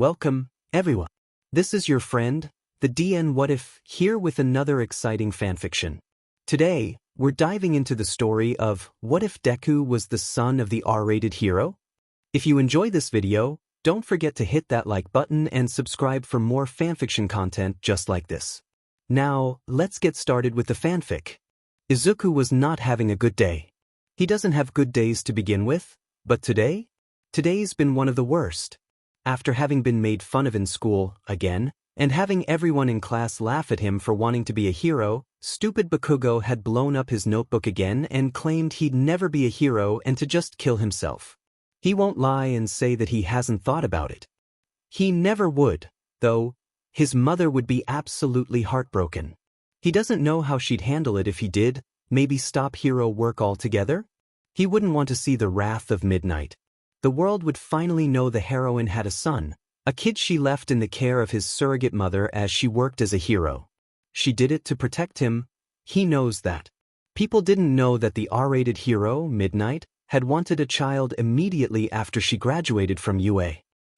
Welcome, everyone. This is your friend, the DN What If, here with another exciting fanfiction. Today, we're diving into the story of What If Deku was the son of the R-rated hero? If you enjoy this video, don't forget to hit that like button and subscribe for more fanfiction content just like this. Now, let's get started with the fanfic. Isuku was not having a good day. He doesn't have good days to begin with, but today's been one of the worst. After having been made fun of in school, again, and having everyone in class laugh at him for wanting to be a hero, stupid Bakugo had blown up his notebook again and claimed he'd never be a hero and to just kill himself. He won't lie and say that he hasn't thought about it. He never would, though. His mother would be absolutely heartbroken. He doesn't know how she'd handle it if he did, maybe stop hero work altogether? He wouldn't want to see the wrath of midnight. The world would finally know the heroine had a son, a kid she left in the care of his surrogate mother as she worked as a hero. She did it to protect him. He knows that. People didn't know that the R-rated hero, Midnight, had wanted a child immediately after she graduated from UA.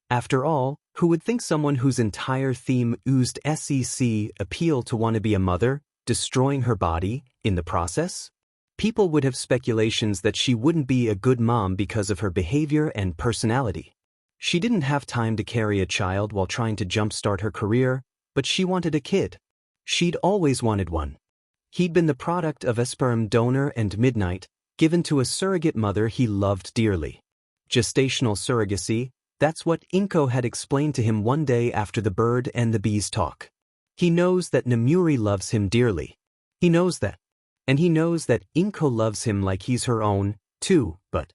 After all, who would think someone whose entire theme oozed SEC appeal to want to be a mother, destroying her body, in the process? People would have speculations that she wouldn't be a good mom because of her behavior and personality. She didn't have time to carry a child while trying to jumpstart her career, but she wanted a kid. She'd always wanted one. He'd been the product of a sperm donor and Midnight, given to a surrogate mother he loved dearly. Gestational surrogacy, that's what Inko had explained to him one day after the bird and the bees talk. He knows that Namuri loves him dearly. He knows that. And he knows that Inko loves him like he's her own, too, but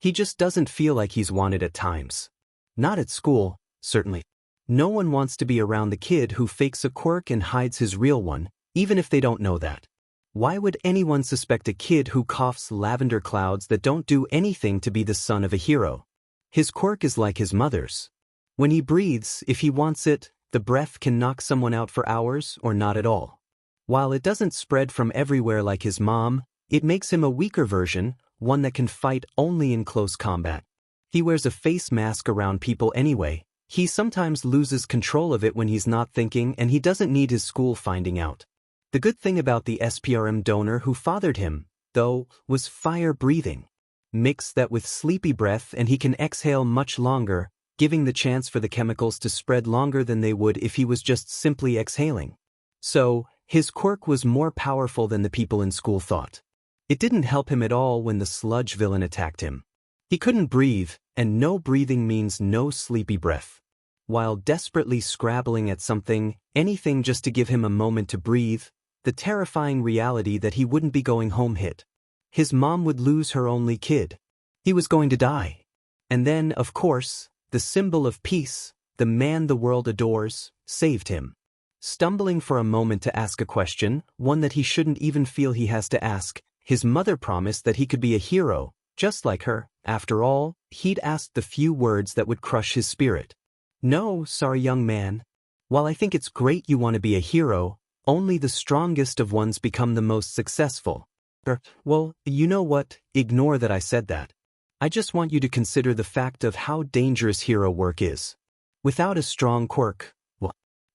he just doesn't feel like he's wanted at times. Not at school, certainly. No one wants to be around the kid who fakes a quirk and hides his real one, even if they don't know that. Why would anyone suspect a kid who coughs lavender clouds that don't do anything to be the son of a hero? His quirk is like his mother's. When he breathes, if he wants it, the breath can knock someone out for hours or not at all. While it doesn't spread from everywhere like his mom, it makes him a weaker version, one that can fight only in close combat. He wears a face mask around people anyway. He sometimes loses control of it when he's not thinking, and he doesn't need his school finding out. The good thing about the SPRM donor who fathered him, though, was fire breathing. Mix that with sleepy breath and he can exhale much longer, giving the chance for the chemicals to spread longer than they would if he was just simply exhaling. So, his quirk was more powerful than the people in school thought. It didn't help him at all when the sludge villain attacked him. He couldn't breathe, and no breathing means no sleepy breath. While desperately scrabbling at something, anything just to give him a moment to breathe, the terrifying reality that he wouldn't be going home hit. His mom would lose her only kid. He was going to die. And then, of course, the symbol of peace, the man the world adores, saved him. Stumbling for a moment to ask a question, one that he shouldn't even feel he has to ask, his mother promised that he could be a hero, just like her. After all, he'd asked the few words that would crush his spirit. No, sorry young man. While I think it's great you want to be a hero, only the strongest of ones become the most successful. Well, you know what, ignore that I said that. I just want you to consider the fact of how dangerous hero work is. Without a strong quirk,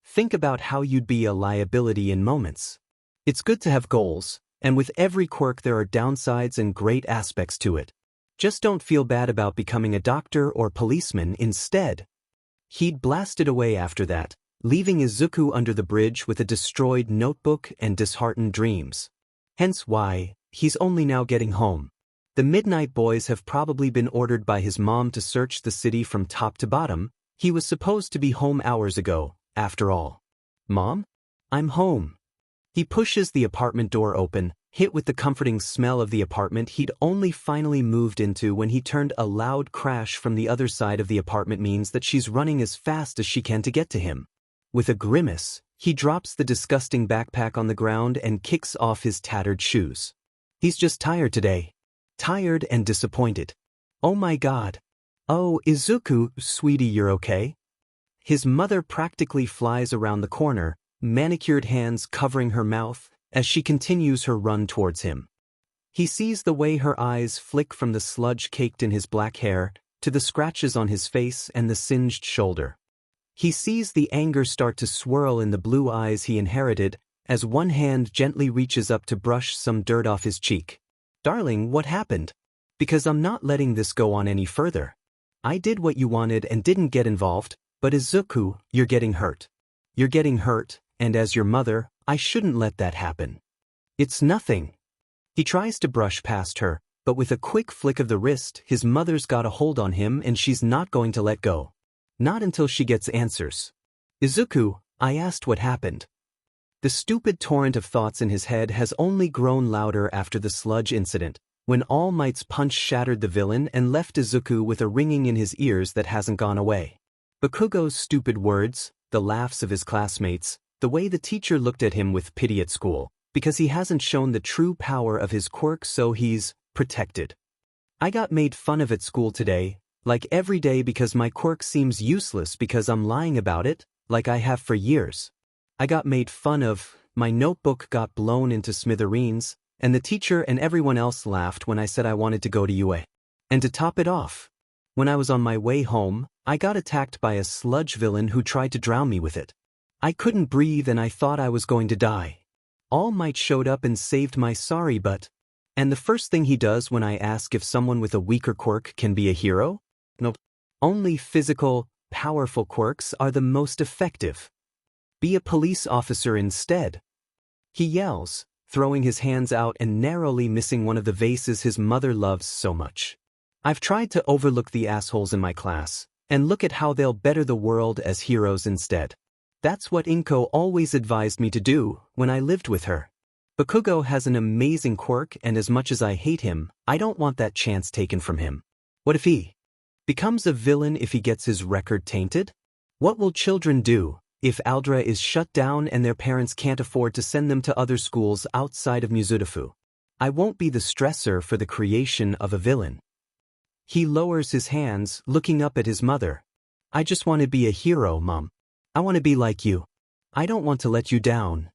think about how you'd be a liability in moments. It's good to have goals, and with every quirk there are downsides and great aspects to it. Just don't feel bad about becoming a doctor or policeman instead. He'd blasted away after that, leaving Isuku under the bridge with a destroyed notebook and disheartened dreams. Hence why, he's only now getting home. The Midnight Boys have probably been ordered by his mom to search the city from top to bottom. He was supposed to be home hours ago. After all. Mom? I'm home. He pushes the apartment door open, hit with the comforting smell of the apartment he'd only finally moved into when he turned. A loud crash from the other side of the apartment means that she's running as fast as she can to get to him. With a grimace, he drops the disgusting backpack on the ground and kicks off his tattered shoes. He's just tired today. Tired and disappointed. Oh my God. Oh, Isuku, sweetie, you're okay? His mother practically flies around the corner, manicured hands covering her mouth, as she continues her run towards him. He sees the way her eyes flick from the sludge caked in his black hair to the scratches on his face and the singed shoulder. He sees the anger start to swirl in the blue eyes he inherited as one hand gently reaches up to brush some dirt off his cheek. Darling, what happened? Because I'm not letting this go on any further. I did what you wanted and didn't get involved, but Isuku, you're getting hurt. You're getting hurt, and as your mother, I shouldn't let that happen. It's nothing. He tries to brush past her, but with a quick flick of the wrist, his mother's got a hold on him and she's not going to let go. Not until she gets answers. Isuku, I asked what happened. The stupid torrent of thoughts in his head has only grown louder after the sludge incident, when All Might's punch shattered the villain and left Isuku with a ringing in his ears that hasn't gone away. Bakugo's stupid words, the laughs of his classmates, the way the teacher looked at him with pity at school, because he hasn't shown the true power of his quirk, so he's protected. I got made fun of at school today, like every day, because my quirk seems useless because I'm lying about it, like I have for years. I got made fun of, my notebook got blown into smithereens, and the teacher and everyone else laughed when I said I wanted to go to UA. And to top it off, when I was on my way home, I got attacked by a sludge villain who tried to drown me with it. I couldn't breathe and I thought I was going to die. All Might showed up and saved my sorry butt. And the first thing he does when I ask if someone with a weaker quirk can be a hero? Nope. Only physical, powerful quirks are the most effective. Be a police officer instead. He yells, throwing his hands out and narrowly missing one of the vases his mother loves so much. I've tried to overlook the assholes in my class, and look at how they'll better the world as heroes instead. That's what Inko always advised me to do when I lived with her. Bakugo has an amazing quirk, and as much as I hate him, I don't want that chance taken from him. What if he becomes a villain if he gets his record tainted? What will children do if Aldra is shut down and their parents can't afford to send them to other schools outside of Mizudafu? I won't be the stressor for the creation of a villain. He lowers his hands, looking up at his mother. I just want to be a hero, Mom. I want to be like you. I don't want to let you down.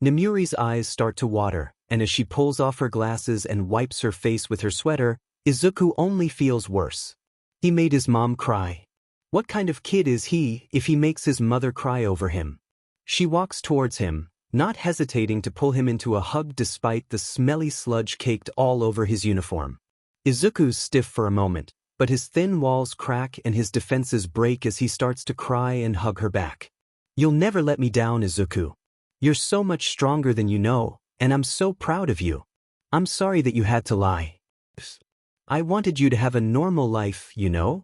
Nemuri's eyes start to water, and as she pulls off her glasses and wipes her face with her sweater, Isuku only feels worse. He made his mom cry. What kind of kid is he if he makes his mother cry over him? She walks towards him, not hesitating to pull him into a hug despite the smelly sludge caked all over his uniform. Izuku's stiff for a moment, but his thin walls crack and his defenses break as he starts to cry and hug her back. You'll never let me down, Izuku. You're so much stronger than you know, and I'm so proud of you. I'm sorry that you had to lie. I wanted you to have a normal life, you know?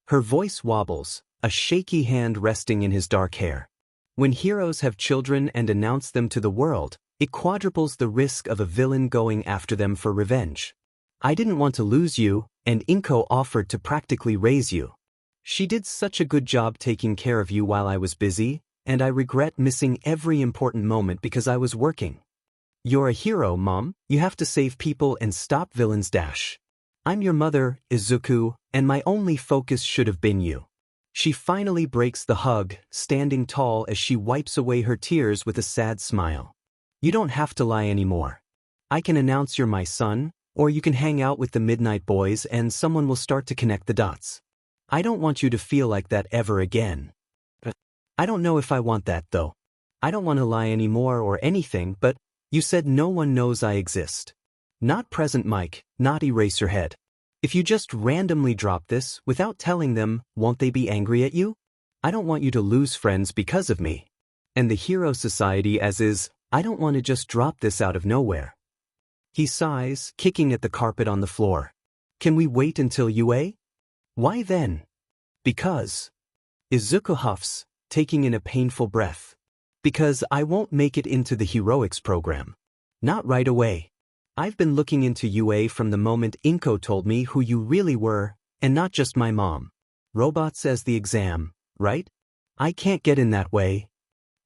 Her voice wobbles, a shaky hand resting in his dark hair. When heroes have children and announce them to the world, it quadruples the risk of a villain going after them for revenge. I didn't want to lose you, and Inko offered to practically raise you. She did such a good job taking care of you while I was busy, and I regret missing every important moment because I was working. You're a hero, Mom. You have to save people and stop villains. I'm your mother, Izuku, and my only focus should have been you. She finally breaks the hug, standing tall as she wipes away her tears with a sad smile. You don't have to lie anymore. I can announce you're my son, or you can hang out with the Midnight Boys and someone will start to connect the dots. I don't want you to feel like that ever again. I don't know if I want that, though. I don't want to lie anymore or anything, but you said no one knows I exist. Not present, Mike, not Eraserhead. If you just randomly drop this without telling them, won't they be angry at you? I don't want you to lose friends because of me. And the Hero Society as is, I don't want to just drop this out of nowhere. He sighs, kicking at the carpet on the floor. Can we wait until UA? Why then? Because. Izuku huffs, taking in a painful breath. Because I won't make it into the heroics program. Not right away. I've been looking into UA from the moment Inko told me who you really were, and not just my mom. Robots as the exam, right? I can't get in that way.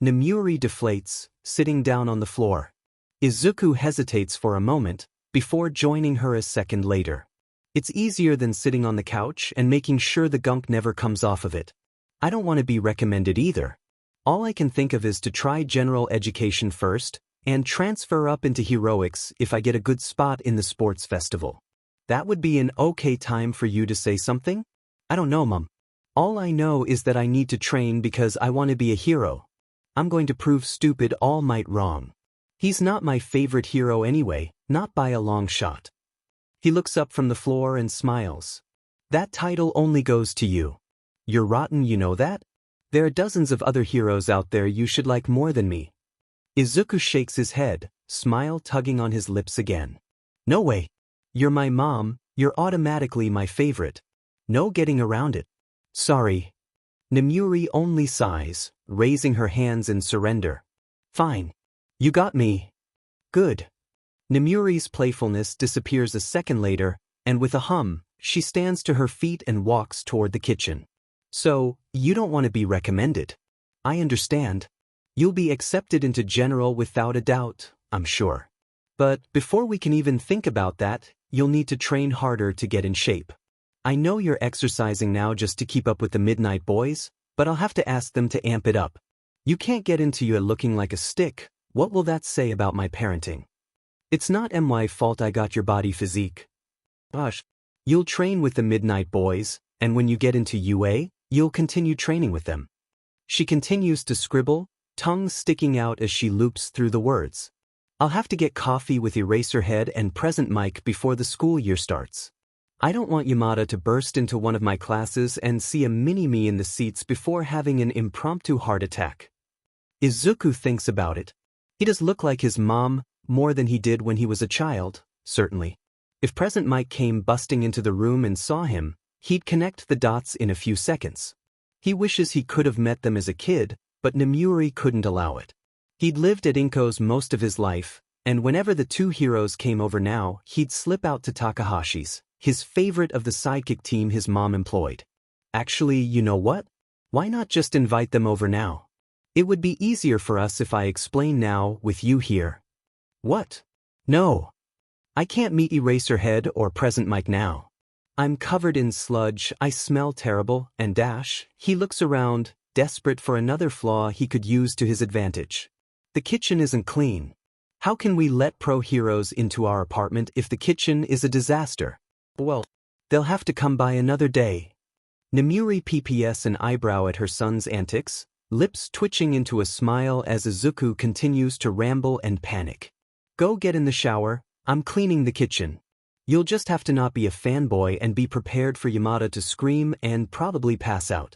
Nemuri deflates, sitting down on the floor. Izuku hesitates for a moment, before joining her a second later. It's easier than sitting on the couch and making sure the gunk never comes off of it. I don't want to be recommended either. All I can think of is to try general education first, and transfer up into heroics if I get a good spot in the sports festival. That would be an okay time for you to say something? I don't know, Mom. All I know is that I need to train because I want to be a hero. I'm going to prove stupid All Might wrong. He's not my favorite hero anyway, not by a long shot. He looks up from the floor and smiles. That title only goes to you. You're rotten, you know that? There are dozens of other heroes out there you should like more than me. Isuku shakes his head, smile tugging on his lips again. No way. You're my mom, you're automatically my favorite. No getting around it. Sorry. Nemuri only sighs, raising her hands in surrender. Fine. You got me. Good. Nemuri's playfulness disappears a second later, and with a hum, she stands to her feet and walks toward the kitchen. So, you don't want to be recommended. I understand. You'll be accepted into general without a doubt, I'm sure. But before we can even think about that, you'll need to train harder to get in shape. I know you're exercising now just to keep up with the Midnight Boys, but I'll have to ask them to amp it up. You can't get into you looking like a stick. What will that say about my parenting? It's not my fault I got your body physique. Gosh. You'll train with the Midnight Boys, and when you get into UA, you'll continue training with them. She continues to scribble, tongue sticking out as she loops through the words. I'll have to get coffee with Eraserhead and Present Mike before the school year starts. I don't want Yamada to burst into one of my classes and see a mini-me in the seats before having an impromptu heart attack. Izuku thinks about it. He does look like his mom, more than he did when he was a child, certainly. If Present Mike came busting into the room and saw him, he'd connect the dots in a few seconds. He wishes he could have met them as a kid, but Nemuri couldn't allow it. He'd lived at Inko's most of his life, and whenever the two heroes came over now, he'd slip out to Takahashi's, his favorite of the sidekick team his mom employed. Actually, you know what? Why not just invite them over now? It would be easier for us if I explain now with you here. What? No. I can't meet Eraserhead or Present Mike now. I'm covered in sludge, I smell terrible, and he looks around, desperate for another flaw he could use to his advantage. The kitchen isn't clean. How can we let pro heroes into our apartment if the kitchen is a disaster? Well, they'll have to come by another day. Nemuri PPS an eyebrow at her son's antics, lips twitching into a smile as Izuku continues to ramble and panic. Go get in the shower, I'm cleaning the kitchen. You'll just have to not be a fanboy and be prepared for Yamada to scream and probably pass out.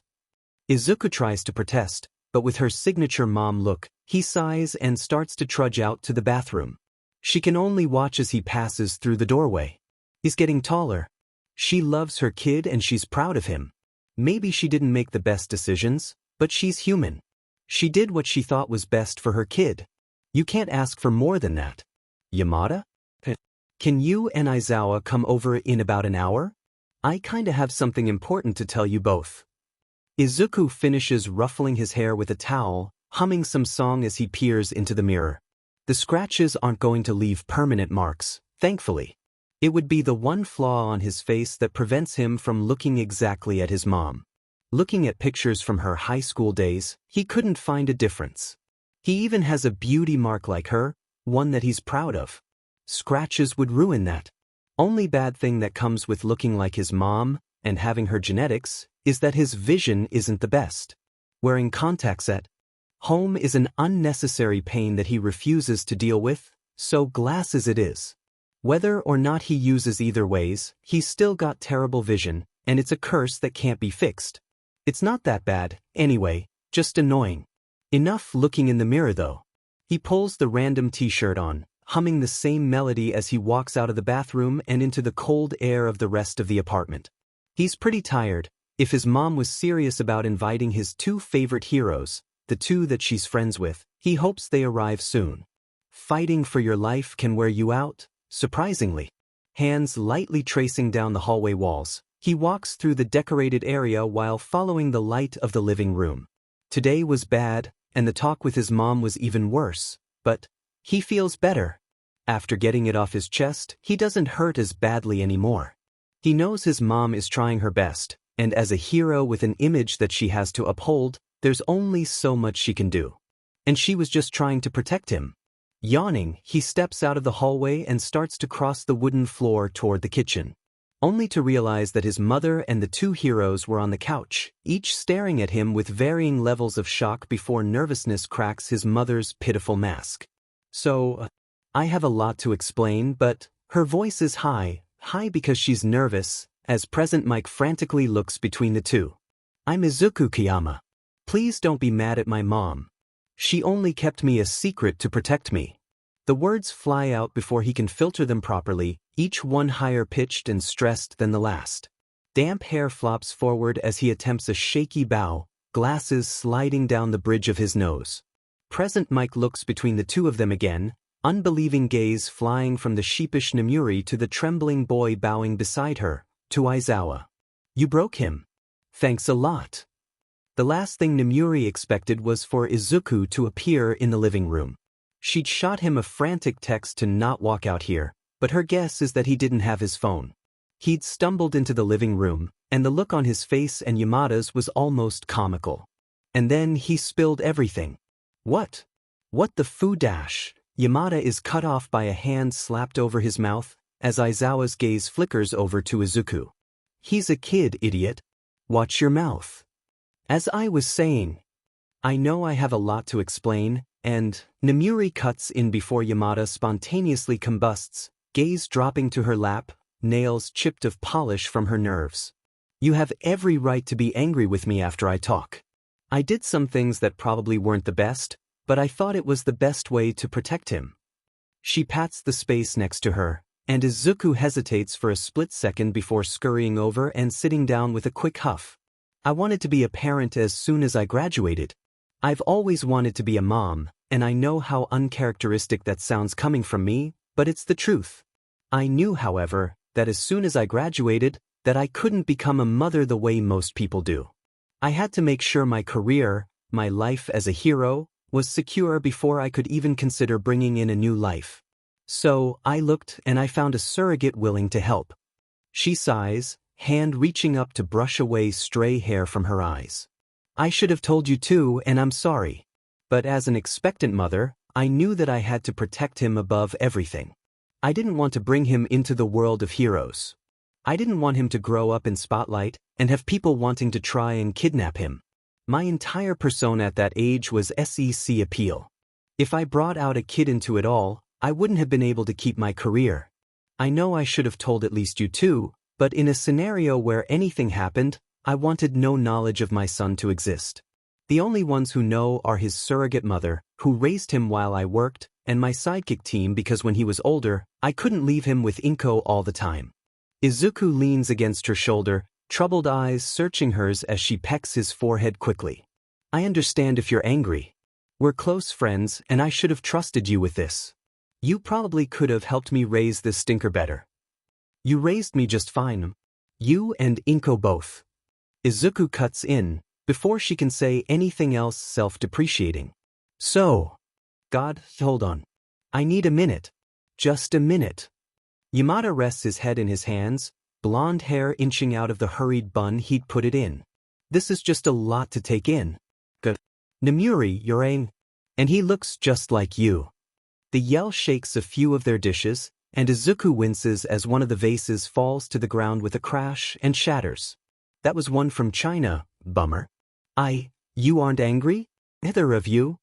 Izuku tries to protest, but with her signature mom look, he sighs and starts to trudge out to the bathroom. She can only watch as he passes through the doorway. He's getting taller. She loves her kid and she's proud of him. Maybe she didn't make the best decisions, but she's human. She did what she thought was best for her kid. You can't ask for more than that. Yamada? Can you and Aizawa come over in about an hour? I kinda have something important to tell you both. Izuku finishes ruffling his hair with a towel, humming some song as he peers into the mirror. The scratches aren't going to leave permanent marks, thankfully. It would be the one flaw on his face that prevents him from looking exactly at his mom. Looking at pictures from her high school days, he couldn't find a difference. He even has a beauty mark like her, one that he's proud of. Scratches would ruin that. Only bad thing that comes with looking like his mom and having her genetics is that his vision isn't the best. Wearing contacts at home is an unnecessary pain that he refuses to deal with, so glasses it is. Whether or not he uses either ways, he's still got terrible vision, and it's a curse that can't be fixed. It's not that bad, anyway, just annoying. Enough looking in the mirror though. He pulls the random t-shirt on, humming the same melody as he walks out of the bathroom and into the cold air of the rest of the apartment. He's pretty tired. If his mom was serious about inviting his two favorite heroes, the two that she's friends with, he hopes they arrive soon. Fighting for your life can wear you out, surprisingly. Hands lightly tracing down the hallway walls, he walks through the decorated area while following the light of the living room. Today was bad, and the talk with his mom was even worse, but he feels better. After getting it off his chest, he doesn't hurt as badly anymore. He knows his mom is trying her best, and as a hero with an image that she has to uphold, there's only so much she can do. And she was just trying to protect him. Yawning, he steps out of the hallway and starts to cross the wooden floor toward the kitchen. only to realize that his mother and the two heroes were on the couch, each staring at him with varying levels of shock before nervousness cracks his mother's pitiful mask. So, I have a lot to explain, but her voice is high because she's nervous, as Present Mike frantically looks between the two. I'm Izuku Kiyama. Please don't be mad at my mom. She only kept me a secret to protect me. The words fly out before he can filter them properly, each one higher pitched and stressed than the last. Damp hair flops forward as he attempts a shaky bow, glasses sliding down the bridge of his nose. Present Mike looks between the two of them again, unbelieving gaze flying from the sheepish Nemuri to the trembling boy bowing beside her, to Aizawa. You broke him. Thanks a lot. The last thing Nemuri expected was for Izuku to appear in the living room. She'd shot him a frantic text to not walk out here, but her guess is that he didn't have his phone. He'd stumbled into the living room, and the look on his face and Yamada's was almost comical. And then he spilled everything. What? What the foo dash? Yamada is cut off by a hand slapped over his mouth, as Aizawa's gaze flickers over to Izuku. He's a kid, idiot. Watch your mouth. As I was saying, I know I have a lot to explain, and Nemuri cuts in before Yamada spontaneously combusts, gaze dropping to her lap, nails chipped of polish from her nerves. You have every right to be angry with me after I talk. I did some things that probably weren't the best, but I thought it was the best way to protect him. She pats the space next to her, and Izuku hesitates for a split second before scurrying over and sitting down with a quick huff. I wanted to be a parent as soon as I graduated. I've always wanted to be a mom, and I know how uncharacteristic that sounds coming from me, but it's the truth. I knew, however, that as soon as I graduated, that I couldn't become a mother the way most people do. I had to make sure my career, my life as a hero, was secure before I could even consider bringing in a new life. So, I looked and I found a surrogate willing to help. She sighs, hand reaching up to brush away stray hair from her eyes. I should have told you too, and I'm sorry. But as an expectant mother, I knew that I had to protect him above everything. I didn't want to bring him into the world of heroes. I didn't want him to grow up in spotlight and have people wanting to try and kidnap him. My entire persona at that age was SEC appeal. If I brought out a kid into it all, I wouldn't have been able to keep my career. I know I should have told at least you too, but in a scenario where anything happened, I wanted no knowledge of my son to exist. The only ones who know are his surrogate mother, who raised him while I worked, and my sidekick team because when he was older, I couldn't leave him with Inko all the time. Izuku leans against her shoulder, troubled eyes searching hers as she pecks his forehead quickly. I understand if you're angry. We're close friends, and I should have trusted you with this. You probably could have helped me raise this stinker better. You raised me just fine. You and Inko both. Izuku cuts in, before she can say anything else self-depreciating. So. God, hold on. I need a minute. Just a minute. Yamada rests his head in his hands, blonde hair inching out of the hurried bun he'd put it in. This is just a lot to take in. Good. Nemuri, you're a... And he looks just like you. The yell shakes a few of their dishes, and Izuku winces as one of the vases falls to the ground with a crash and shatters. That was one from China, bummer. You aren't angry? Neither of you?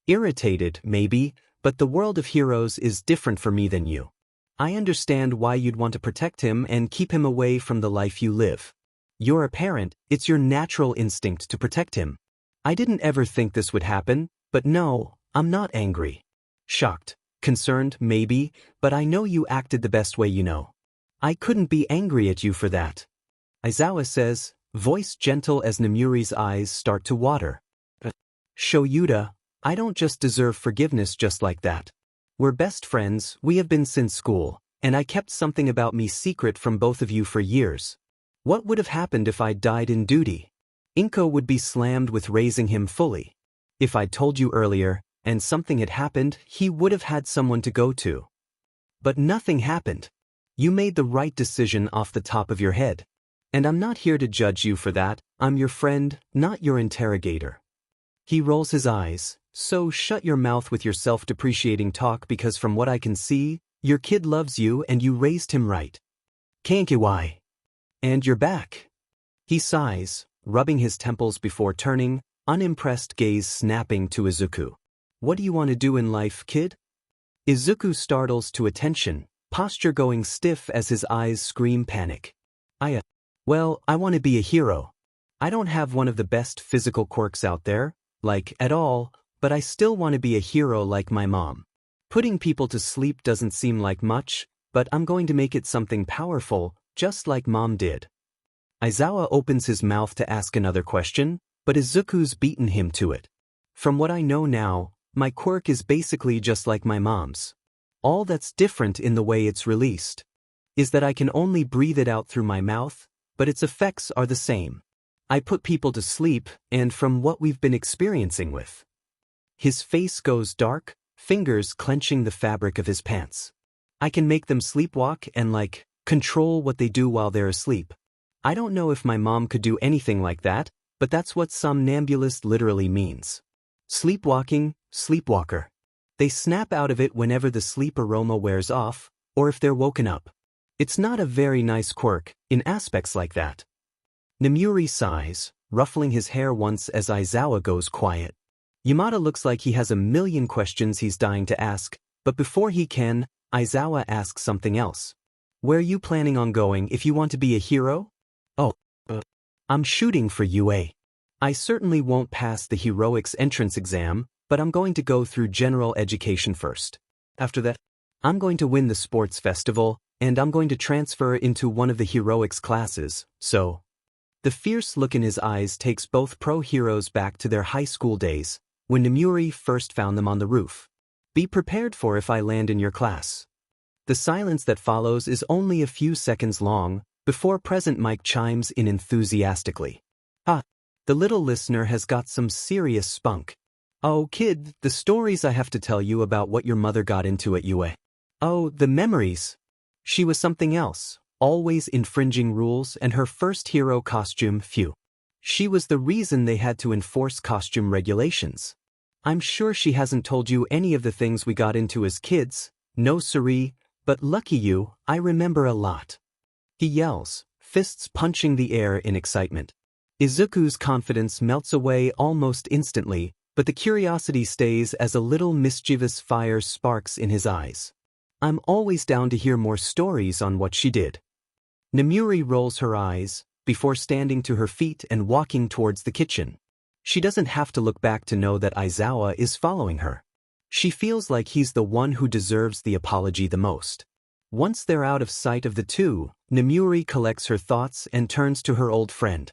Irritated, maybe, but the world of heroes is different for me than you. I understand why you'd want to protect him and keep him away from the life you live. You're a parent, it's your natural instinct to protect him. I didn't ever think this would happen, but no, I'm not angry. Shocked, concerned, maybe, but I know you acted the best way you know. I couldn't be angry at you for that. Aizawa says, voice gentle as Nemuri's eyes start to water. Shoyuta, I don't just deserve forgiveness just like that. We're best friends, we have been since school, and I kept something about me secret from both of you for years. What would have happened if I died in duty? Inko would be slammed with raising him fully. If I'd told you earlier, and something had happened, he would have had someone to go to. But nothing happened. You made the right decision off the top of your head. And I'm not here to judge you for that, I'm your friend, not your interrogator. He rolls his eyes, so shut your mouth with your self-depreciating talk because from what I can see, your kid loves you and you raised him right. Kankiwai. And you're back. He sighs, rubbing his temples before turning, unimpressed gaze snapping to Isuku. What do you want to do in life, kid? Isuku startles to attention, posture going stiff as his eyes scream panic. Well, I want to be a hero. I don't have one of the best physical quirks out there, like, at all, but I still want to be a hero like my mom. Putting people to sleep doesn't seem like much, but I'm going to make it something powerful, just like Mom did. Aizawa opens his mouth to ask another question, but Izuku's beaten him to it. From what I know now, my quirk is basically just like my mom's. All that's different in the way it's released is that I can only breathe it out through my mouth, but its effects are the same. I put people to sleep, and from what we've been experiencing with. His face goes dark, fingers clenching the fabric of his pants. I can make them sleepwalk and control what they do while they're asleep. I don't know if my mom could do anything like that, but that's what somnambulist literally means. Sleepwalking, sleepwalker. They snap out of it whenever the sleep aroma wears off, or if they're woken up. It's not a very nice quirk, in aspects like that. Nemuri sighs, ruffling his hair once as Aizawa goes quiet. Yamada looks like he has a million questions he's dying to ask, but before he can, Aizawa asks something else. Where are you planning on going if you want to be a hero? I'm shooting for UA. I certainly won't pass the heroics entrance exam, but I'm going to go through general education first. After that, I'm going to win the sports festival, and I'm going to transfer into one of the heroics classes, so. The fierce look in his eyes takes both pro-heroes back to their high school days, when Nemuri first found them on the roof. Be prepared for if I land in your class. The silence that follows is only a few seconds long, before present Mike chimes in enthusiastically. The little listener has got some serious spunk. Oh, kid, the stories I have to tell you about what your mother got into at UA. Oh, the memories. She was something else, always infringing rules, and her first hero costume, phew. She was the reason they had to enforce costume regulations. I'm sure she hasn't told you any of the things we got into as kids, no siree, but lucky you, I remember a lot. He yells, fists punching the air in excitement. Izuku's confidence melts away almost instantly, but the curiosity stays as a little mischievous fire sparks in his eyes. I'm always down to hear more stories on what she did. Nemuri rolls her eyes, before standing to her feet and walking towards the kitchen. She doesn't have to look back to know that Aizawa is following her. She feels like he's the one who deserves the apology the most. Once they're out of sight of the two, Nemuri collects her thoughts and turns to her old friend.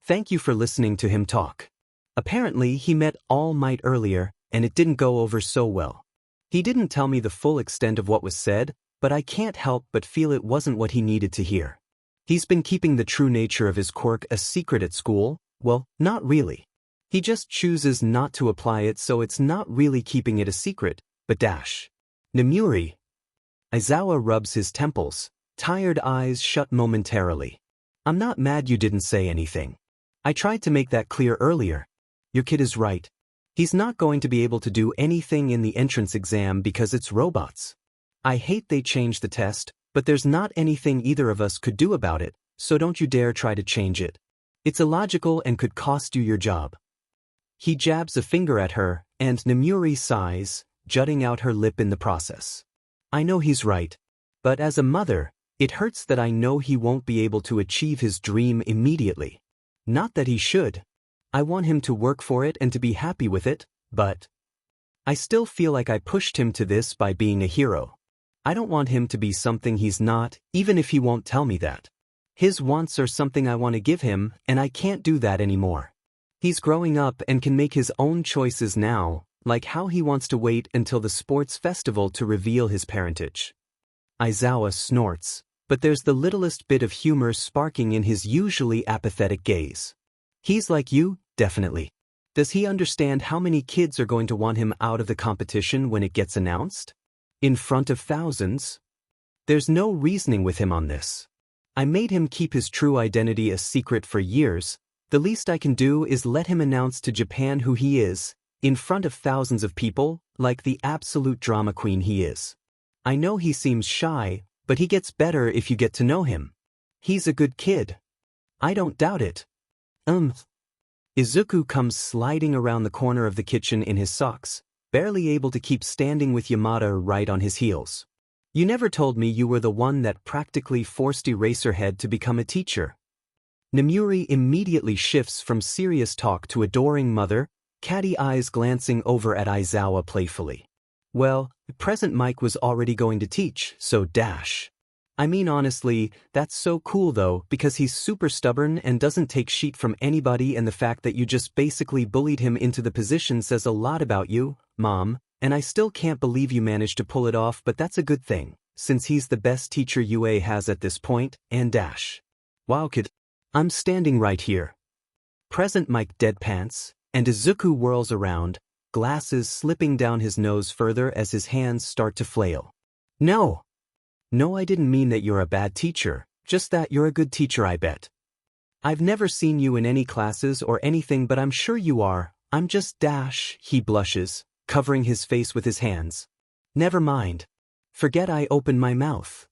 Thank you for listening to him talk. Apparently he met All Might earlier, and it didn't go over so well. He didn't tell me the full extent of what was said, but I can't help but feel it wasn't what he needed to hear. He's been keeping the true nature of his quirk a secret at school. Well, not really. He just chooses not to apply it, so it's not really keeping it a secret, but Nemuri. Aizawa rubs his temples, tired eyes shut momentarily. I'm not mad you didn't say anything. I tried to make that clear earlier. Your kid is right. He's not going to be able to do anything in the entrance exam because it's robots. I hate they changed the test, but there's not anything either of us could do about it, so don't you dare try to change it. It's illogical and could cost you your job. He jabs a finger at her, and Nemuri sighs, jutting out her lip in the process. I know he's right, but as a mother, it hurts that I know he won't be able to achieve his dream immediately. Not that he should. I want him to work for it and to be happy with it, but I still feel like I pushed him to this by being a hero. I don't want him to be something he's not, even if he won't tell me that. His wants are something I want to give him, and I can't do that anymore. He's growing up and can make his own choices now, like how he wants to wait until the sports festival to reveal his parentage. Aizawa snorts, but there's the littlest bit of humor sparking in his usually apathetic gaze. He's like you, definitely. Does he understand how many kids are going to want him out of the competition when it gets announced? In front of thousands? There's no reasoning with him on this. I made him keep his true identity a secret for years. The least I can do is let him announce to Japan who he is, in front of thousands of people, like the absolute drama queen he is. I know he seems shy, but he gets better if you get to know him. He's a good kid. I don't doubt it. Izuku comes sliding around the corner of the kitchen in his socks, barely able to keep standing with Yamada right on his heels. You never told me you were the one that practically forced Eraserhead to become a teacher. Nemuri immediately shifts from serious talk to adoring mother, catty eyes glancing over at Aizawa playfully. Well, present Mike was already going to teach, so dash. I mean honestly, that's so cool though, because he's super stubborn and doesn't take shit from anybody, and the fact that you just basically bullied him into the position says a lot about you, Mom, and I still can't believe you managed to pull it off, but that's a good thing, since he's the best teacher UA has at this point, and dash. Wow kid. I'm standing right here. Present Mike deadpants, and Izuku whirls around, glasses slipping down his nose further as his hands start to flail. No! No, I didn't mean that you're a bad teacher, just that you're a good teacher, I bet. I've never seen you in any classes or anything, but I'm sure you are. I'm just dash, he blushes, covering his face with his hands. Never mind. Forget I opened my mouth.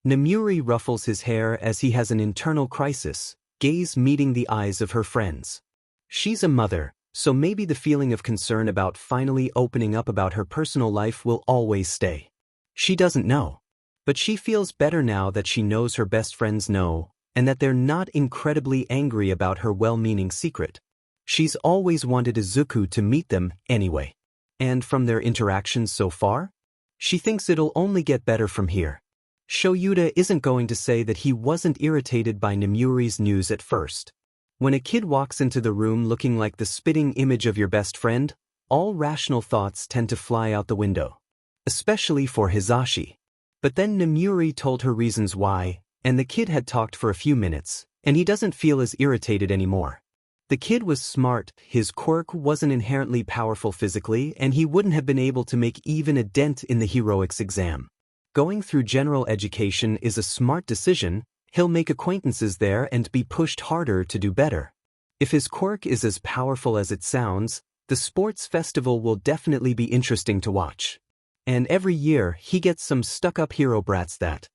Nemuri ruffles his hair as he has an internal crisis, gaze meeting the eyes of her friends. She's a mother, so maybe the feeling of concern about finally opening up about her personal life will always stay. She doesn't know. But she feels better now that she knows her best friends know, and that they're not incredibly angry about her well-meaning secret. She's always wanted Izuku to meet them anyway. And from their interactions so far, she thinks it'll only get better from here. Shoyuta isn't going to say that he wasn't irritated by Nemuri's news at first. When a kid walks into the room looking like the spitting image of your best friend, all rational thoughts tend to fly out the window. Especially for Hizashi. But then Nemuri told her reasons why, and the kid had talked for a few minutes, and he doesn't feel as irritated anymore. The kid was smart, his quirk wasn't inherently powerful physically, and he wouldn't have been able to make even a dent in the heroics exam. Going through general education is a smart decision. He'll make acquaintances there and be pushed harder to do better. If his quirk is as powerful as it sounds, the sports festival will definitely be interesting to watch. And every year he gets some stuck-up hero brats that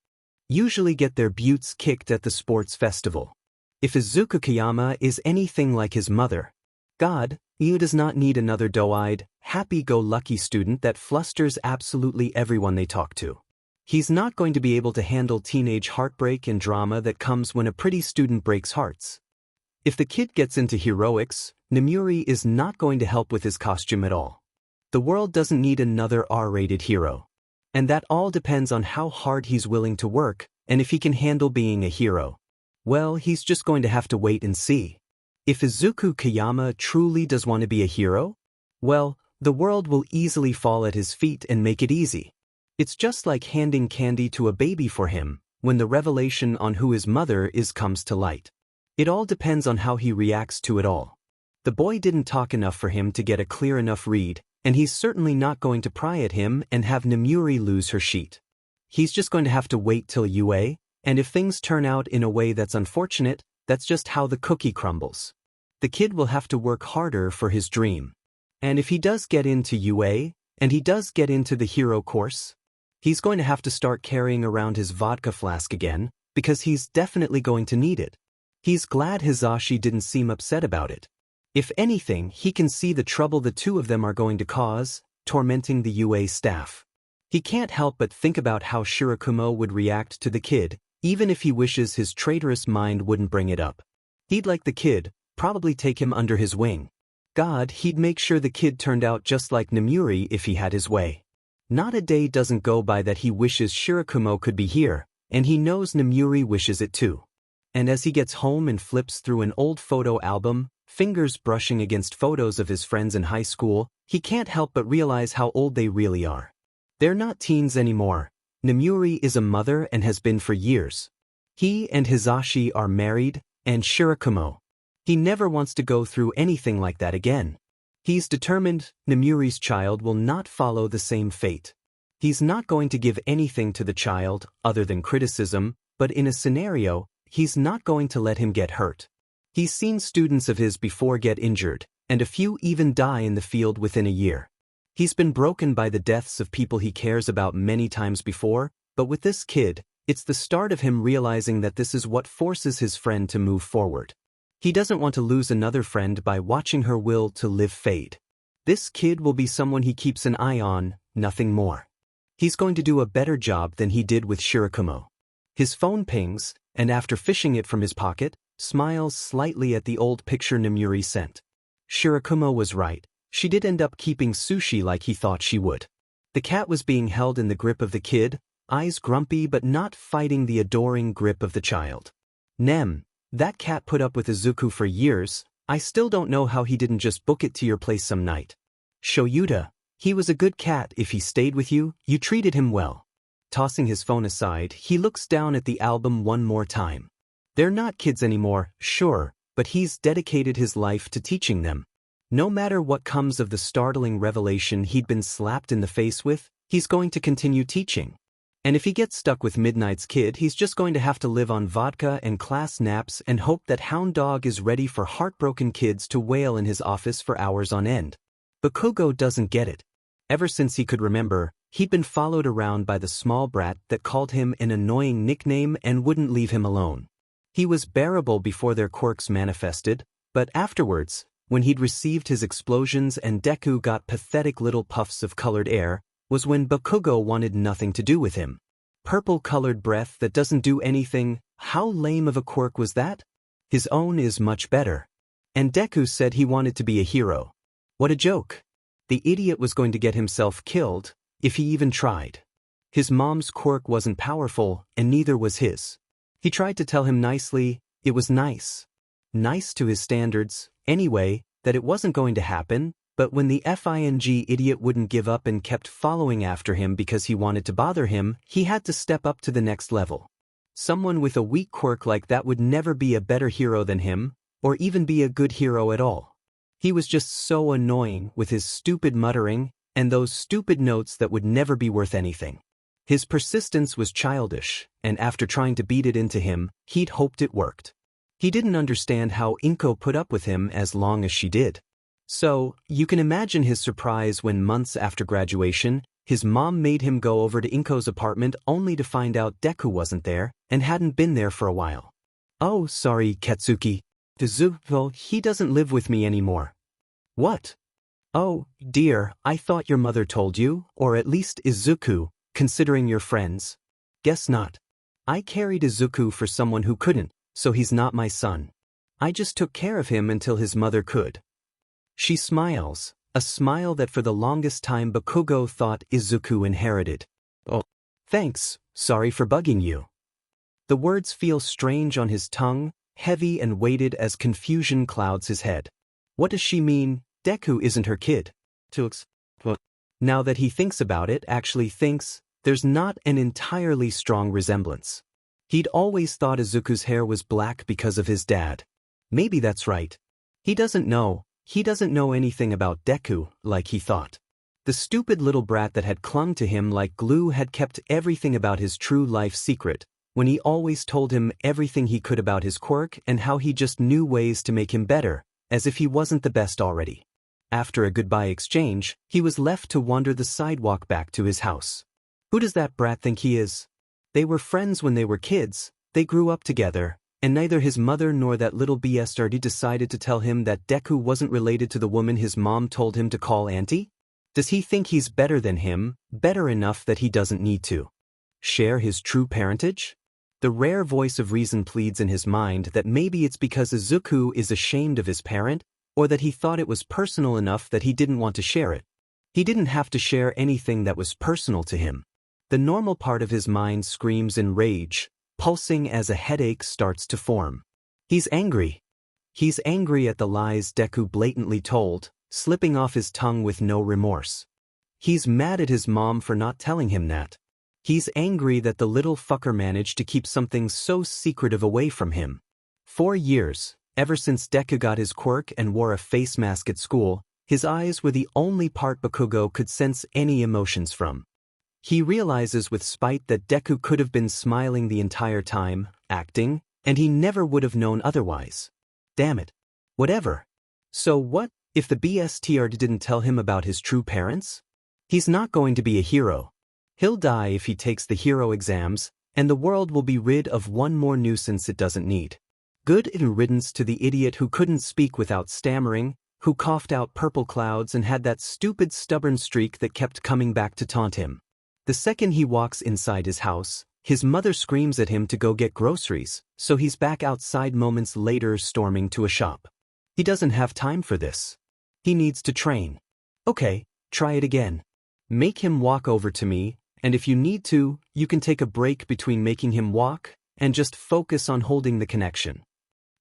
usually get their butts kicked at the sports festival. If Izuku Kayama is anything like his mother, God, he does not need another doe-eyed, happy-go-lucky student that flusters absolutely everyone they talk to. He's not going to be able to handle teenage heartbreak and drama that comes when a pretty student breaks hearts. If the kid gets into heroics, Nemuri is not going to help with his costume at all. The world doesn't need another R-rated hero. And that all depends on how hard he's willing to work, and if he can handle being a hero. Well, he's just going to have to wait and see. If Izuku Kayama truly does want to be a hero, well, the world will easily fall at his feet and make it easy. It's just like handing candy to a baby for him, when the revelation on who his mother is comes to light. It all depends on how he reacts to it all. The boy didn't talk enough for him to get a clear enough read, and he's certainly not going to pry at him and have Nemuri lose her sheet. He's just going to have to wait till UA, and if things turn out in a way that's unfortunate, that's just how the cookie crumbles. The kid will have to work harder for his dream. And if he does get into UA, and he does get into the hero course, he's going to have to start carrying around his vodka flask again, because he's definitely going to need it. He's glad Hizashi didn't seem upset about it. If anything, he can see the trouble the two of them are going to cause, tormenting the UA staff. He can't help but think about how Shirakumo would react to the kid, even if he wishes his traitorous mind wouldn't bring it up. He'd like the kid, probably take him under his wing. God, he'd make sure the kid turned out just like Nemuri if he had his way. Not a day doesn't go by that he wishes Shirakumo could be here, and he knows Nemuri wishes it too. And as he gets home and flips through an old photo album, fingers brushing against photos of his friends in high school, he can't help but realize how old they really are. They're not teens anymore. Nemuri is a mother and has been for years. He and Hizashi are married, and Shirakumo. He never wants to go through anything like that again. He's determined Nemuri's child will not follow the same fate. He's not going to give anything to the child other than criticism, but in a scenario, he's not going to let him get hurt. He's seen students of his before get injured, and a few even die in the field within a year. He's been broken by the deaths of people he cares about many times before, but with this kid, It's the start of him realizing that this is what forces his friend to move forward. He doesn't want to lose another friend by watching her will to live fade. This kid will be someone he keeps an eye on, nothing more. He's going to do a better job than he did with Shirakumo. His phone pings, and after fishing it from his pocket, smiles slightly at the old picture Nemuri sent. Shirakumo was right. She did end up keeping Sushi like he thought she would. The cat was being held in the grip of the kid, eyes grumpy but not fighting the adoring grip of the child. Nem, that cat put up with Isuku for years. I still don't know how he didn't just book it to your place some night. Shoyuta, he was a good cat. If he stayed with you, you treated him well. Tossing his phone aside, he looks down at the album one more time. They're not kids anymore, sure, but he's dedicated his life to teaching them. No matter what comes of the startling revelation he'd been slapped in the face with, he's going to continue teaching. And if he gets stuck with Midnight's kid, he's just going to have to live on vodka and class naps and hope that Hound Dog is ready for heartbroken kids to wail in his office for hours on end. Bakugo doesn't get it. Ever since he could remember, he'd been followed around by the small brat that called him an annoying nickname and wouldn't leave him alone. He was bearable before their quirks manifested, but afterwards, when he'd received his explosions and Deku got pathetic little puffs of colored air, was when Bakugo wanted nothing to do with him. Purple-colored breath that doesn't do anything, how lame of a quirk was that? His own is much better. And Deku said he wanted to be a hero. What a joke. The idiot was going to get himself killed, if he even tried. His mom's quirk wasn't powerful, and neither was his. He tried to tell him nicely, it was nice. Nice to his standards, anyway, that it wasn't going to happen, but when the FING idiot wouldn't give up and kept following after him because he wanted to bother him, he had to step up to the next level. Someone with a weak quirk like that would never be a better hero than him, or even be a good hero at all. He was just so annoying with his stupid muttering, and those stupid notes that would never be worth anything. His persistence was childish, and after trying to beat it into him, he'd hoped it worked. He didn't understand how Inko put up with him as long as she did. So, you can imagine his surprise when months after graduation, his mom made him go over to Inko's apartment only to find out Deku wasn't there, and hadn't been there for a while. Oh, sorry, Katsuki. Isuku, he doesn't live with me anymore. What? Oh, dear, I thought your mother told you, or at least Isuku, considering you're friends. Guess not. I carried Isuku for someone who couldn't, so he's not my son. I just took care of him until his mother could. She smiles, a smile that for the longest time Bakugo thought Isuku inherited. Oh, thanks, sorry for bugging you. The words feel strange on his tongue, heavy and weighted as confusion clouds his head. What does she mean? Deku isn't her kid. Now that he thinks about it, actually thinks, there's not an entirely strong resemblance. He'd always thought Izuku's hair was black because of his dad. Maybe that's right. He doesn't know. He doesn't know anything about Deku, like he thought. The stupid little brat that had clung to him like glue had kept everything about his true life secret, when he always told him everything he could about his quirk and how he just knew ways to make him better, as if he wasn't the best already. After a goodbye exchange, he was left to wander the sidewalk back to his house. Who does that brat think he is? They were friends when they were kids, they grew up together, and neither his mother nor that little bastardy decided to tell him that Deku wasn't related to the woman his mom told him to call auntie? Does he think he's better than him, better enough that he doesn't need to share his true parentage? The rare voice of reason pleads in his mind that maybe it's because Isuku is ashamed of his parent, or that he thought it was personal enough that he didn't want to share it. He didn't have to share anything that was personal to him. The normal part of his mind screams in rage, pulsing as a headache starts to form. He's angry. He's angry at the lies Deku blatantly told, slipping off his tongue with no remorse. He's mad at his mom for not telling him that. He's angry that the little fucker managed to keep something so secretive away from him. 4 years, ever since Deku got his quirk and wore a face mask at school, his eyes were the only part Bakugo could sense any emotions from. He realizes with spite that Deku could have been smiling the entire time, acting, and he never would have known otherwise. Damn it. Whatever. So what, if the BSTR didn't tell him about his true parents? He's not going to be a hero. He'll die if he takes the hero exams, and the world will be rid of one more nuisance it doesn't need. Good riddance to the idiot who couldn't speak without stammering, who coughed out purple clouds and had that stupid stubborn streak that kept coming back to taunt him. The second he walks inside his house, his mother screams at him to go get groceries, so he's back outside moments later storming to a shop. He doesn't have time for this. He needs to train. Okay, try it again. Make him walk over to me, and if you need to, you can take a break between making him walk and just focus on holding the connection.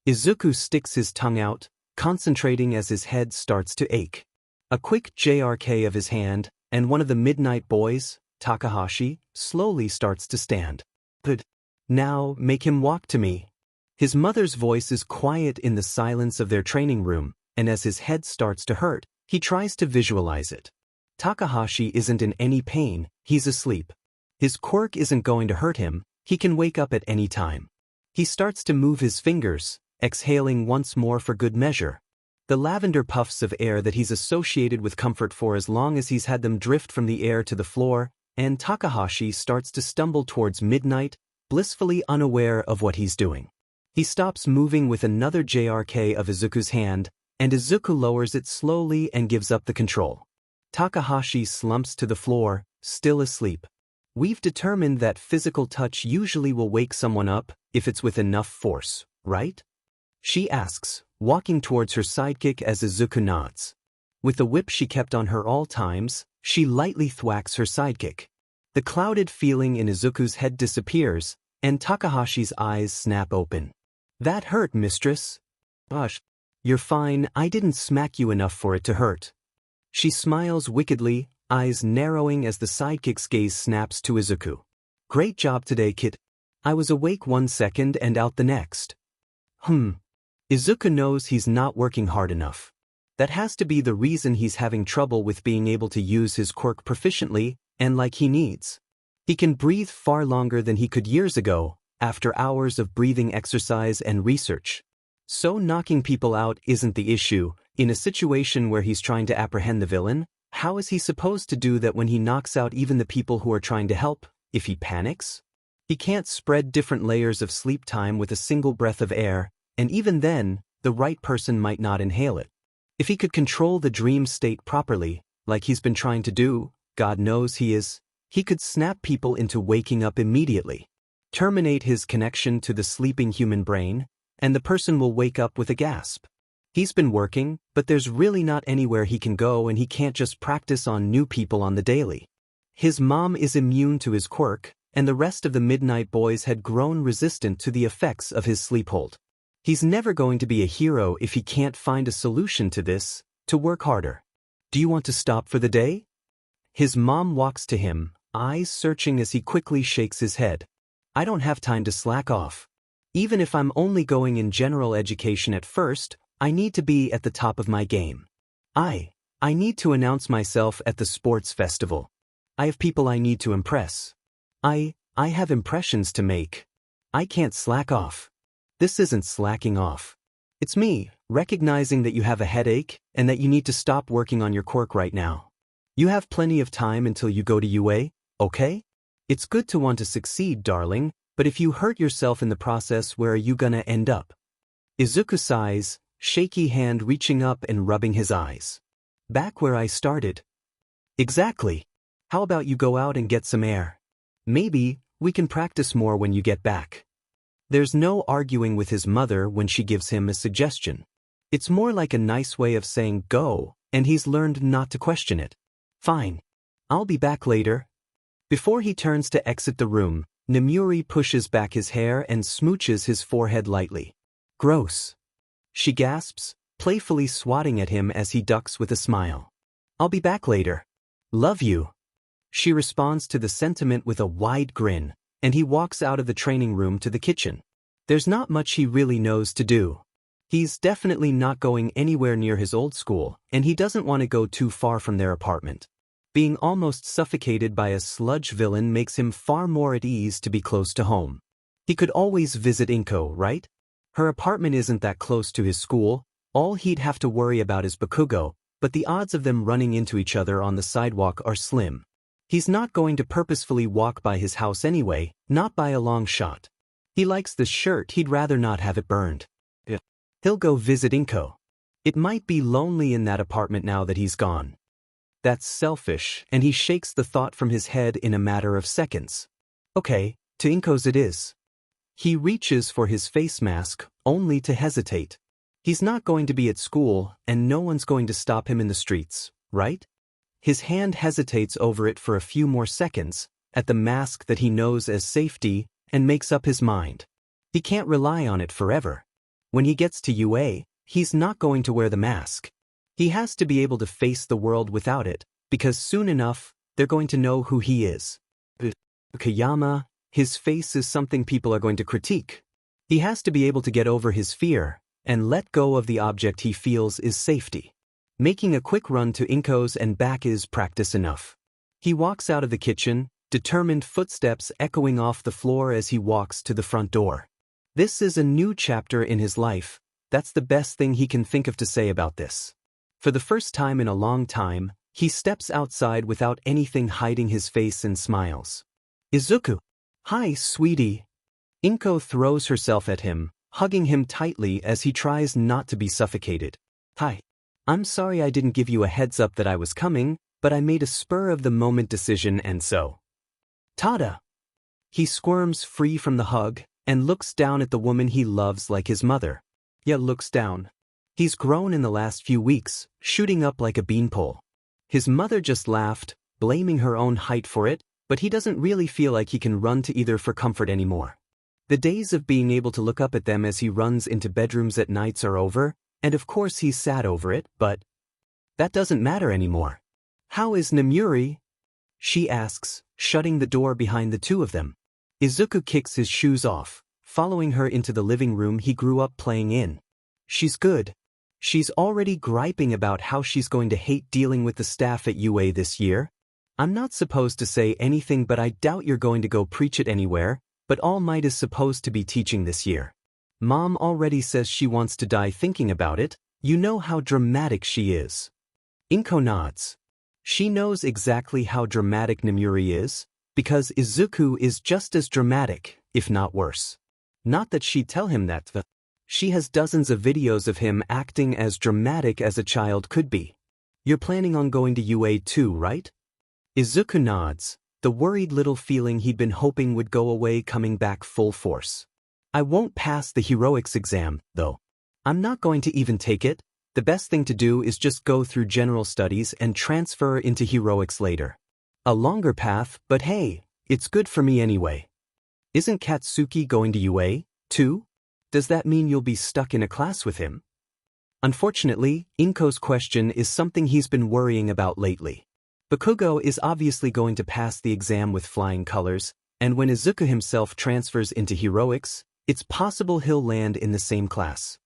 Isuku sticks his tongue out, concentrating as his head starts to ache. A quick JRK of his hand, and one of the midnight boys, Takahashi, slowly starts to stand. Good. Now, make him walk to me. His mother's voice is quiet in the silence of their training room, and as his head starts to hurt, he tries to visualize it. Takahashi isn't in any pain, he's asleep. His quirk isn't going to hurt him, he can wake up at any time. He starts to move his fingers, exhaling once more for good measure. The lavender puffs of air that he's associated with comfort for as long as he's had them drift from the air to the floor, and Takahashi starts to stumble towards midnight, blissfully unaware of what he's doing. He stops moving with another JRK of Izuku's hand, and Isuku lowers it slowly and gives up the control. Takahashi slumps to the floor, still asleep. We've determined that physical touch usually will wake someone up, if it's with enough force, right? She asks, walking towards her sidekick as Isuku nods. With the whip she kept on her all times, she lightly thwacks her sidekick. The clouded feeling in Izuku's head disappears, and Takahashi's eyes snap open. That hurt, mistress. Gosh. You're fine, I didn't smack you enough for it to hurt. She smiles wickedly, eyes narrowing as the sidekick's gaze snaps to Isuku. Great job today, kid. I was awake 1 second and out the next. Isuku knows he's not working hard enough. That has to be the reason he's having trouble with being able to use his quirk proficiently, and like he needs. He can breathe far longer than he could years ago, after hours of breathing exercise and research. So knocking people out isn't the issue. In a situation where he's trying to apprehend the villain, how is he supposed to do that when he knocks out even the people who are trying to help, if he panics? He can't spread different layers of sleep time with a single breath of air, and even then, the right person might not inhale it. If he could control the dream state properly, like he's been trying to do, God knows he could snap people into waking up immediately. Terminate his connection to the sleeping human brain, and the person will wake up with a gasp. He's been working, but there's really not anywhere he can go and he can't just practice on new people on the daily. His mom is immune to his quirk, and the rest of the Midnight Boys had grown resistant to the effects of his sleephold. He's never going to be a hero if he can't find a solution to this, to work harder. Do you want to stop for the day? His mom walks to him, eyes searching as he quickly shakes his head. I don't have time to slack off. Even if I'm only going in general education at first, I need to be at the top of my game. I need to announce myself at the sports festival. I have people I need to impress. I have impressions to make. I can't slack off. This isn't slacking off. It's me, recognizing that you have a headache and that you need to stop working on your quirk right now. You have plenty of time until you go to UA, okay? It's good to want to succeed, darling, but if you hurt yourself in the process, where are you gonna end up? Izuku sighs, shaky hand reaching up and rubbing his eyes. Back where I started. Exactly. How about you go out and get some air? Maybe we can practice more when you get back. There's no arguing with his mother when she gives him a suggestion. It's more like a nice way of saying go, and he's learned not to question it. Fine. I'll be back later. Before he turns to exit the room, Nemuri pushes back his hair and smooches his forehead lightly. Gross. She gasps, playfully swatting at him as he ducks with a smile. I'll be back later. Love you. She responds to the sentiment with a wide grin, and he walks out of the training room to the kitchen. There's not much he really knows to do. He's definitely not going anywhere near his old school, and he doesn't want to go too far from their apartment. Being almost suffocated by a sludge villain makes him far more at ease to be close to home. He could always visit Inko, right? Her apartment isn't that close to his school. All he'd have to worry about is Bakugo, but the odds of them running into each other on the sidewalk are slim. He's not going to purposefully walk by his house anyway, not by a long shot. He likes the shirt, he'd rather not have it burned. He'll go visit Inko. It might be lonely in that apartment now that he's gone. That's selfish, and he shakes the thought from his head in a matter of seconds. Okay, to Inko's it is. He reaches for his face mask, only to hesitate. He's not going to be at school, and no one's going to stop him in the streets, right? His hand hesitates over it for a few more seconds, at the mask that he knows as safety, and makes up his mind. He can't rely on it forever. When he gets to UA, he's not going to wear the mask. He has to be able to face the world without it, because soon enough, they're going to know who he is. Kayama, his face is something people are going to critique. He has to be able to get over his fear, and let go of the object he feels is safety. Making a quick run to Inko's and back is practice enough. He walks out of the kitchen, determined footsteps echoing off the floor as he walks to the front door. This is a new chapter in his life. That's the best thing he can think of to say about this. For the first time in a long time, he steps outside without anything hiding his face and smiles. Isuku. Hi, sweetie. Inko throws herself at him, hugging him tightly as he tries not to be suffocated. Hi. I'm sorry I didn't give you a heads up that I was coming, but I made a spur-of-the-moment decision and so. Tada. He squirms free from the hug, and looks down at the woman he loves like his mother. Yeah, looks down. He's grown in the last few weeks, shooting up like a beanpole. His mother just laughed, blaming her own height for it, but he doesn't really feel like he can run to either for comfort anymore. The days of being able to look up at them as he runs into bedrooms at nights are over, and of course he's sad over it, but that doesn't matter anymore. How is Namuri? She asks, shutting the door behind the two of them. Isuku kicks his shoes off, following her into the living room he grew up playing in. She's good. She's already griping about how she's going to hate dealing with the staff at UA this year. I'm not supposed to say anything, but I doubt you're going to go preach it anywhere, but All Might is supposed to be teaching this year. Mom already says she wants to die thinking about it. You know how dramatic she is. Inko nods. She knows exactly how dramatic Namuri is, because Isuku is just as dramatic, if not worse. Not that she'd tell him that. She has dozens of videos of him acting as dramatic as a child could be. You're planning on going to UA too, right? Isuku nods, the worried little feeling he'd been hoping would go away coming back full force. I won't pass the heroics exam, though. I'm not going to even take it. The best thing to do is just go through general studies and transfer into heroics later. A longer path, but hey, it's good for me anyway. Isn't Katsuki going to UA, too? Does that mean you'll be stuck in a class with him? Unfortunately, Inko's question is something he's been worrying about lately. Bakugo is obviously going to pass the exam with flying colors, and when Isuku himself transfers into heroics, it's possible he'll land in the same class.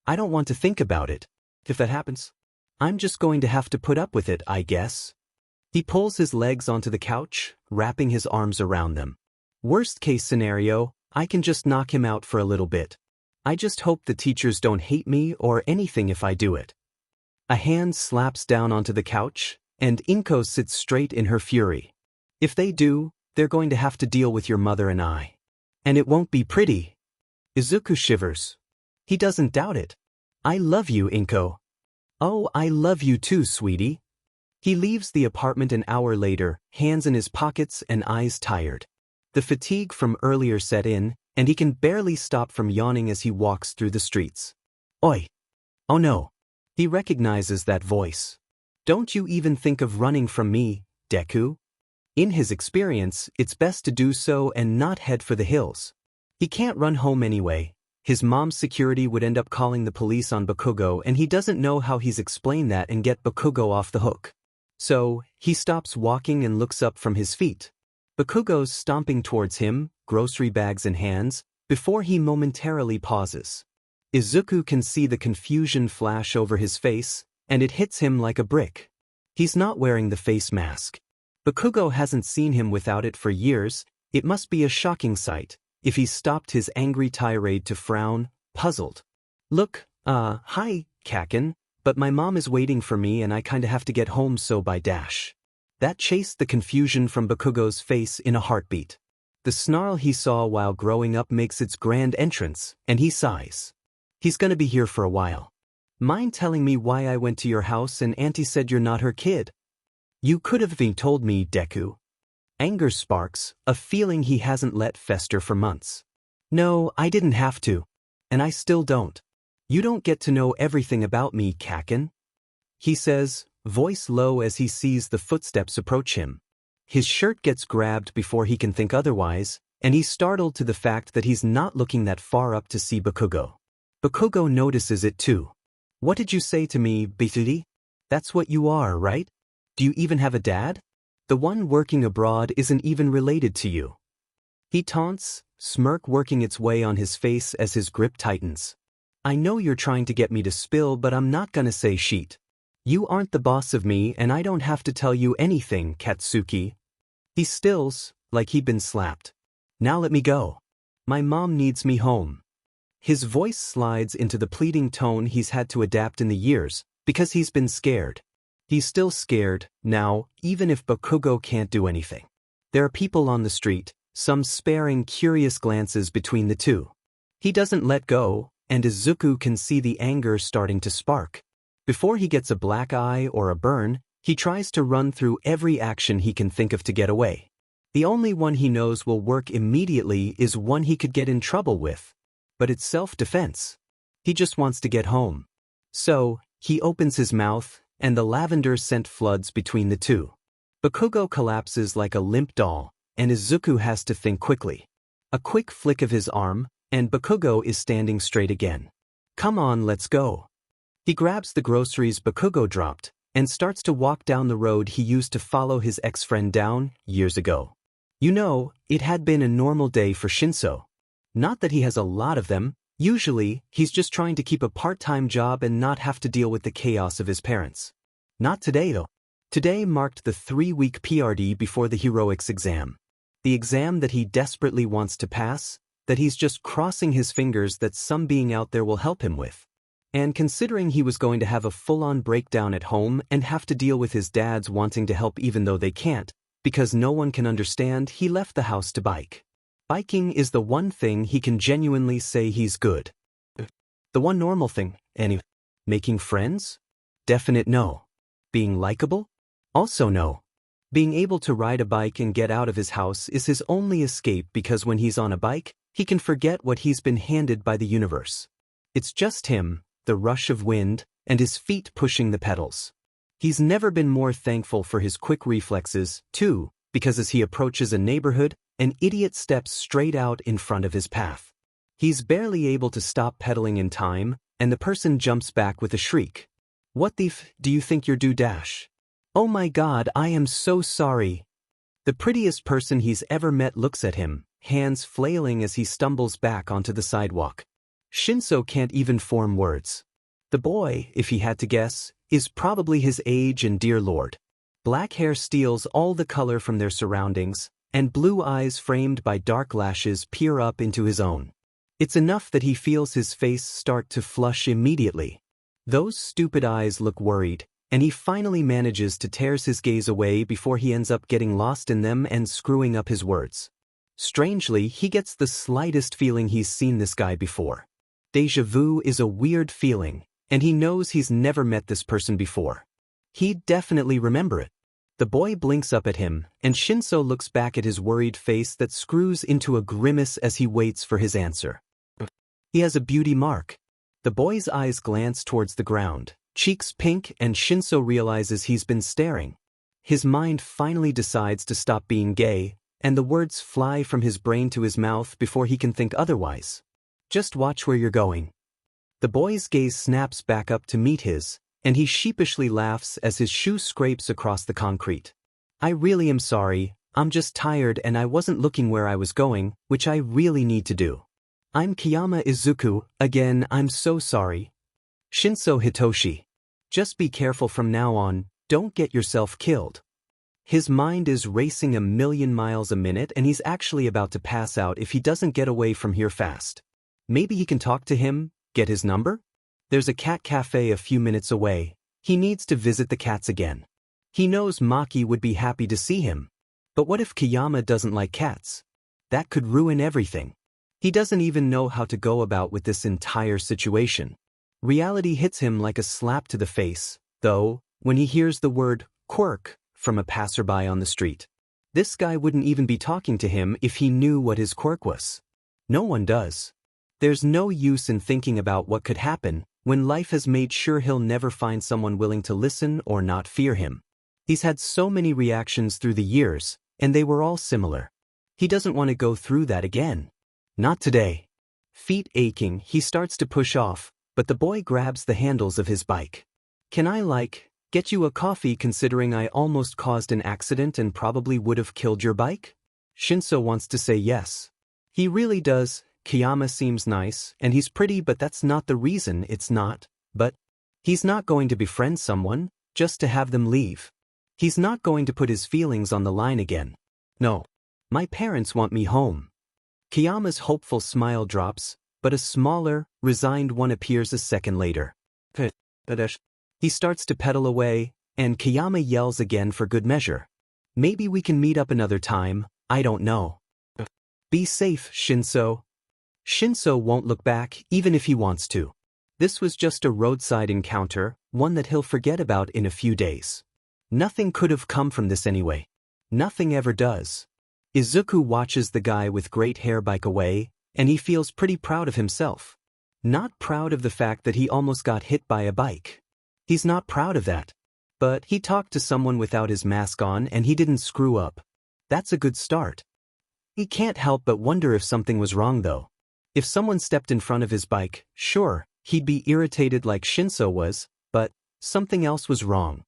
I don't want to think about it. If that happens, I'm just going to have to put up with it, I guess. He pulls his legs onto the couch, wrapping his arms around them. Worst case scenario, I can just knock him out for a little bit. I just hope the teachers don't hate me or anything if I do it. A hand slaps down onto the couch, and Inko sits straight in her fury. If they do, they're going to have to deal with your mother and I. And it won't be pretty. Isuku shivers. He doesn't doubt it. I love you, Inko. Oh, I love you too, sweetie. He leaves the apartment an hour later, hands in his pockets and eyes tired. The fatigue from earlier set in, and he can barely stop from yawning as he walks through the streets. Oi! Oh no! He recognizes that voice. Don't you even think of running from me, Deku? In his experience, it's best to do so and not head for the hills. He can't run home anyway. His mom's security would end up calling the police on Bakugo, and he doesn't know how he's explained that and get Bakugo off the hook. So, he stops walking and looks up from his feet. Bakugo's stomping towards him, grocery bags in hands, before he momentarily pauses. Isuku can see the confusion flash over his face, and it hits him like a brick. He's not wearing the face mask. Bakugo hasn't seen him without it for years. It must be a shocking sight, if he stopped his angry tirade to frown, puzzled. Look, hi, Kaken, but my mom is waiting for me and I kinda have to get home so by dash. That chased the confusion from Bakugo's face in a heartbeat. The snarl he saw while growing up makes its grand entrance, and he sighs. He's gonna be here for a while. Mind telling me why I went to your house and Auntie said you're not her kid? You could have told me, Deku. Anger sparks, a feeling he hasn't let fester for months. No, I didn't have to. And I still don't. You don't get to know everything about me, Kaken. He says, voice low as he sees the footsteps approach him. His shirt gets grabbed before he can think otherwise, and he's startled to the fact that he's not looking that far up to see Bakugo. Bakugo notices it too. What did you say to me, Bifidi? That's what you are, right? Do you even have a dad? The one working abroad isn't even related to you. He taunts, smirk working its way on his face as his grip tightens. I know you're trying to get me to spill, but I'm not gonna say shit. You aren't the boss of me and I don't have to tell you anything, Katsuki. He stills, like he'd been slapped. Now let me go. My mom needs me home. His voice slides into the pleading tone he's had to adapt in the years, because he's been scared. He's still scared, now, even if Bakugo can't do anything. There are people on the street, some sparing curious glances between the two. He doesn't let go, and Isuku can see the anger starting to spark. Before he gets a black eye or a burn, he tries to run through every action he can think of to get away. The only one he knows will work immediately is one he could get in trouble with. But it's self-defense. He just wants to get home. So, he opens his mouth, and the lavender scent floods between the two. Bakugo collapses like a limp doll, and Isuku has to think quickly. A quick flick of his arm, and Bakugo is standing straight again. Come on, let's go. He grabs the groceries Bakugo dropped, and starts to walk down the road he used to follow his ex-friend down, years ago. You know, it had been a normal day for Shinso. Not that he has a lot of them, usually, he's just trying to keep a part-time job and not have to deal with the chaos of his parents. Not today though. Today marked the 3-week PRD before the heroics exam. The exam that he desperately wants to pass, that he's just crossing his fingers that some being out there will help him with. And considering he was going to have a full-on breakdown at home and have to deal with his dad's wanting to help even though they can't, because no one can understand, he left the house to bike. Biking is the one thing he can genuinely say he's good. The one normal thing, anyway. Making friends? Definite no. Being likable? Also no. Being able to ride a bike and get out of his house is his only escape because when he's on a bike, he can forget what he's been handed by the universe. It's just him, the rush of wind, and his feet pushing the pedals. He's never been more thankful for his quick reflexes, too, because as he approaches a neighborhood, an idiot steps straight out in front of his path. He's barely able to stop pedaling in time, and the person jumps back with a shriek. What the f do you think you're dash? Oh my god, I am so sorry. The prettiest person he's ever met looks at him, hands flailing as he stumbles back onto the sidewalk. Shinso can't even form words. The boy, if he had to guess, is probably his age and dear lord. Black hair steals all the color from their surroundings, and blue eyes framed by dark lashes peer up into his own. It's enough that he feels his face start to flush immediately. Those stupid eyes look worried, and he finally manages to tear his gaze away before he ends up getting lost in them and screwing up his words. Strangely, he gets the slightest feeling he's seen this guy before. Deja vu is a weird feeling, and he knows he's never met this person before. He'd definitely remember it. The boy blinks up at him, and Shinso looks back at his worried face that screws into a grimace as he waits for his answer. He has a beauty mark. The boy's eyes glance towards the ground, cheeks pink, and Shinso realizes he's been staring. His mind finally decides to stop being gay, and the words fly from his brain to his mouth before he can think otherwise. Just watch where you're going. The boy's gaze snaps back up to meet his, and he sheepishly laughs as his shoe scrapes across the concrete. I really am sorry, I'm just tired and I wasn't looking where I was going, which I really need to do. I'm Kiyama Izuku, again, I'm so sorry. Shinso Hitoshi. Just be careful from now on, don't get yourself killed. His mind is racing 1,000,000 miles a minute and he's actually about to pass out if he doesn't get away from here fast. Maybe he can talk to him, get his number? There's a cat cafe a few minutes away. He needs to visit the cats again. He knows Maki would be happy to see him. But what if Kiyama doesn't like cats? That could ruin everything. He doesn't even know how to go about with this entire situation. Reality hits him like a slap to the face, though, when he hears the word Quirk from a passerby on the street. This guy wouldn't even be talking to him if he knew what his quirk was. No one does. There's no use in thinking about what could happen when life has made sure he'll never find someone willing to listen or not fear him. He's had so many reactions through the years, and they were all similar. He doesn't want to go through that again. Not today. Feet aching, he starts to push off, but the boy grabs the handles of his bike. Can I, get you a coffee considering I almost caused an accident and probably would have killed your bike? Shinso wants to say yes. He really does. Kiyama seems nice, and he's pretty, but that's not the reason it's not. But he's not going to befriend someone, just to have them leave. He's not going to put his feelings on the line again. No. My parents want me home. Kiyama's hopeful smile drops, but a smaller, resigned one appears a second later. He starts to pedal away, and Kiyama yells again for good measure. Maybe we can meet up another time, I don't know. Be safe, Shinso. Shinso won't look back even if he wants to. This was just a roadside encounter, one that he'll forget about in a few days. Nothing could have come from this anyway. Nothing ever does. Isuku watches the guy with great hair bike away, and he feels pretty proud of himself. Not proud of the fact that he almost got hit by a bike. He's not proud of that. But he talked to someone without his mask on and he didn't screw up. That's a good start. He can't help but wonder if something was wrong though. If someone stepped in front of his bike, sure, he'd be irritated like Shinso was, but something else was wrong.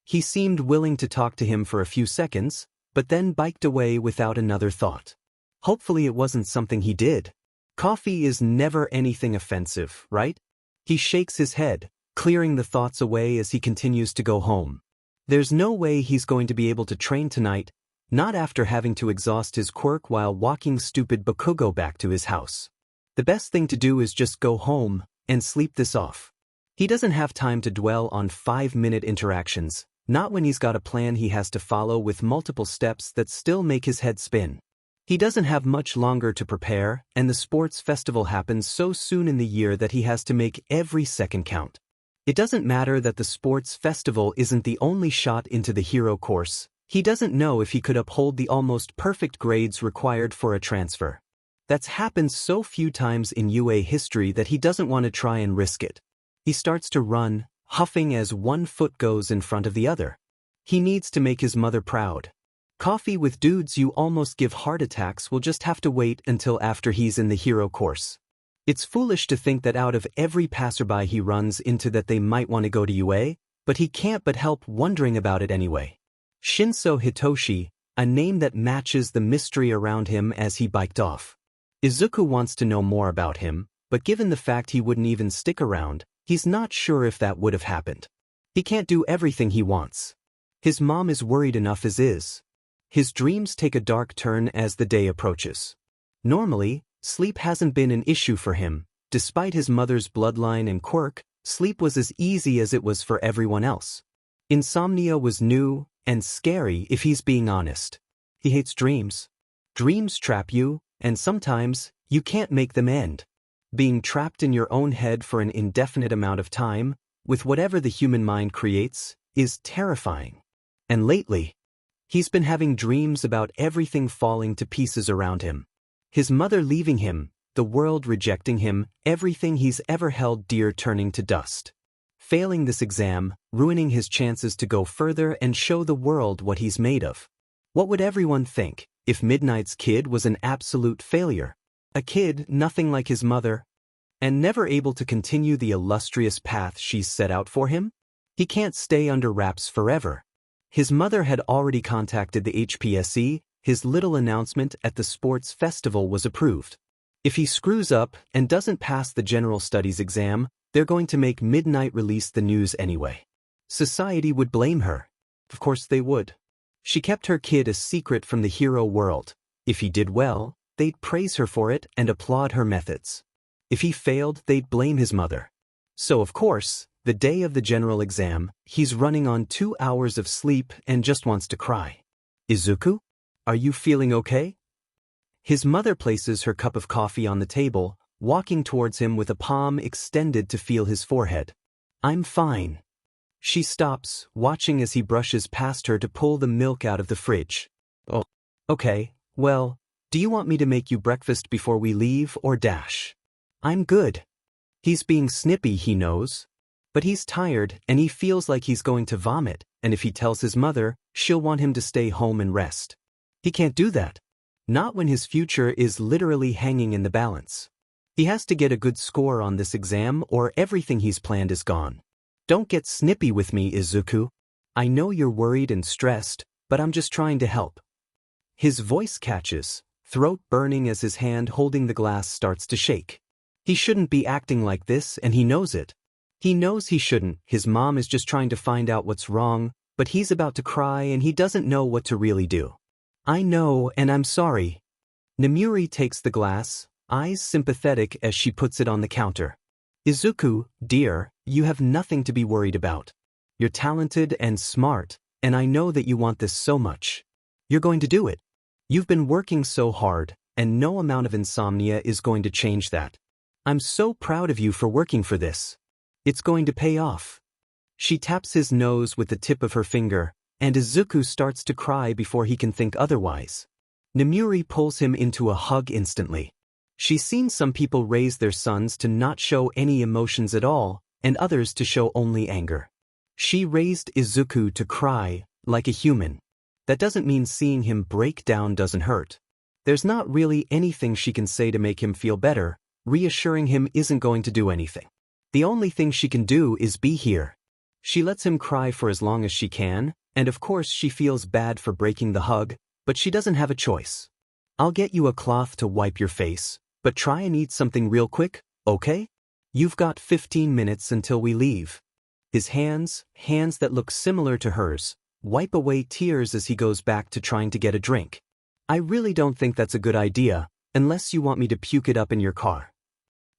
He seemed willing to talk to him for a few seconds, but then biked away without another thought. Hopefully it wasn't something he did. Coffee is never anything offensive, right? He shakes his head, clearing the thoughts away as he continues to go home. There's no way he's going to be able to train tonight, not after having to exhaust his quirk while walking stupid Bakugo back to his house. The best thing to do is just go home and sleep this off. He doesn't have time to dwell on 5-minute interactions, not when he's got a plan he has to follow with multiple steps that still make his head spin. He doesn't have much longer to prepare, and the sports festival happens so soon in the year that he has to make every second count. It doesn't matter that the sports festival isn't the only shot into the hero course. He doesn't know if he could uphold the almost perfect grades required for a transfer. That's happened so few times in UA history that he doesn't want to try and risk it. He starts to run, huffing as one foot goes in front of the other. He needs to make his mother proud. Coffee with dudes you almost give heart attacks will just have to wait until after he's in the hero course. It's foolish to think that out of every passerby he runs into that they might want to go to UA, but he can't but help wondering about it anyway. Shinso Hitoshi, a name that matches the mystery around him as he biked off. Isuku wants to know more about him, but given the fact he wouldn't even stick around, he's not sure if that would have happened. He can't do everything he wants. His mom is worried enough as is. His dreams take a dark turn as the day approaches. Normally, sleep hasn't been an issue for him. Despite his mother's bloodline and quirk, sleep was as easy as it was for everyone else. Insomnia was new and scary if he's being honest. He hates dreams. Dreams trap you, and sometimes, you can't make them end. Being trapped in your own head for an indefinite amount of time, with whatever the human mind creates, is terrifying. And lately, he's been having dreams about everything falling to pieces around him. His mother leaving him, the world rejecting him, everything he's ever held dear turning to dust. Failing this exam, ruining his chances to go further and show the world what he's made of. What would everyone think if Midnight's kid was an absolute failure? A kid nothing like his mother, and never able to continue the illustrious path she's set out for him? He can't stay under wraps forever. His mother had already contacted the HPSE. His little announcement at the sports festival was approved. If he screws up and doesn't pass the general studies exam, they're going to make Midnight release the news anyway. Society would blame her. Of course they would. She kept her kid a secret from the hero world. If he did well, they'd praise her for it and applaud her methods. If he failed, they'd blame his mother. So of course, The day of the general exam, he's running on 2 hours of sleep and just wants to cry. Isuku? Are you feeling okay? His mother places her cup of coffee on the table, walking towards him with a palm extended to feel his forehead. I'm fine. She stops, watching as he brushes past her to pull the milk out of the fridge. Oh, okay, well, do you want me to make you breakfast before we leave or dash? I'm good. He's being snippy, he knows. But he's tired and he feels like he's going to vomit, and if he tells his mother, she'll want him to stay home and rest. He can't do that. Not when his future is literally hanging in the balance. He has to get a good score on this exam or everything he's planned is gone. Don't get snippy with me, Isuku. I know you're worried and stressed, but I'm just trying to help. His voice catches, throat burning as his hand holding the glass starts to shake. He shouldn't be acting like this, and he knows it. He knows he shouldn't. His mom is just trying to find out what's wrong, but he's about to cry and he doesn't know what to really do. I know, and I'm sorry. Nemuri takes the glass, eyes sympathetic as she puts it on the counter. Isuku, dear, you have nothing to be worried about. You're talented and smart, and I know that you want this so much. You're going to do it. You've been working so hard, and no amount of insomnia is going to change that. I'm so proud of you for working for this. It's going to pay off. She taps his nose with the tip of her finger, and Isuku starts to cry before he can think otherwise. Nemuri pulls him into a hug instantly. She's seen some people raise their sons to not show any emotions at all, and others to show only anger. She raised Isuku to cry, like a human. That doesn't mean seeing him break down doesn't hurt. There's not really anything she can say to make him feel better. Reassuring him isn't going to do anything. The only thing she can do is be here. She lets him cry for as long as she can, and of course she feels bad for breaking the hug, but she doesn't have a choice. I'll get you a cloth to wipe your face, but try and eat something real quick, okay? You've got 15 minutes until we leave. His hands that look similar to hers, wipe away tears as he goes back to trying to get a drink. I really don't think that's a good idea, unless you want me to puke it up in your car.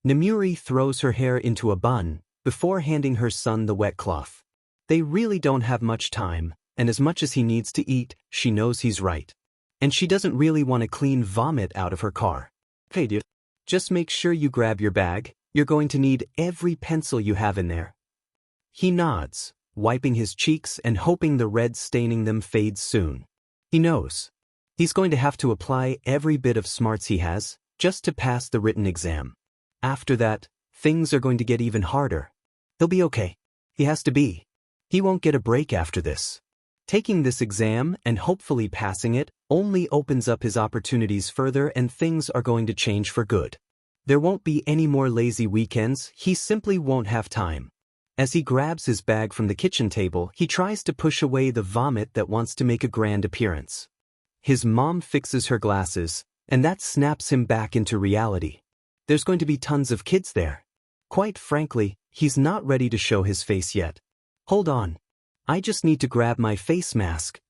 Nemuri throws her hair into a bun, before handing her son the wet cloth. They really don't have much time, and as much as he needs to eat, she knows he's right. And she doesn't really want to clean vomit out of her car. Hey dude, just make sure you grab your bag, you're going to need every pencil you have in there. He nods, wiping his cheeks and hoping the red staining them fades soon. He knows. He's going to have to apply every bit of smarts he has, just to pass the written exam. After that, things are going to get even harder. He'll be okay. He has to be. He won't get a break after this. Taking this exam and hopefully passing it only opens up his opportunities further, and things are going to change for good. There won't be any more lazy weekends, he simply won't have time. As he grabs his bag from the kitchen table, he tries to push away the vomit that wants to make a grand appearance. His mom fixes her glasses, and that snaps him back into reality. There's going to be tons of kids there. Quite frankly, he's not ready to show his face yet. Hold on. I just need to grab my face mask.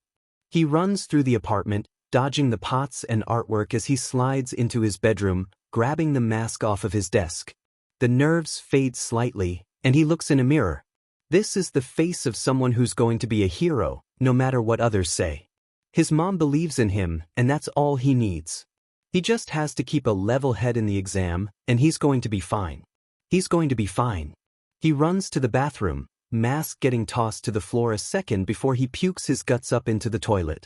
He runs through the apartment, dodging the pots and artwork as he slides into his bedroom, grabbing the mask off of his desk. The nerves fade slightly, and he looks in a mirror. This is the face of someone who's going to be a hero, no matter what others say. His mom believes in him, and that's all he needs. He just has to keep a level head in the exam, and he's going to be fine. He's going to be fine. He runs to the bathroom, mask getting tossed to the floor a second before he pukes his guts up into the toilet.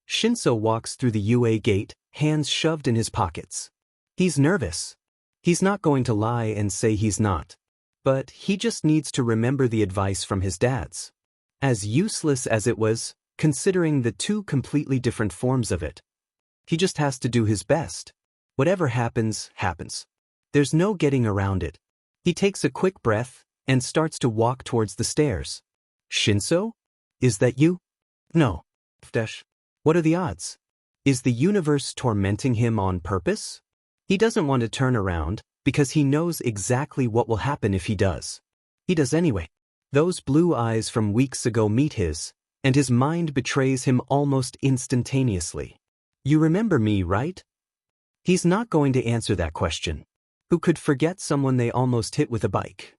Shinso walks through the UA gate, hands shoved in his pockets. He's nervous. He's not going to lie and say he's not. But he just needs to remember the advice from his dads. As useless as it was, considering the two completely different forms of it. He just has to do his best. Whatever happens, happens. There's no getting around it. He takes a quick breath and starts to walk towards the stairs. Shinso? Is that you? No. What are the odds? Is the universe tormenting him on purpose? He doesn't want to turn around because he knows exactly what will happen if he does. He does anyway. Those blue eyes from weeks ago meet his, and his mind betrays him almost instantaneously. You remember me, right? He's not going to answer that question. Who could forget someone they almost hit with a bike?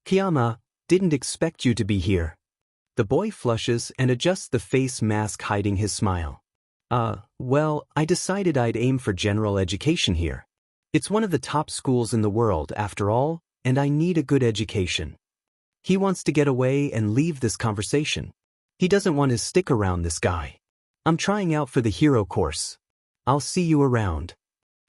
Kiyama, Didn't expect you to be here. The boy flushes and adjusts the face mask hiding his smile. Well, I decided I'd aim for general education here. It's one of the top schools in the world, after all, and I need a good education. He wants to get away and leave this conversation. He doesn't want to stick around this guy. I'm trying out for the hero course. I'll see you around.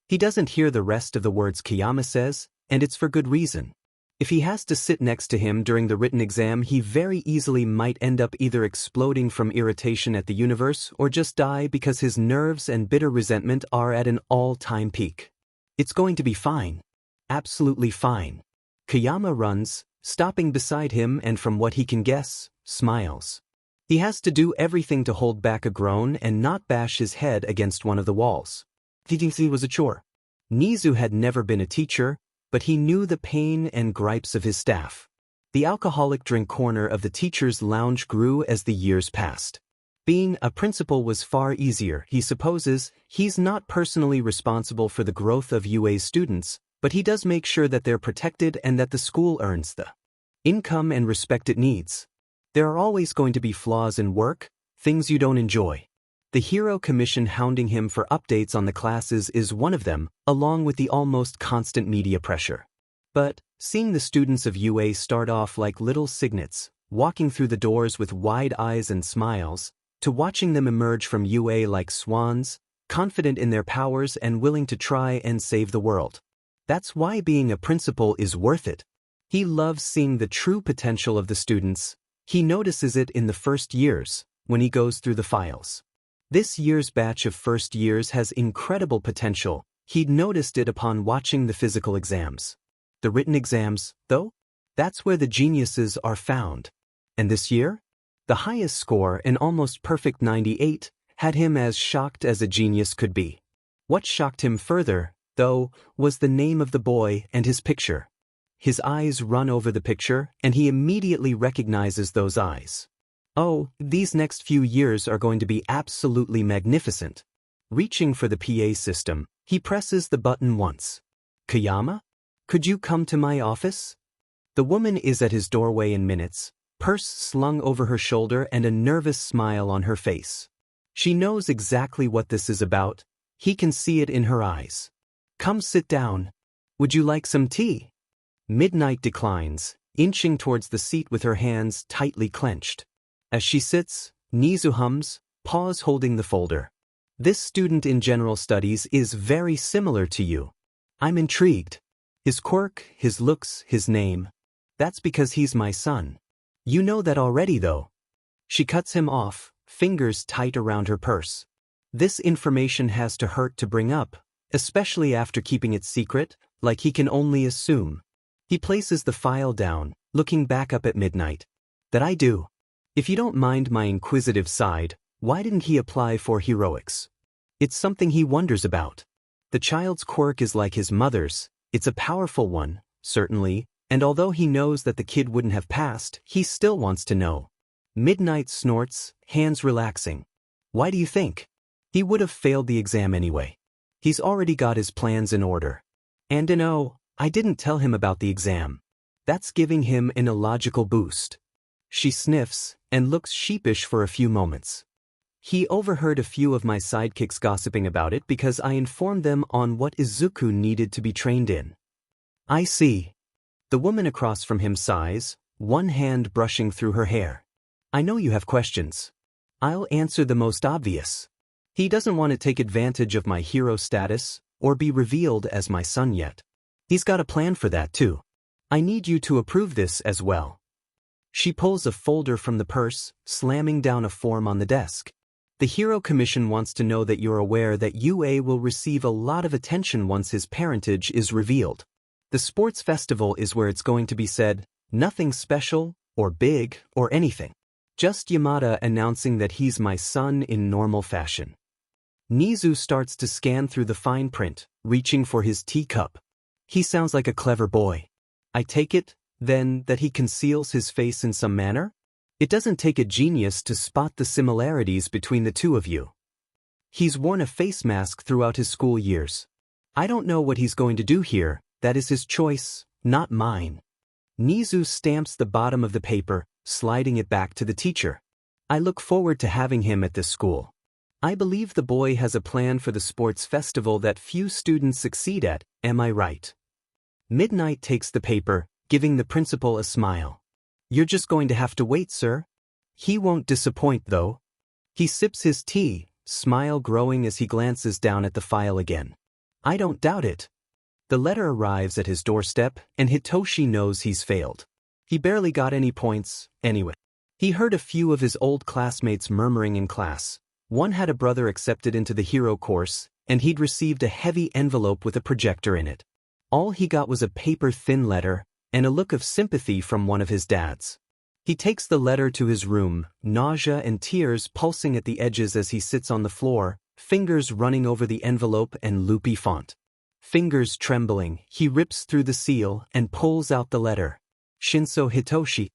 He doesn't hear the rest of the words Kayama says, and it's for good reason. If he has to sit next to him during the written exam, he very easily might end up either exploding from irritation at the universe or just die because his nerves and bitter resentment are at an all-time peak. It's going to be fine. Absolutely fine. Kayama runs, stopping beside him, and from what he can guess, smiles. He has to do everything to hold back a groan and not bash his head against one of the walls. Teaching was a chore. Nizu had never been a teacher, but he knew the pain and gripes of his staff. The alcoholic drink corner of the teacher's lounge grew as the years passed. Being a principal was far easier, he supposes. He's not personally responsible for the growth of UA's students, but he does make sure that they're protected and that the school earns the income and respect it needs. There are always going to be flaws in work, things you don't enjoy. The Hero Commission hounding him for updates on the classes is one of them, along with the almost constant media pressure. But, seeing the students of UA start off like little cygnets, walking through the doors with wide eyes and smiles, to watching them emerge from UA like swans, confident in their powers and willing to try and save the world. That's why being a principal is worth it. He loves seeing the true potential of the students. He notices it in the first years, when he goes through the files. This year's batch of first years has incredible potential. He'd noticed it upon watching the physical exams. The written exams, though? That's where the geniuses are found. And this year? The highest score, an almost perfect 98, had him as shocked as a genius could be. What shocked him further, though, was the name of the boy and his picture. His eyes run over the picture, and he immediately recognizes those eyes. Oh, these next few years are going to be absolutely magnificent. Reaching for the PA system, he presses the button once. Kayama? Could you come to my office? The woman is at his doorway in minutes, purse slung over her shoulder and a nervous smile on her face. She knows exactly what this is about. He can see it in her eyes. Come sit down. Would you like some tea? Midnight declines, inching towards the seat with her hands tightly clenched. As she sits, Nizu hums, paws holding the folder. This student in general studies is very similar to you. I'm intrigued. His quirk, his looks, his name. That's because he's my son. You know that already, though. She cuts him off, fingers tight around her purse. This information has to hurt to bring up, especially after keeping it secret, like he can only assume. He places the file down, looking back up at Midnight. That I do. If you don't mind my inquisitive side, why didn't he apply for heroics? It's something he wonders about. The child's quirk is like his mother's. It's a powerful one, certainly, and although he knows that the kid wouldn't have passed, he still wants to know. Midnight snorts, hands relaxing. Why do you think? He would have failed the exam anyway. He's already got his plans in order. And I didn't tell him about the exam. That's giving him an illogical boost. She sniffs and looks sheepish for a few moments. He overheard a few of my sidekicks gossiping about it because I informed them on what Isuku needed to be trained in. I see. The woman across from him sighs, one hand brushing through her hair. I know you have questions. I'll answer the most obvious. He doesn't want to take advantage of my hero status or be revealed as my son yet. He's got a plan for that too. I need you to approve this as well. She pulls a folder from the purse, slamming down a form on the desk. The Hero Commission wants to know that you're aware that UA will receive a lot of attention once his parentage is revealed. The sports festival is where it's going to be said, nothing special, or big, or anything. Just Yamada announcing that he's my son in normal fashion. Nizu starts to scan through the fine print, reaching for his teacup. He sounds like a clever boy. I take it, then, that he conceals his face in some manner? It doesn't take a genius to spot the similarities between the two of you. He's worn a face mask throughout his school years. I don't know what he's going to do here, that is his choice, not mine. Nizu stamps the bottom of the paper, sliding it back to the teacher. I look forward to having him at this school. I believe the boy has a plan for the sports festival that few students succeed at, am I right? Midnight takes the paper, giving the principal a smile. You're just going to have to wait, sir. He won't disappoint, though. He sips his tea, smile growing as he glances down at the file again. I don't doubt it. The letter arrives at his doorstep, and Hitoshi knows he's failed. He barely got any points, anyway. He heard a few of his old classmates murmuring in class. One had a brother accepted into the hero course, and he'd received a heavy envelope with a projector in it. All he got was a paper-thin letter, and a look of sympathy from one of his dads. He takes the letter to his room, nausea and tears pulsing at the edges as he sits on the floor, fingers running over the envelope and loopy font. Fingers trembling, he rips through the seal and pulls out the letter. Shinso Hitoshi,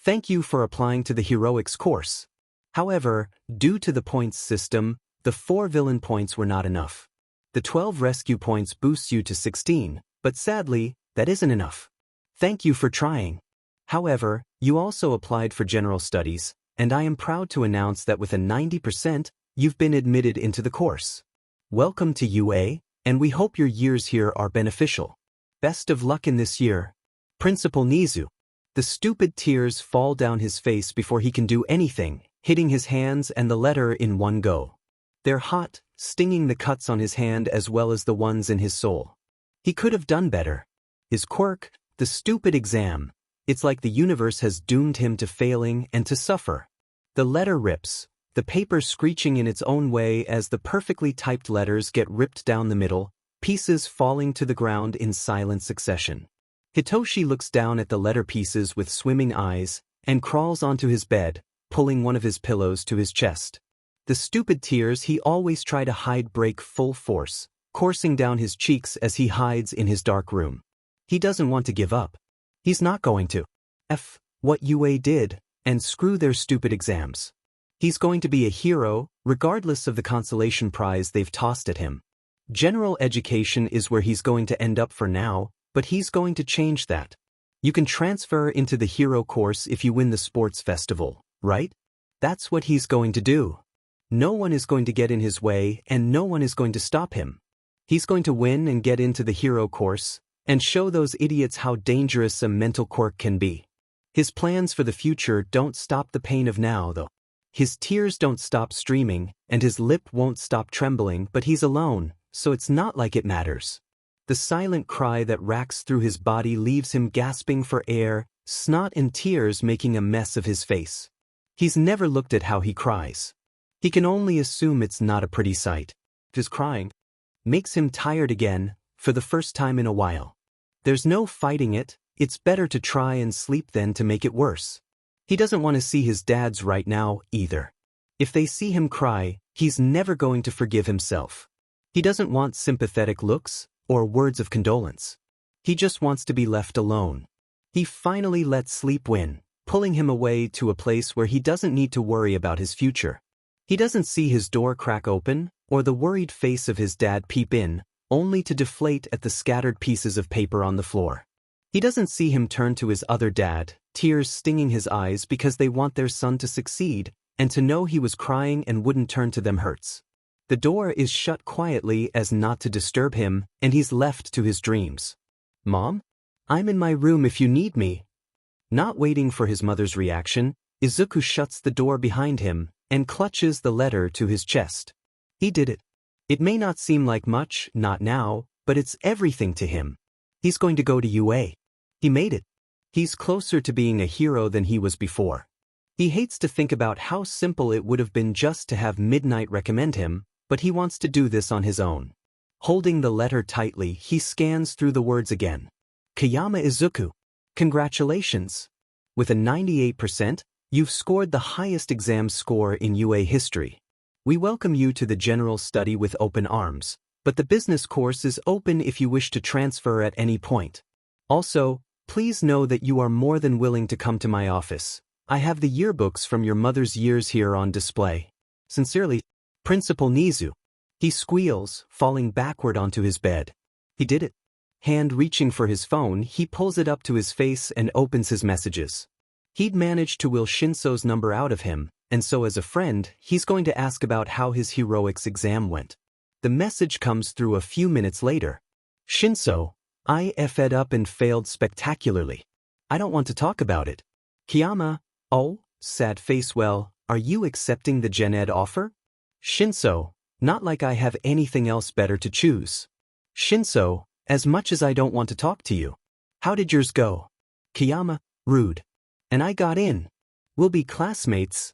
thank you for applying to the heroics course. However, due to the points system, the 4 villain points were not enough. The 12 rescue points boosts you to 16, but sadly, that isn't enough. Thank you for trying. However, you also applied for general studies, and I am proud to announce that with a 90%, you've been admitted into the course. Welcome to UA, and we hope your years here are beneficial. Best of luck in this year. Principal Nizu. The stupid tears fall down his face before he can do anything, hitting his hands and the letter in one go. They're hot, stinging the cuts on his hand as well as the ones in his soul. He could have done better. His quirk, the stupid exam. It's like the universe has doomed him to failing and to suffer. The letter rips, the paper screeching in its own way as the perfectly typed letters get ripped down the middle, pieces falling to the ground in silent succession. Hitoshi looks down at the letter pieces with swimming eyes and crawls onto his bed, pulling one of his pillows to his chest. The stupid tears he always tried to hide break full force, coursing down his cheeks as he hides in his dark room. He doesn't want to give up. He's not going to what UA did, and screw their stupid exams. He's going to be a hero, regardless of the consolation prize they've tossed at him. General education is where he's going to end up for now, but he's going to change that. You can transfer into the hero course if you win the sports festival, right? That's what he's going to do. No one is going to get in his way and no one is going to stop him. He's going to win and get into the hero course and show those idiots how dangerous a mental quirk can be. His plans for the future don't stop the pain of now, though. His tears don't stop streaming and his lip won't stop trembling, but he's alone, so it's not like it matters. The silent cry that racks through his body leaves him gasping for air, snot and tears making a mess of his face. He's never looked at how he cries. He can only assume it's not a pretty sight. His crying makes him tired again, for the first time in a while. There's no fighting it, it's better to try and sleep than to make it worse. He doesn't want to see his dads right now, either. If they see him cry, he's never going to forgive himself. He doesn't want sympathetic looks or words of condolence. He just wants to be left alone. He finally lets sleep win, pulling him away to a place where he doesn't need to worry about his future. He doesn't see his door crack open, or the worried face of his dad peep in, only to deflate at the scattered pieces of paper on the floor. He doesn't see him turn to his other dad, tears stinging his eyes because they want their son to succeed, and to know he was crying and wouldn't turn to them hurts. The door is shut quietly as not to disturb him, and he's left to his dreams. Mom? I'm in my room if you need me. Not waiting for his mother's reaction, Isuku shuts the door behind him and clutches the letter to his chest. He did it. It may not seem like much, not now, but it's everything to him. He's going to go to UA. He made it. He's closer to being a hero than he was before. He hates to think about how simple it would have been just to have Midnight recommend him, but he wants to do this on his own. Holding the letter tightly, he scans through the words again. Kayama Izuku. Congratulations. With a 98%, you've scored the highest exam score in UA history. We welcome you to the general study with open arms, but the business course is open if you wish to transfer at any point. Also, please know that you are more than willing to come to my office. I have the yearbooks from your mother's years here on display. Sincerely, Principal Nizu. He squeals, falling backward onto his bed. He did it. Hand reaching for his phone, he pulls it up to his face and opens his messages. He'd managed to will Shinso's number out of him, and so as a friend, he's going to ask about how his heroics exam went. The message comes through a few minutes later. Shinso, I f'd up and failed spectacularly. I don't want to talk about it. Kiyama, oh, sad face, well, are you accepting the Gen Ed offer? Shinso, not like I have anything else better to choose. Shinso, as much as I don't want to talk to you. How did yours go? Kiyama, rude. And I got in. We'll be classmates.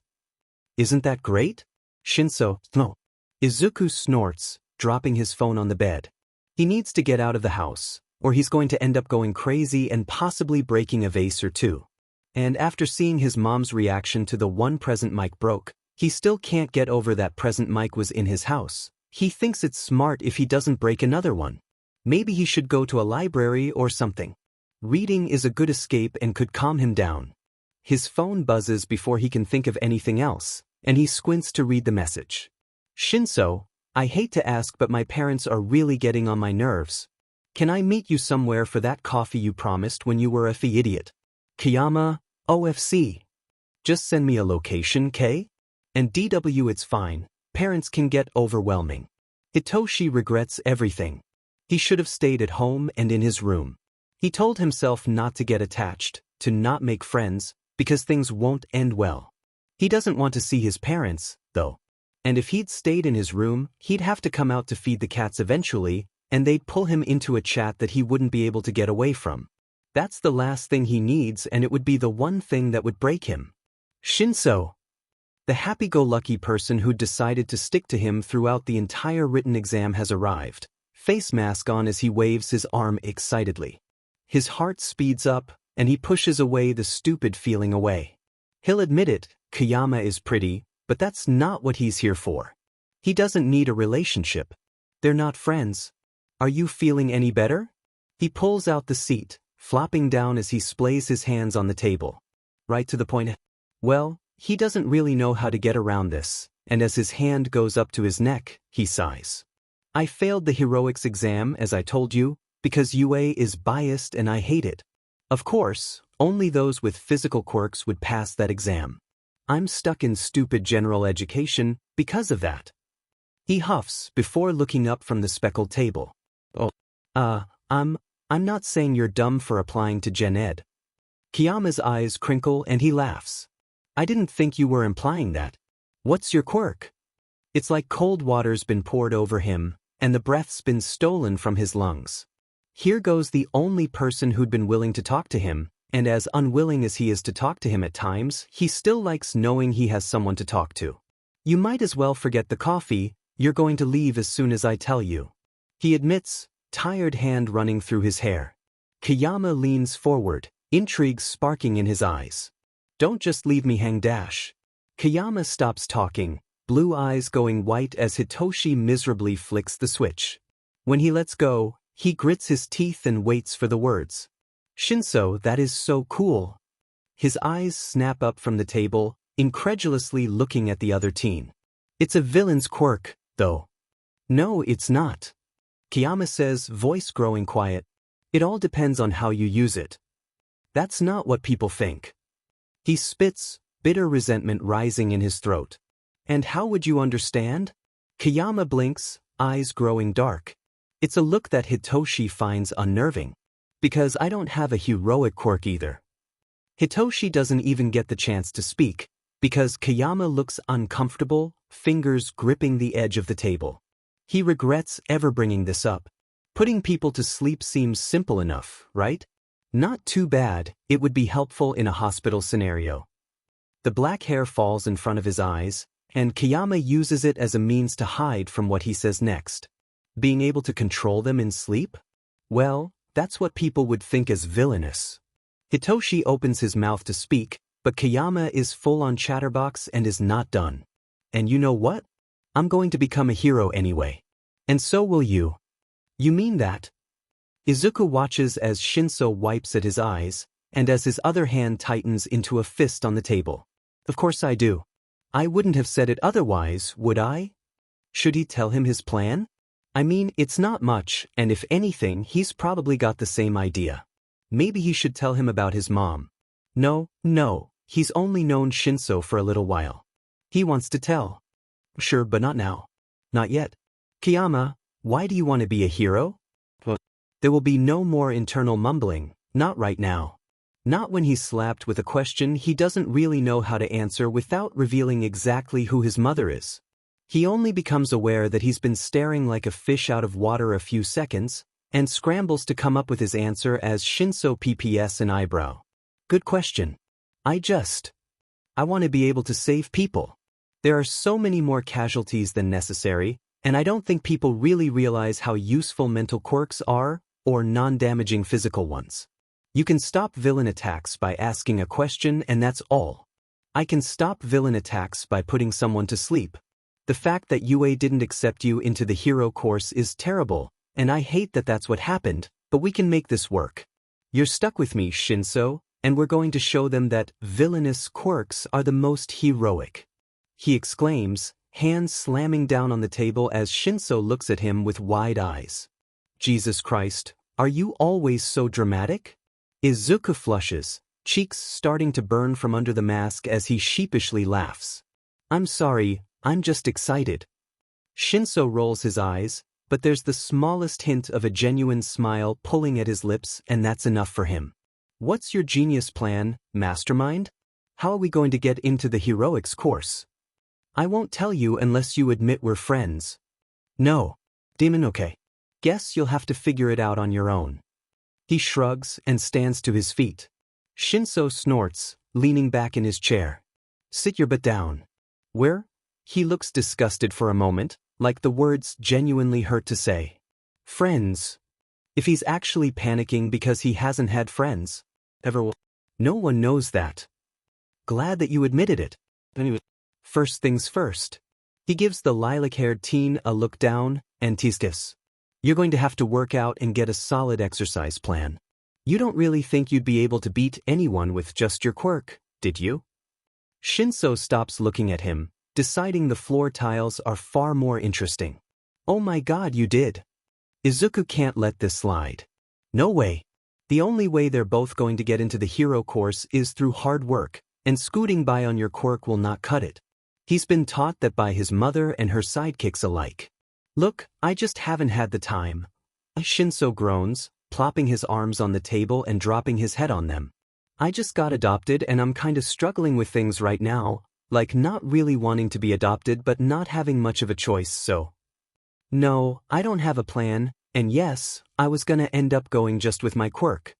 Isn't that great? Shinso, no. Isuku snorts, dropping his phone on the bed. He needs to get out of the house, or he's going to end up going crazy and possibly breaking a vase or two. And after seeing his mom's reaction to the one present mic broke, he still can't get over that present mic was in his house. He thinks it's smart if he doesn't break another one. Maybe he should go to a library or something. Reading is a good escape and could calm him down. His phone buzzes before he can think of anything else, and he squints to read the message. Shinso, I hate to ask but my parents are really getting on my nerves. Can I meet you somewhere for that coffee you promised when you were a fee idiot? Kiyama, OFC. Just send me a location, K? And DW it's fine, parents can get overwhelming. Hitoshi regrets everything. He should have stayed at home and in his room. He told himself not to get attached, to not make friends, because things won't end well. He doesn't want to see his parents, though. And if he'd stayed in his room, he'd have to come out to feed the cats eventually, and they'd pull him into a chat that he wouldn't be able to get away from. That's the last thing he needs, and it would be the one thing that would break him. Shinso. The happy-go-lucky person who'd decided to stick to him throughout the entire written exam has arrived, face mask on as he waves his arm excitedly. His heart speeds up, and he pushes away the stupid feeling away. He'll admit it, Kiyama is pretty, but that's not what he's here for. He doesn't need a relationship. They're not friends. Are you feeling any better? He pulls out the seat, flopping down as he splays his hands on the table. Right to the point. Well, he doesn't really know how to get around this, and as his hand goes up to his neck, he sighs. I failed the heroics exam, as I told you, because UA is biased and I hate it. Of course, only those with physical quirks would pass that exam. I'm stuck in stupid general education because of that. He huffs before looking up from the speckled table. Oh, I'm not saying you're dumb for applying to Gen Ed. Kiyama's eyes crinkle and he laughs. I didn't think you were implying that. What's your quirk? It's like cold water's been poured over him, and the breath's been stolen from his lungs. Here goes the only person who'd been willing to talk to him, and as unwilling as he is to talk to him at times, he still likes knowing he has someone to talk to. You might as well forget the coffee, you're going to leave as soon as I tell you. He admits, tired hand running through his hair. Kiyama leans forward, intrigue sparking in his eyes. Don't just leave me hang dash. Kiyama stops talking, blue eyes going white as Hitoshi miserably flicks the switch. When he lets go, he grits his teeth and waits for the words. Shinso, that is so cool. His eyes snap up from the table, incredulously looking at the other teen. It's a villain's quirk, though. No, it's not. Kiyama says, voice growing quiet. It all depends on how you use it. That's not what people think. He spits, bitter resentment rising in his throat. And how would you understand? Kiyama blinks, eyes growing dark. It's a look that Hitoshi finds unnerving. Because I don't have a heroic quirk either. Hitoshi doesn't even get the chance to speak, because Kiyama looks uncomfortable, fingers gripping the edge of the table. He regrets ever bringing this up. Putting people to sleep seems simple enough, right? Not too bad, it would be helpful in a hospital scenario. The black hair falls in front of his eyes, and Kiyama uses it as a means to hide from what he says next. Being able to control them in sleep? Well, that's what people would think as villainous. Hitoshi opens his mouth to speak, but Kiyama is full on chatterbox and is not done. And you know what? I'm going to become a hero anyway. And so will you. You mean that? Isuku watches as Shinso wipes at his eyes, and as his other hand tightens into a fist on the table. Of course I do. I wouldn't have said it otherwise, would I? Should he tell him his plan? I mean, it's not much, and if anything, he's probably got the same idea. Maybe he should tell him about his mom. No, he's only known Shinso for a little while. He wants to tell. Sure, but not now. Not yet. Kiyama, why do you want to be a hero? Well, there will be no more internal mumbling, not right now. Not when he's slapped with a question he doesn't really know how to answer without revealing exactly who his mother is. He only becomes aware that he's been staring like a fish out of water a few seconds, and scrambles to come up with his answer as Shinso PPS an eyebrow. Good question. I want to be able to save people. There are so many more casualties than necessary, and I don't think people really realize how useful mental quirks are, or non-damaging physical ones. You can stop villain attacks by asking a question and that's all. I can stop villain attacks by putting someone to sleep. The fact that UA didn't accept you into the hero course is terrible, and I hate that that's what happened, but we can make this work. You're stuck with me, Shinso, and we're going to show them that villainous quirks are the most heroic. He exclaims, hands slamming down on the table as Shinso looks at him with wide eyes. Jesus Christ, are you always so dramatic? Isuku flushes, cheeks starting to burn from under the mask as he sheepishly laughs. I'm sorry, I'm just excited. Shinso rolls his eyes, but there's the smallest hint of a genuine smile pulling at his lips, and that's enough for him. What's your genius plan, mastermind? How are we going to get into the heroics course? I won't tell you unless you admit we're friends. No. Demon, okay. Guess you'll have to figure it out on your own. He shrugs and stands to his feet. Shinso snorts, leaning back in his chair. Sit your butt down. Where? He looks disgusted for a moment, like the words genuinely hurt to say. Friends. If he's actually panicking because he hasn't had friends. Ever. No one knows that. Glad that you admitted it. Anyway. First things first. He gives the lilac-haired teen a look down, and teases. You're going to have to work out and get a solid exercise plan. You don't really think you'd be able to beat anyone with just your quirk, did you? Shinso stops looking at him, deciding the floor tiles are far more interesting. Oh my god, you did. Isuku can't let this slide. No way. The only way they're both going to get into the hero course is through hard work, and scooting by on your quirk will not cut it. He's been taught that by his mother and her sidekicks alike. Look, I just haven't had the time. Shinso groans, plopping his arms on the table and dropping his head on them. I just got adopted and I'm kinda struggling with things right now, like not really wanting to be adopted but not having much of a choice, so. No, I don't have a plan, and yes, I was gonna end up going just with my quirk.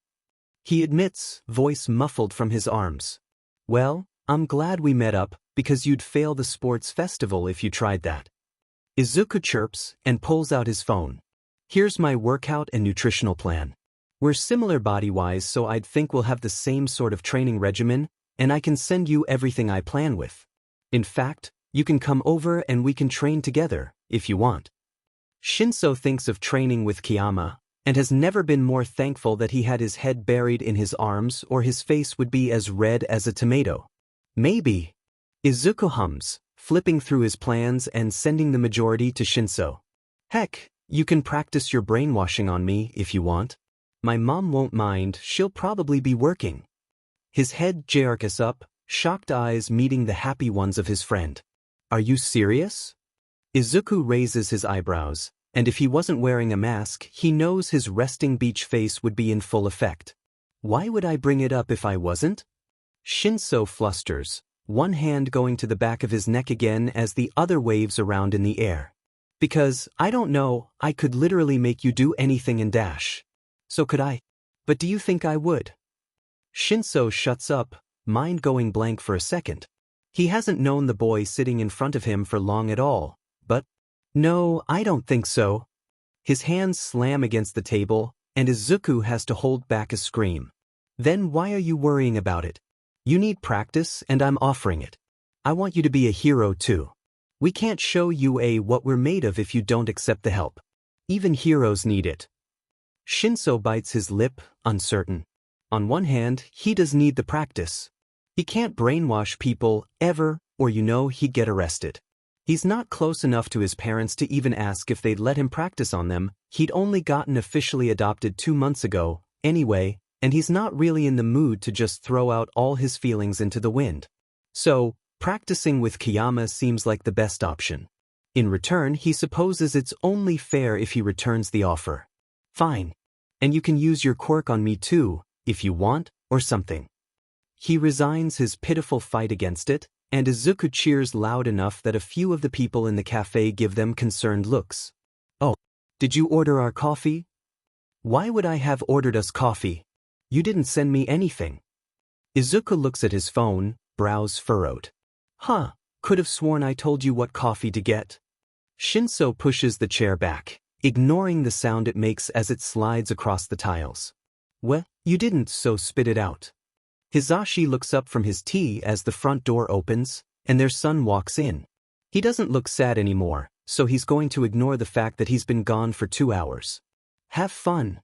He admits, voice muffled from his arms. Well, I'm glad we met up, because you'd fail the sports festival if you tried that. Isuku chirps and pulls out his phone. Here's my workout and nutritional plan. We're similar body-wise, so I'd think we'll have the same sort of training regimen, and I can send you everything I plan with. In fact, you can come over and we can train together, if you want. Shinso thinks of training with Kiyama, and has never been more thankful that he had his head buried in his arms or his face would be as red as a tomato. Maybe. Isuku hums, flipping through his plans and sending the majority to Shinso. Heck, you can practice your brainwashing on me if you want. My mom won't mind, she'll probably be working. His head jerks up, shocked eyes meeting the happy ones of his friend. Are you serious? Isuku raises his eyebrows, and if he wasn't wearing a mask, he knows his resting beach face would be in full effect. Why would I bring it up if I wasn't? Shinso flusters, one hand going to the back of his neck again as the other waves around in the air. Because, I don't know, I could literally make you do anything and dash. So could I. But do you think I would? Shinso shuts up, mind going blank for a second. He hasn't known the boy sitting in front of him for long at all, but, no, I don't think so. His hands slam against the table, and Isuku has to hold back a scream. Then why are you worrying about it? You need practice, and I'm offering it. I want you to be a hero too. We can't show you what we're made of if you don't accept the help. Even heroes need it. Shinso bites his lip, uncertain. On one hand, he does need the practice. He can't brainwash people, ever, or he'd get arrested. He's not close enough to his parents to even ask if they'd let him practice on them. He'd only gotten officially adopted 2 months ago, anyway, and he's not really in the mood to just throw out all his feelings into the wind. So, practicing with Kiyama seems like the best option. In return, he supposes it's only fair if he returns the offer. Fine. And you can use your quirk on me too, if you want, or something. He resigns his pitiful fight against it, and Isuku cheers loud enough that a few of the people in the cafe give them concerned looks. Oh, did you order our coffee? Why would I have ordered us coffee? You didn't send me anything. Isuku looks at his phone, brows furrowed. Huh, could have sworn I told you what coffee to get. Shinso pushes the chair back, ignoring the sound it makes as it slides across the tiles. Well, you didn't, so spit it out. Hizashi looks up from his tea as the front door opens, and their son walks in. He doesn't look sad anymore, so he's going to ignore the fact that he's been gone for 2 hours. Have fun.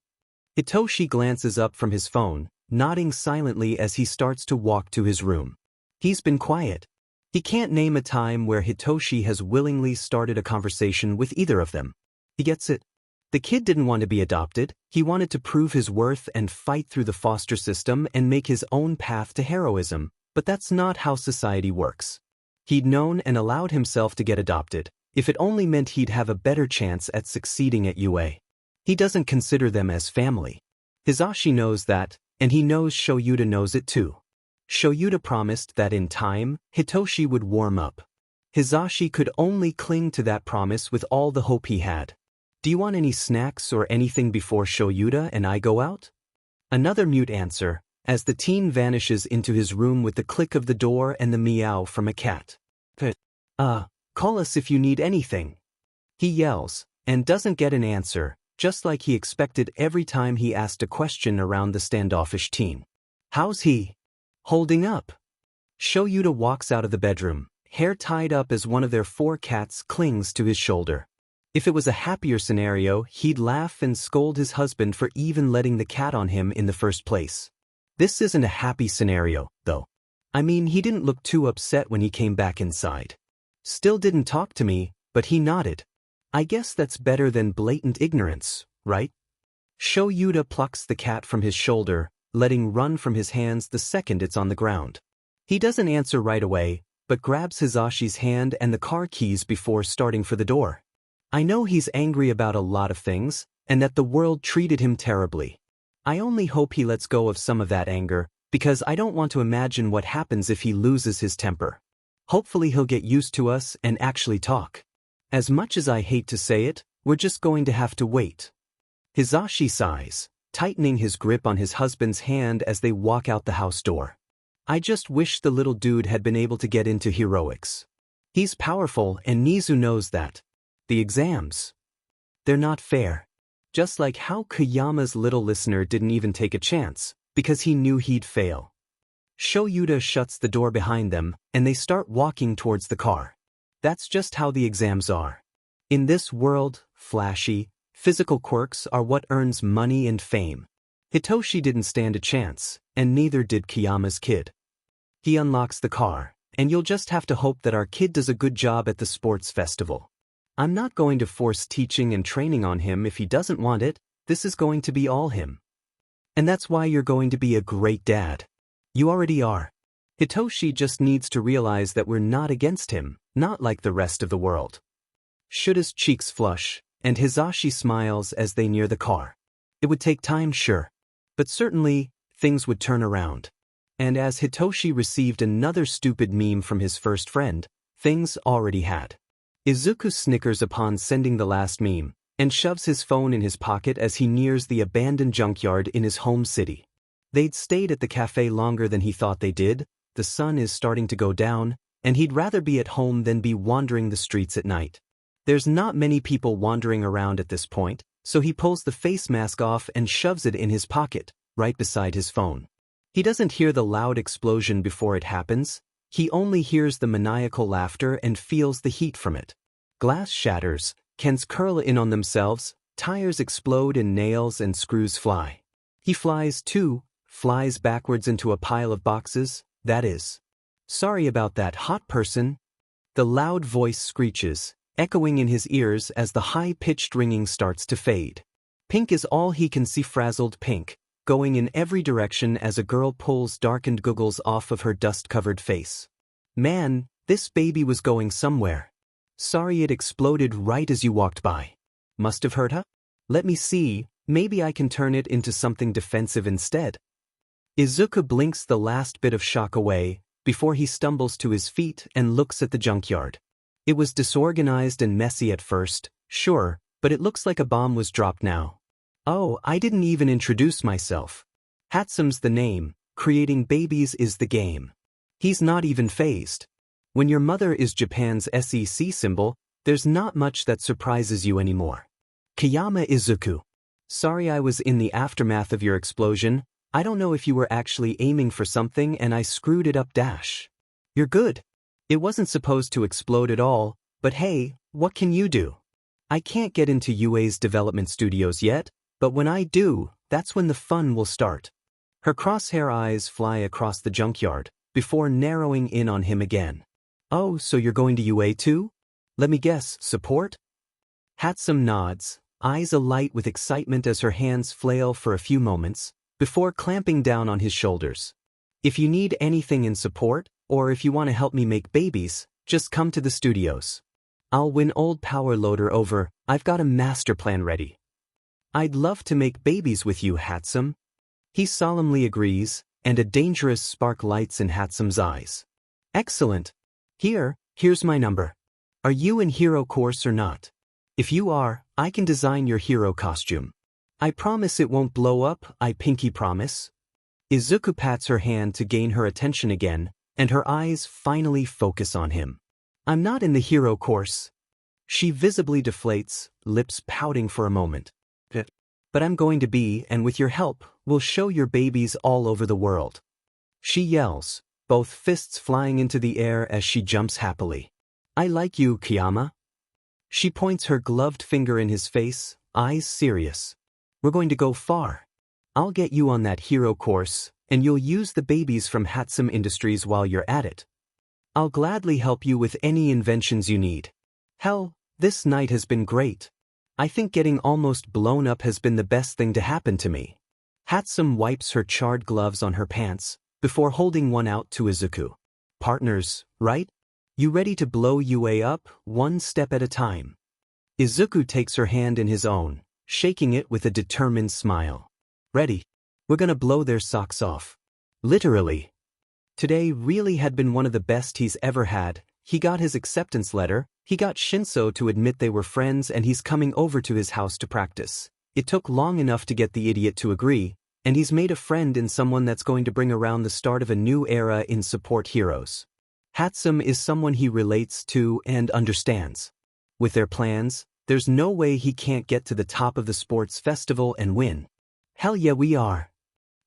Hitoshi glances up from his phone, nodding silently as he starts to walk to his room. He's been quiet. He can't name a time where Hitoshi has willingly started a conversation with either of them. He gets it. The kid didn't want to be adopted. He wanted to prove his worth and fight through the foster system and make his own path to heroism, but that's not how society works. He'd known and allowed himself to get adopted, if it only meant he'd have a better chance at succeeding at UA. He doesn't consider them as family. Hizashi knows that, and he knows Shoyuta knows it too. Shoyuta promised that in time, Hitoshi would warm up. Hizashi could only cling to that promise with all the hope he had. Do you want any snacks or anything before Shoyuta and I go out? Another mute answer, as the teen vanishes into his room with the click of the door and the meow from a cat. Call us if you need anything. He yells, and doesn't get an answer, just like he expected every time he asked a question around the standoffish teen. How's he holding up? Shoyuta walks out of the bedroom, hair tied up as one of their 4 cats clings to his shoulder. If it was a happier scenario, he'd laugh and scold his husband for even letting the cat on him in the first place. This isn't a happy scenario, though. I mean, he didn't look too upset when he came back inside. Still didn't talk to me, but he nodded. I guess that's better than blatant ignorance, right? Shoyuta plucks the cat from his shoulder, letting run from his hands the second it's on the ground. He doesn't answer right away, but grabs Hizashi's hand and the car keys before starting for the door. I know he's angry about a lot of things, and that the world treated him terribly. I only hope he lets go of some of that anger, because I don't want to imagine what happens if he loses his temper. Hopefully he'll get used to us and actually talk. As much as I hate to say it, we're just going to have to wait. Hizashi sighs, tightening his grip on his husband's hand as they walk out the house door. I just wish the little dude had been able to get into heroics. He's powerful and Nizu knows that. The exams. They're not fair. Just like how Kiyama's little listener didn't even take a chance, because he knew he'd fail. Shoyuta shuts the door behind them, and they start walking towards the car. That's just how the exams are. In this world, flashy, physical quirks are what earns money and fame. Hitoshi didn't stand a chance, and neither did Kiyama's kid. He unlocks the car, and you'll just have to hope that our kid does a good job at the sports festival. I'm not going to force teaching and training on him if he doesn't want it. This is going to be all him. And that's why you're going to be a great dad. You already are. Hitoshi just needs to realize that we're not against him, not like the rest of the world. Shuta's cheeks flush, and Hizashi smiles as they near the car. It would take time, sure. But certainly, things would turn around. And as Hitoshi received another stupid meme from his first friend, things already had. Izuku snickers upon sending the last meme, and shoves his phone in his pocket as he nears the abandoned junkyard in his home city. They'd stayed at the cafe longer than he thought they did, the sun is starting to go down, and he'd rather be at home than be wandering the streets at night. There's not many people wandering around at this point, so he pulls the face mask off and shoves it in his pocket, right beside his phone. He doesn't hear the loud explosion before it happens. He only hears the maniacal laughter and feels the heat from it. Glass shatters, cans curl in on themselves, tires explode and nails and screws fly. He flies too, flies backwards into a pile of boxes, that is. Sorry about that, hot person. The loud voice screeches, echoing in his ears as the high-pitched ringing starts to fade. Pink is all he can see, frazzled pink, going in every direction as a girl pulls darkened goggles off of her dust-covered face. Man, this baby was going somewhere. Sorry it exploded right as you walked by. Must have hurt her? Let me see, maybe I can turn it into something defensive instead. Isuku blinks the last bit of shock away, before he stumbles to his feet and looks at the junkyard. It was disorganized and messy at first, sure, but it looks like a bomb was dropped now. Oh, I didn't even introduce myself. Hatsume's the name, creating babies is the game. He's not even fazed. When your mother is Japan's SEC symbol, there's not much that surprises you anymore. Kiyama Isuku. Sorry I was in the aftermath of your explosion. I don't know if you were actually aiming for something and I screwed it up. You're good. It wasn't supposed to explode at all, but hey, what can you do? I can't get into UA's development studios yet, but when I do, that's when the fun will start. Her crosshair eyes fly across the junkyard, before narrowing in on him again. Oh, so you're going to UA too? Let me guess, support? Hatsume nods, eyes alight with excitement as her hands flail for a few moments, before clamping down on his shoulders. If you need anything in support, or if you want to help me make babies, just come to the studios. I'll win old Power Loader over. I've got a master plan ready. I'd love to make babies with you, Hatsume. He solemnly agrees, and a dangerous spark lights in Hatsume's eyes. Excellent. Here's my number. Are you in hero course or not? If you are, I can design your hero costume. I promise it won't blow up, I pinky promise. Isuku pats her hand to gain her attention again, and her eyes finally focus on him. I'm not in the hero course. She visibly deflates, lips pouting for a moment. But I'm going to be, and with your help, we'll show your babies all over the world. She yells, both fists flying into the air as she jumps happily. I like you, Kiyama. She points her gloved finger in his face, eyes serious. We're going to go far. I'll get you on that hero course, and you'll use the babies from Hatsume Industries while you're at it. I'll gladly help you with any inventions you need. Hell, this night has been great. I think getting almost blown up has been the best thing to happen to me. Hatsume wipes her charred gloves on her pants, before holding one out to Isuku. Partners, right? You ready to blow UA up, one step at a time? Isuku takes her hand in his own, shaking it with a determined smile. Ready. We're gonna blow their socks off. Literally. Today really had been one of the best he's ever had. He got his acceptance letter, he got Shinso to admit they were friends, and he's coming over to his house to practice. It took long enough to get the idiot to agree, and he's made a friend in someone that's going to bring around the start of a new era in support heroes. Hatsume is someone he relates to and understands. With their plans, there's no way he can't get to the top of the sports festival and win. Hell yeah, we are.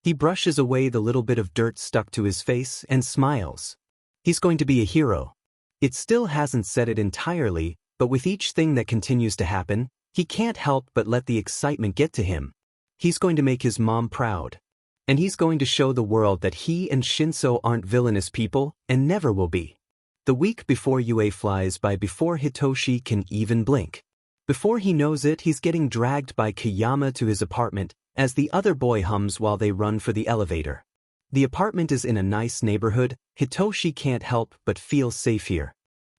He brushes away the little bit of dirt stuck to his face and smiles. He's going to be a hero. It still hasn't said it entirely, but with each thing that continues to happen, he can't help but let the excitement get to him. He's going to make his mom proud. And he's going to show the world that he and Shinso aren't villainous people, and never will be. The week before UA flies by before Hitoshi can even blink. Before he knows it, he's getting dragged by Kiyama to his apartment, as the other boy hums while they run for the elevator. The apartment is in a nice neighborhood. Hitoshi can't help but feel safe here.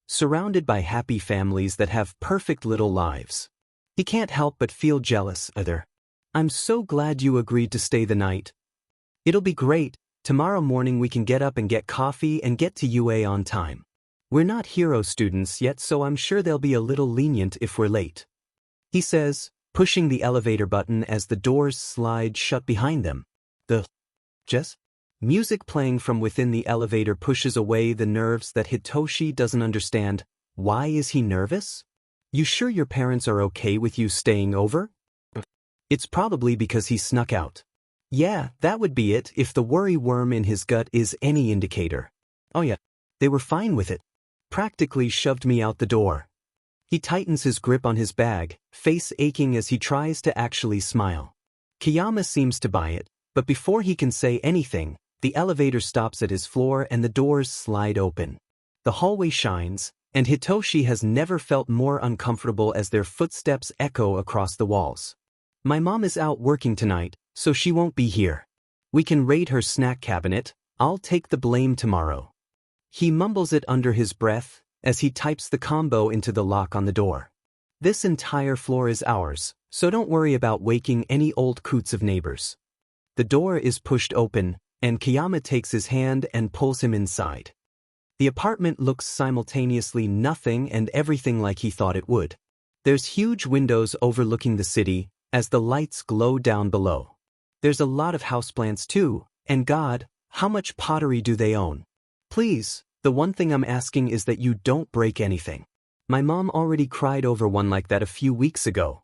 Surrounded by happy families that have perfect little lives. He can't help but feel jealous either. I'm so glad you agreed to stay the night. It'll be great. Tomorrow morning we can get up and get coffee and get to UA on time. We're not hero students yet, so I'm sure they'll be a little lenient if we're late. He says, pushing the elevator button as the doors slide shut behind them. Music playing from within the elevator pushes away the nerves that Hitoshi doesn't understand. Why is he nervous? You sure your parents are okay with you staying over? It's probably because he snuck out. Yeah, that would be it if the worry worm in his gut is any indicator. Oh yeah, they were fine with it. Practically shoved me out the door. He tightens his grip on his bag, face aching as he tries to actually smile. Kiyama seems to buy it, but before he can say anything, the elevator stops at his floor and the doors slide open. The hallway shines, and Hitoshi has never felt more uncomfortable as their footsteps echo across the walls. My mom is out working tonight, so she won't be here. We can raid her snack cabinet, I'll take the blame tomorrow. He mumbles it under his breath as he types the combo into the lock on the door. This entire floor is ours, so don't worry about waking any old coots of neighbors. The door is pushed open, and Kiyama takes his hand and pulls him inside. The apartment looks simultaneously nothing and everything like he thought it would. There's huge windows overlooking the city, as the lights glow down below. There's a lot of houseplants too, and God, how much pottery do they own? Please, the one thing I'm asking is that you don't break anything. My mom already cried over one like that a few weeks ago.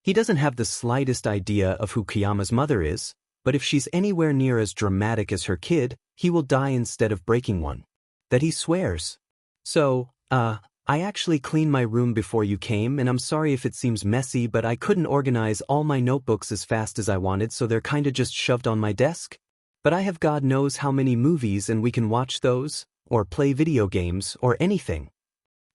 He doesn't have the slightest idea of who Kiyama's mother is, but if she's anywhere near as dramatic as her kid, he will die instead of breaking one. That he swears. So, I actually cleaned my room before you came, and I'm sorry if it seems messy, but I couldn't organize all my notebooks as fast as I wanted, so they're kinda just shoved on my desk. But I have God knows how many movies and we can watch those, or play video games, or anything.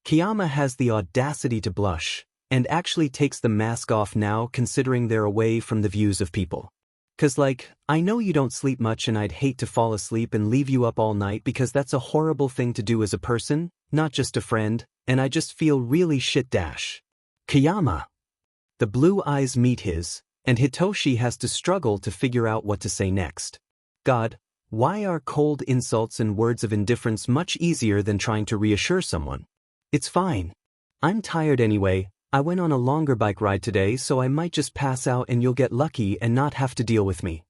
Kiyama has the audacity to blush, and actually takes the mask off now considering they're away from the views of people. 'Cause I know you don't sleep much and I'd hate to fall asleep and leave you up all night because that's a horrible thing to do as a person, not just a friend, and I just feel really shit dash. Kiyama. The blue eyes meet his, and Hitoshi has to struggle to figure out what to say next. God, why are cold insults and words of indifference much easier than trying to reassure someone? It's fine. I'm tired anyway. I went on a longer bike ride today, so I might just pass out and you'll get lucky and not have to deal with me.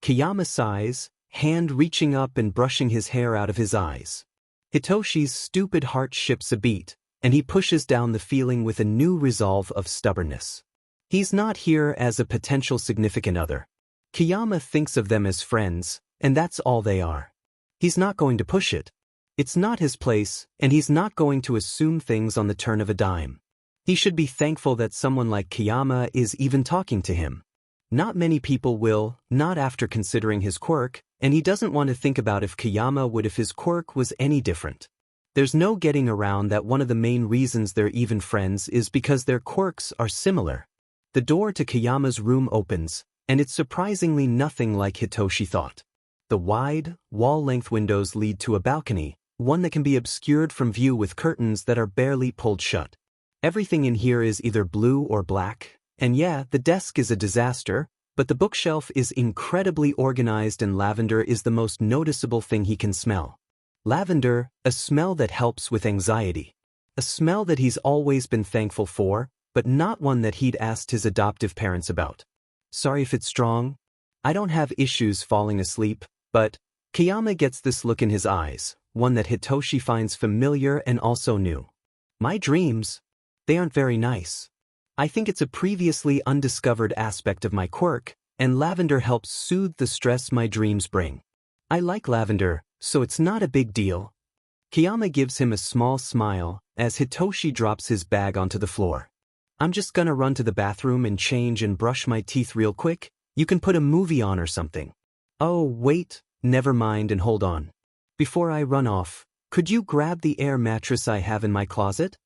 Kiyama sighs, hand reaching up and brushing his hair out of his eyes. Hitoshi's stupid heart skips a beat, and he pushes down the feeling with a new resolve of stubbornness. He's not here as a potential significant other. Kiyama thinks of them as friends, and that's all they are. He's not going to push it. It's not his place, and he's not going to assume things on the turn of a dime. He should be thankful that someone like Kiyama is even talking to him. Not many people will, not after considering his quirk, and he doesn't want to think about if Kiyama would if his quirk was any different. There's no getting around that one of the main reasons they're even friends is because their quirks are similar. The door to Kiyama's room opens, and it's surprisingly nothing like Hitoshi thought. The wide, wall-length windows lead to a balcony, one that can be obscured from view with curtains that are barely pulled shut. Everything in here is either blue or black, and yeah, the desk is a disaster, but the bookshelf is incredibly organized and lavender is the most noticeable thing he can smell. Lavender, a smell that helps with anxiety. A smell that he's always been thankful for, but not one that he'd asked his adoptive parents about. Sorry if it's strong. I don't have issues falling asleep, but Kiyama gets this look in his eyes, one that Hitoshi finds familiar and also new. My dreams? They aren't very nice. I think it's a previously undiscovered aspect of my quirk, and lavender helps soothe the stress my dreams bring. I like lavender, so it's not a big deal. Kiyama gives him a small smile as Hitoshi drops his bag onto the floor. I'm just gonna run to the bathroom and change and brush my teeth real quick. You can put a movie on or something. Oh, wait, never mind and hold on. Before I run off, could you grab the air mattress I have in my closet?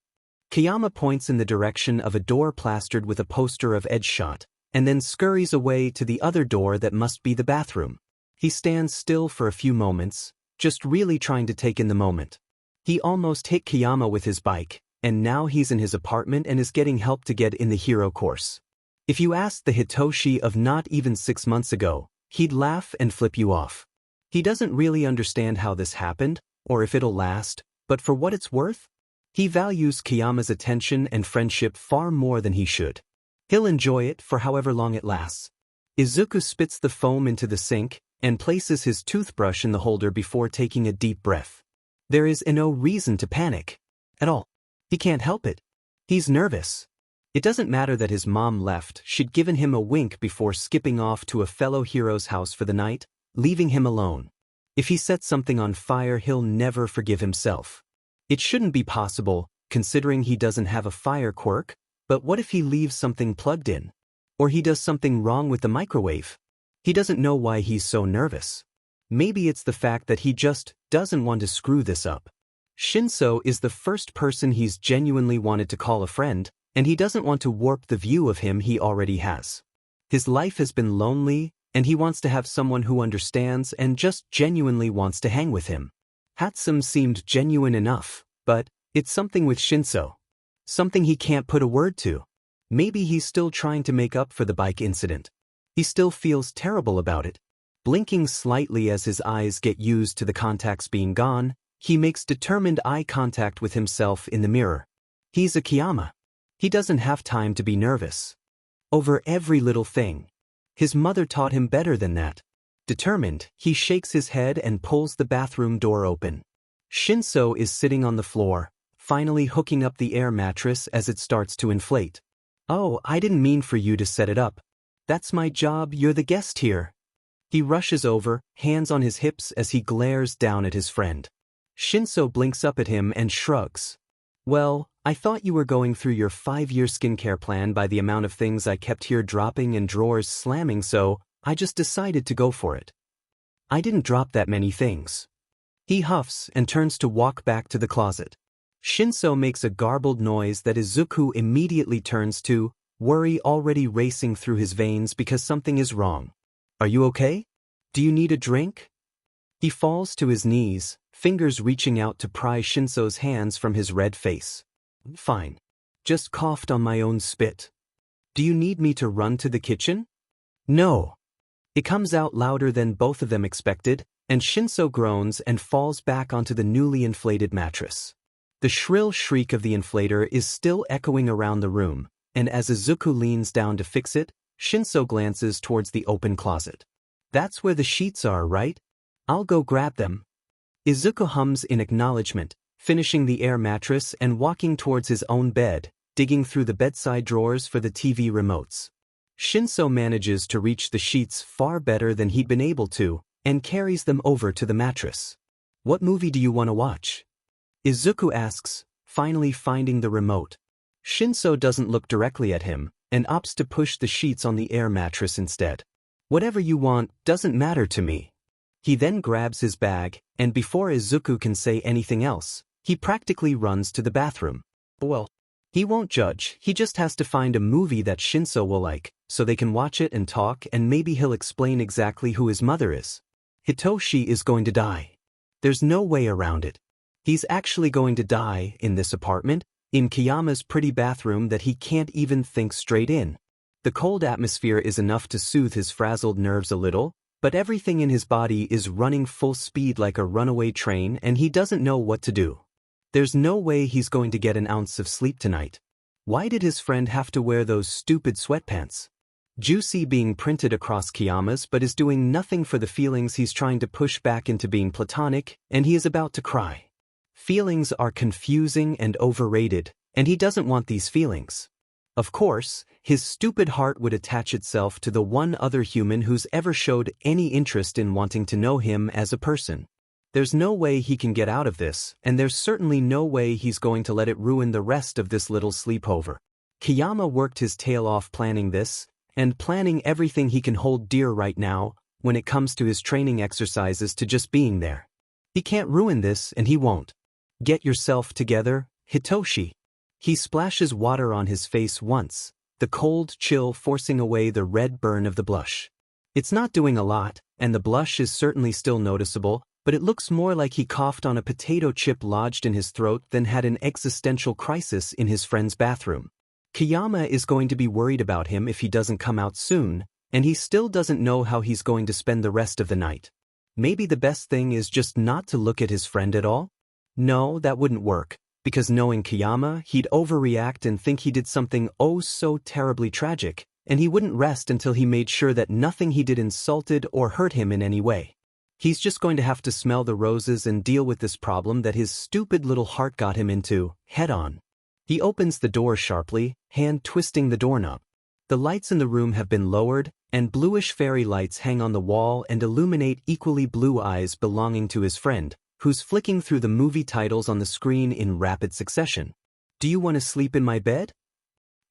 Kiyama points in the direction of a door plastered with a poster of Edge Shot, and then scurries away to the other door that must be the bathroom. He stands still for a few moments, just really trying to take in the moment. He almost hit Kiyama with his bike, and now he's in his apartment and is getting help to get in the hero course. If you asked the Hitoshi of not even 6 months ago, he'd laugh and flip you off. He doesn't really understand how this happened, or if it'll last, but for what it's worth, he values Kiyama's attention and friendship far more than he should. He'll enjoy it for however long it lasts. Isuku spits the foam into the sink and places his toothbrush in the holder before taking a deep breath. There is no reason to panic. At all. He can't help it. He's nervous. It doesn't matter that his mom left. She'd given him a wink before skipping off to a fellow hero's house for the night, leaving him alone. If he sets something on fire, he'll never forgive himself. It shouldn't be possible, considering he doesn't have a fire quirk, but what if he leaves something plugged in? Or he does something wrong with the microwave? He doesn't know why he's so nervous. Maybe it's the fact that he just doesn't want to screw this up. Shinso is the first person he's genuinely wanted to call a friend, and he doesn't want to warp the view of him he already has. His life has been lonely, and he wants to have someone who understands and just genuinely wants to hang with him. Hatsum seemed genuine enough, but it's something with Shinso. Something he can't put a word to. Maybe he's still trying to make up for the bike incident. He still feels terrible about it. Blinking slightly as his eyes get used to the contacts being gone, he makes determined eye contact with himself in the mirror. He's a Kiyama. He doesn't have time to be nervous. Over every little thing. His mother taught him better than that. Determined, he shakes his head and pulls the bathroom door open. Shinso is sitting on the floor, finally hooking up the air mattress as it starts to inflate. "Oh, I didn't mean for you to set it up. That's my job, you're the guest here." He rushes over, hands on his hips as he glares down at his friend. Shinso blinks up at him and shrugs. "Well, I thought you were going through your 5-year skincare plan by the amount of things I kept here dropping and drawers slamming, so I just decided to go for it. I didn't drop that many things." He huffs and turns to walk back to the closet. Shinso makes a garbled noise that Isuku immediately turns to, worry already racing through his veins because something is wrong. "Are you okay? Do you need a drink?" He falls to his knees, fingers reaching out to pry Shinso's hands from his red face. "Fine. Just coughed on my own spit. Do you need me to run to the kitchen?" "No." It comes out louder than both of them expected, and Shinso groans and falls back onto the newly inflated mattress. The shrill shriek of the inflator is still echoing around the room, and as Isuku leans down to fix it, Shinso glances towards the open closet. "That's where the sheets are, right? I'll go grab them." Isuku hums in acknowledgement, finishing the air mattress and walking towards his own bed, digging through the bedside drawers for the TV remotes. Shinso manages to reach the sheets far better than he'd been able to, and carries them over to the mattress. "What movie do you want to watch?" Isuku asks, finally finding the remote. Shinso doesn't look directly at him, and opts to push the sheets on the air mattress instead. "Whatever you want doesn't matter to me." He then grabs his bag, and before Isuku can say anything else, he practically runs to the bathroom. Well, he won't judge, he just has to find a movie that Shinso will like, so they can watch it and talk, and maybe he'll explain exactly who his mother is. Hitoshi is going to die. There's no way around it. He's actually going to die in this apartment, in Kiyama's pretty bathroom that he can't even think straight in. The cold atmosphere is enough to soothe his frazzled nerves a little, but everything in his body is running full speed like a runaway train and he doesn't know what to do. There's no way he's going to get an ounce of sleep tonight. Why did his friend have to wear those stupid sweatpants? Juicy being printed across Kiyama's but is doing nothing for the feelings he's trying to push back into being platonic, and he is about to cry. Feelings are confusing and overrated, and he doesn't want these feelings. Of course, his stupid heart would attach itself to the one other human who's ever showed any interest in wanting to know him as a person. There's no way he can get out of this, and there's certainly no way he's going to let it ruin the rest of this little sleepover. Kiyama worked his tail off planning this, and planning everything he can hold dear right now, when it comes to his training exercises to just being there. He can't ruin this, and he won't. Get yourself together, Hitoshi. He splashes water on his face once, the cold chill forcing away the red burn of the blush. It's not doing a lot, and the blush is certainly still noticeable, but it looks more like he coughed on a potato chip lodged in his throat than had an existential crisis in his friend's bathroom. Kiyama is going to be worried about him if he doesn't come out soon, and he still doesn't know how he's going to spend the rest of the night. Maybe the best thing is just not to look at his friend at all? No, that wouldn't work, because knowing Kiyama, he'd overreact and think he did something oh so terribly tragic, and he wouldn't rest until he made sure that nothing he did insulted or hurt him in any way. He's just going to have to smell the roses and deal with this problem that his stupid little heart got him into, head on. He opens the door sharply, hand twisting the doorknob. The lights in the room have been lowered, and bluish fairy lights hang on the wall and illuminate equally blue eyes belonging to his friend, who's flicking through the movie titles on the screen in rapid succession. "Do you want to sleep in my bed?"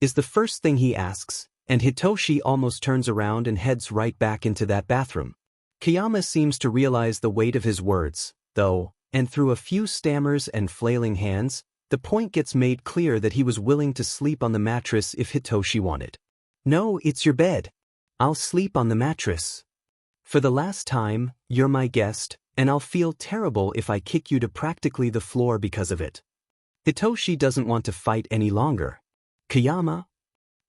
is the first thing he asks, and Hitoshi almost turns around and heads right back into that bathroom. Kiyama seems to realize the weight of his words, though, and through a few stammers and flailing hands, the point gets made clear that he was willing to sleep on the mattress if Hitoshi wanted. "No, it's your bed. I'll sleep on the mattress. For the last time, you're my guest, and I'll feel terrible if I kick you to practically the floor because of it." Hitoshi doesn't want to fight any longer. "Kayama?"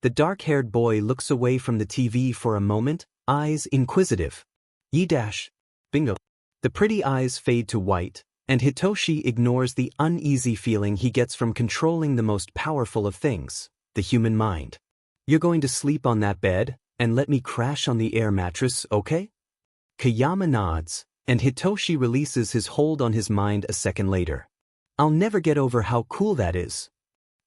The dark-haired boy looks away from the TV for a moment, eyes inquisitive. "Yi-dash." Bingo. The pretty eyes fade to white, and Hitoshi ignores the uneasy feeling he gets from controlling the most powerful of things, the human mind. "You're going to sleep on that bed, and let me crash on the air mattress, okay?" Kayama nods, and Hitoshi releases his hold on his mind a second later. "I'll never get over how cool that is,"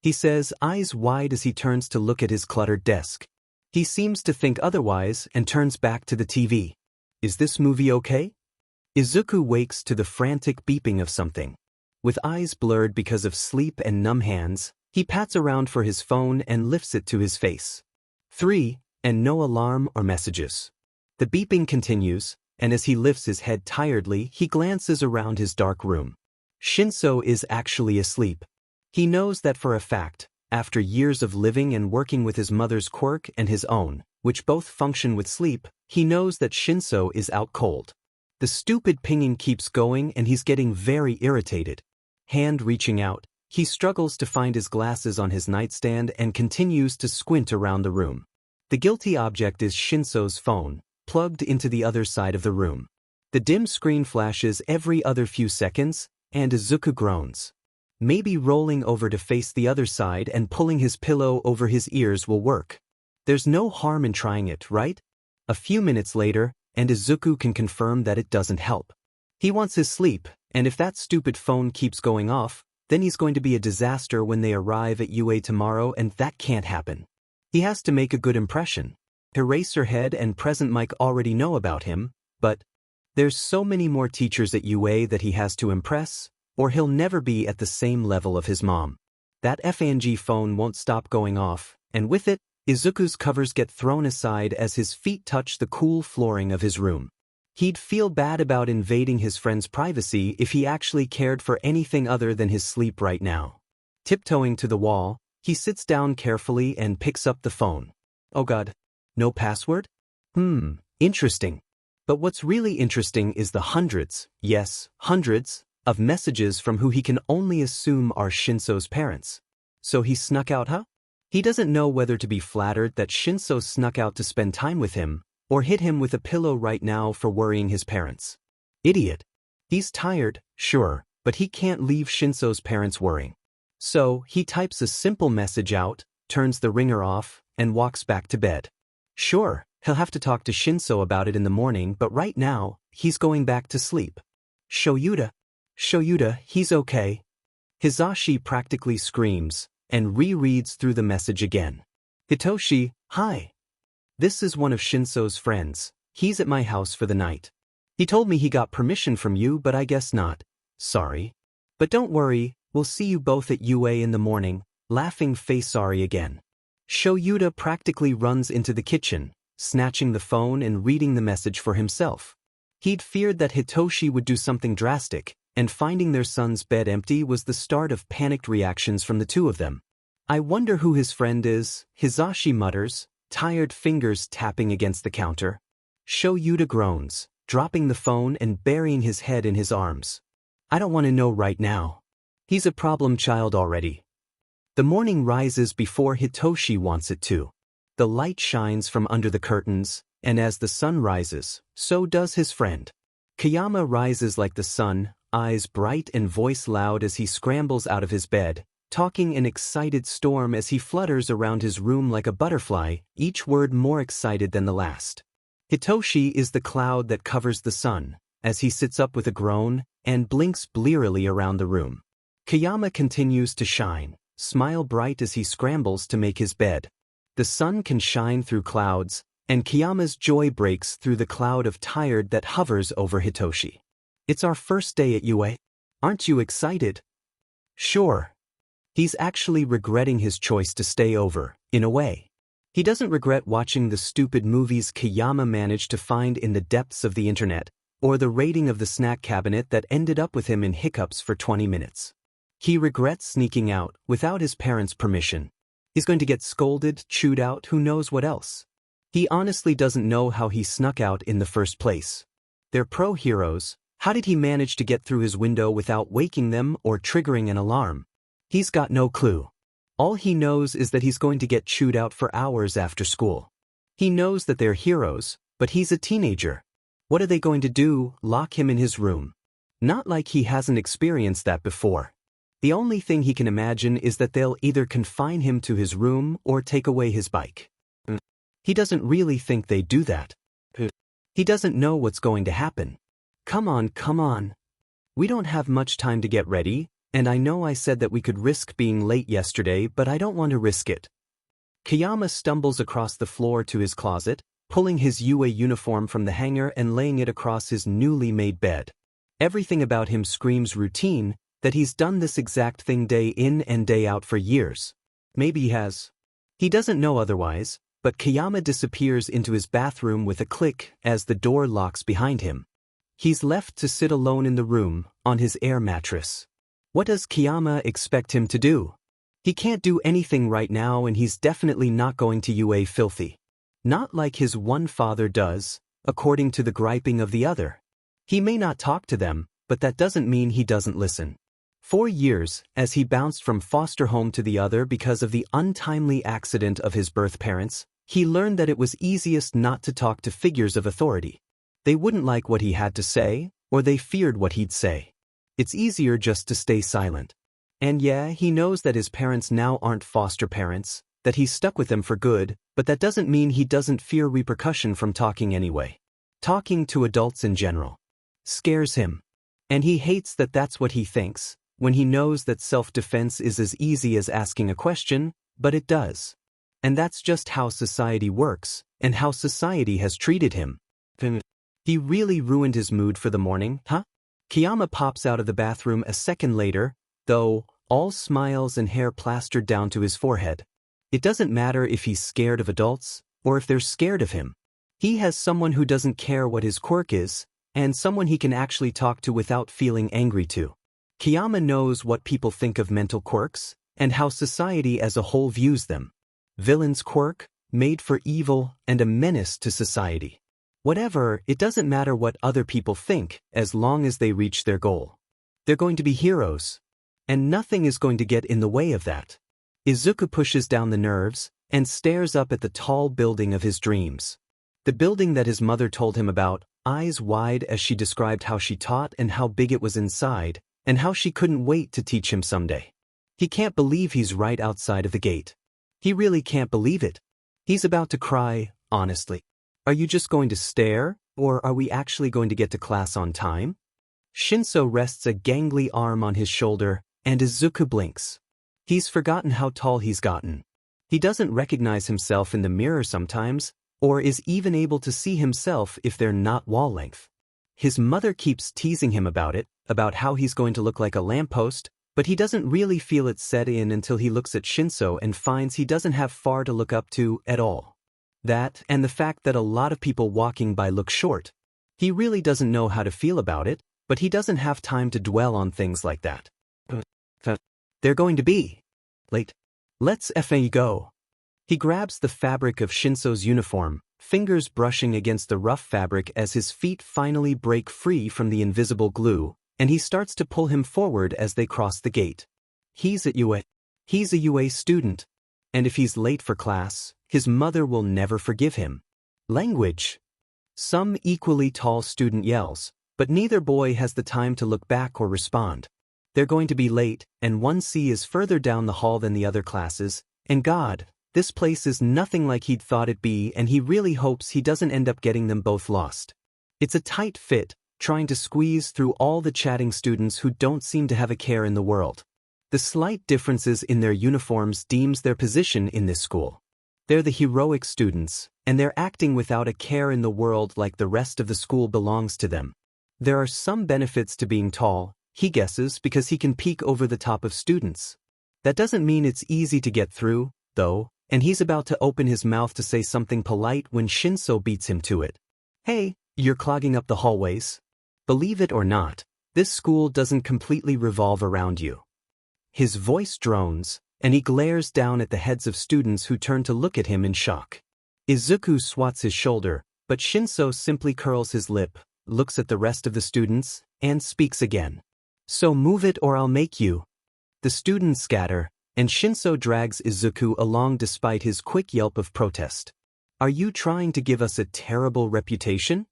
he says, eyes wide as he turns to look at his cluttered desk. He seems to think otherwise and turns back to the TV. "Is this movie okay?" Isuku wakes to the frantic beeping of something. With eyes blurred because of sleep and numb hands, he pats around for his phone and lifts it to his face. 3, and no alarm or messages. The beeping continues, and as he lifts his head tiredly, he glances around his dark room. Shinso is actually asleep. He knows that for a fact, after years of living and working with his mother's quirk and his own, which both function with sleep, he knows that Shinso is out cold. The stupid pinging keeps going and he's getting very irritated. Hand reaching out, he struggles to find his glasses on his nightstand and continues to squint around the room. The guilty object is Shinso's phone, plugged into the other side of the room. The dim screen flashes every other few seconds, and Isuku groans. Maybe rolling over to face the other side and pulling his pillow over his ears will work. There's no harm in trying it, right? A few minutes later, and Isuku can confirm that it doesn't help. He wants his sleep, and if that stupid phone keeps going off, then he's going to be a disaster when they arrive at UA tomorrow, and that can't happen. He has to make a good impression. Eraserhead and Present Mike already know about him, but there's so many more teachers at UA that he has to impress, or he'll never be at the same level of his mom. That FNG phone won't stop going off, and with it, Izuku's covers get thrown aside as his feet touch the cool flooring of his room. He'd feel bad about invading his friend's privacy if he actually cared for anything other than his sleep right now. Tiptoeing to the wall, he sits down carefully and picks up the phone. Oh god, no password? Interesting. But what's really interesting is the hundreds, yes, hundreds, of messages from who he can only assume are Shinso's parents. So he snuck out, huh? He doesn't know whether to be flattered that Shinso snuck out to spend time with him, or hit him with a pillow right now for worrying his parents. Idiot. He's tired, sure, but he can't leave Shinso's parents worrying. So, he types a simple message out, turns the ringer off, and walks back to bed. Sure, he'll have to talk to Shinso about it in the morning, but right now, he's going back to sleep. Shoyuta, he's okay. Hizashi practically screams, and rereads through the message again. Hitoshi, hi. This is one of Shinso's friends. He's at my house for the night. He told me he got permission from you, but I guess not. Sorry. But don't worry, we'll see you both at UA in the morning. Laughing face sorry again. Shoyuta practically runs into the kitchen, snatching the phone and reading the message for himself. He'd feared that Hitoshi would do something drastic, and finding their son's bed empty was the start of panicked reactions from the two of them. I wonder who his friend is, Hizashi mutters, tired fingers tapping against the counter. Shoyuta groans, dropping the phone and burying his head in his arms. I don't want to know right now. He's a problem child already. The morning rises before Hitoshi wants it to. The light shines from under the curtains, and as the sun rises, so does his friend. Kayama rises like the sun, eyes bright and voice loud as he scrambles out of his bed, talking in excited storm as he flutters around his room like a butterfly, each word more excited than the last. Hitoshi is the cloud that covers the sun, as he sits up with a groan and blinks blearily around the room. Kayama continues to shine, smile bright as he scrambles to make his bed. The sun can shine through clouds, and Kayama's joy breaks through the cloud of tired that hovers over Hitoshi. It's our first day at UA. Aren't you excited? Sure. He's actually regretting his choice to stay over, in a way. He doesn't regret watching the stupid movies Kayama managed to find in the depths of the internet, or the raiding of the snack cabinet that ended up with him in hiccups for 20 minutes. He regrets sneaking out without his parents' permission. He's going to get scolded, chewed out, who knows what else. He honestly doesn't know how he snuck out in the first place. They're pro-heroes. How did he manage to get through his window without waking them or triggering an alarm? He's got no clue. All he knows is that he's going to get chewed out for hours after school. He knows that they're heroes, but he's a teenager. What are they going to do, lock him in his room? Not like he hasn't experienced that before. The only thing he can imagine is that they'll either confine him to his room or take away his bike. He doesn't really think they do that. He doesn't know what's going to happen. Come on. We don't have much time to get ready, and I know I said that we could risk being late yesterday, but I don't want to risk it. Kayama stumbles across the floor to his closet, pulling his UA uniform from the hanger and laying it across his newly made bed. Everything about him screams routine, that he's done this exact thing day in and day out for years. Maybe he has. He doesn't know otherwise, but Kayama disappears into his bathroom with a click as the door locks behind him. He's left to sit alone in the room, on his air mattress. What does Kayama expect him to do? He can't do anything right now, and he's definitely not going to UA filthy. Not like his one father does, according to the griping of the other. He may not talk to them, but that doesn't mean he doesn't listen. 4 years, as he bounced from foster home to the other because of the untimely accident of his birth parents, he learned that it was easiest not to talk to figures of authority. They wouldn't like what he had to say, or they feared what he'd say. It's easier just to stay silent. And yeah, he knows that his parents now aren't foster parents, that he's stuck with them for good, but that doesn't mean he doesn't fear repercussion from talking anyway. Talking to adults in general scares him. And he hates that that's what he thinks, when he knows that self-defense is as easy as asking a question, but it does. And that's just how society works, and how society has treated him. He really ruined his mood for the morning, huh? Kayama pops out of the bathroom a second later, though, all smiles and hair plastered down to his forehead. It doesn't matter if he's scared of adults, or if they're scared of him. He has someone who doesn't care what his quirk is, and someone he can actually talk to without feeling angry to. Kayama knows what people think of mental quirks, and how society as a whole views them. Villain's quirk, made for evil, and a menace to society. Whatever, it doesn't matter what other people think, as long as they reach their goal. They're going to be heroes. And nothing is going to get in the way of that. Isuku pushes down the nerves, and stares up at the tall building of his dreams. The building that his mother told him about, eyes wide as she described how she taught and how big it was inside, and how she couldn't wait to teach him someday. He can't believe he's right outside of the gate. He really can't believe it. He's about to cry, honestly. Are you just going to stare, or are we actually going to get to class on time? Shinso rests a gangly arm on his shoulder, and Isuku blinks. He's forgotten how tall he's gotten. He doesn't recognize himself in the mirror sometimes, or is even able to see himself if they're not wall length. His mother keeps teasing him about it, about how he's going to look like a lamppost, but he doesn't really feel it set in until he looks at Shinso and finds he doesn't have far to look up to at all. That, and the fact that a lot of people walking by look short. He really doesn't know how to feel about it, but he doesn't have time to dwell on things like that. They're going to be late. Let's go. He grabs the fabric of Shinso's uniform, fingers brushing against the rough fabric as his feet finally break free from the invisible glue, and he starts to pull him forward as they cross the gate. He's a UA student. And if he's late for class, his mother will never forgive him. Language. Some equally tall student yells, but neither boy has the time to look back or respond. They're going to be late, and 1C is further down the hall than the other classes, and God, this place is nothing like he'd thought it'd be, and he really hopes he doesn't end up getting them both lost. It's a tight fit, trying to squeeze through all the chatting students who don't seem to have a care in the world. The slight differences in their uniforms deems their position in this school. They're the heroic students, and they're acting without a care in the world like the rest of the school belongs to them. There are some benefits to being tall, he guesses, because he can peek over the top of students. That doesn't mean it's easy to get through, though, and he's about to open his mouth to say something polite when Shinso beats him to it. Hey, you're clogging up the hallways. Believe it or not, this school doesn't completely revolve around you. His voice drones, and he glares down at the heads of students who turn to look at him in shock. Isuku swats his shoulder, but Shinso simply curls his lip, looks at the rest of the students, and speaks again. So move it or I'll make you. The students scatter, and Shinso drags Isuku along despite his quick yelp of protest. Are you trying to give us a terrible reputation?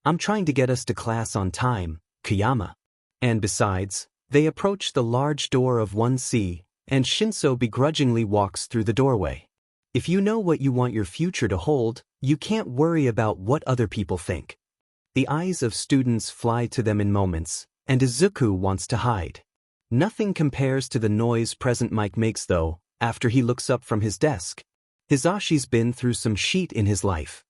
I'm trying to get us to class on time, Kayama. And besides, they approach the large door of 1C, and Shinso begrudgingly walks through the doorway. If you know what you want your future to hold, you can't worry about what other people think. The eyes of students fly to them in moments, and Isuku wants to hide. Nothing compares to the noise Present Mike makes though, after he looks up from his desk. Hizashi's been through some shit in his life.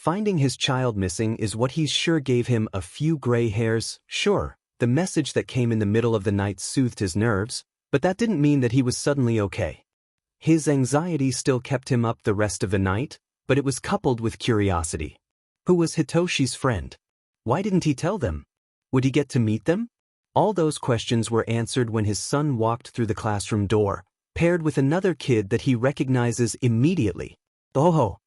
Finding his child missing is what he's sure gave him a few gray hairs. Sure, the message that came in the middle of the night soothed his nerves, but that didn't mean that he was suddenly okay. His anxiety still kept him up the rest of the night, but it was coupled with curiosity. Who was Hitoshi's friend? Why didn't he tell them? Would he get to meet them? All those questions were answered when his son walked through the classroom door, paired with another kid that he recognizes immediately. Oh!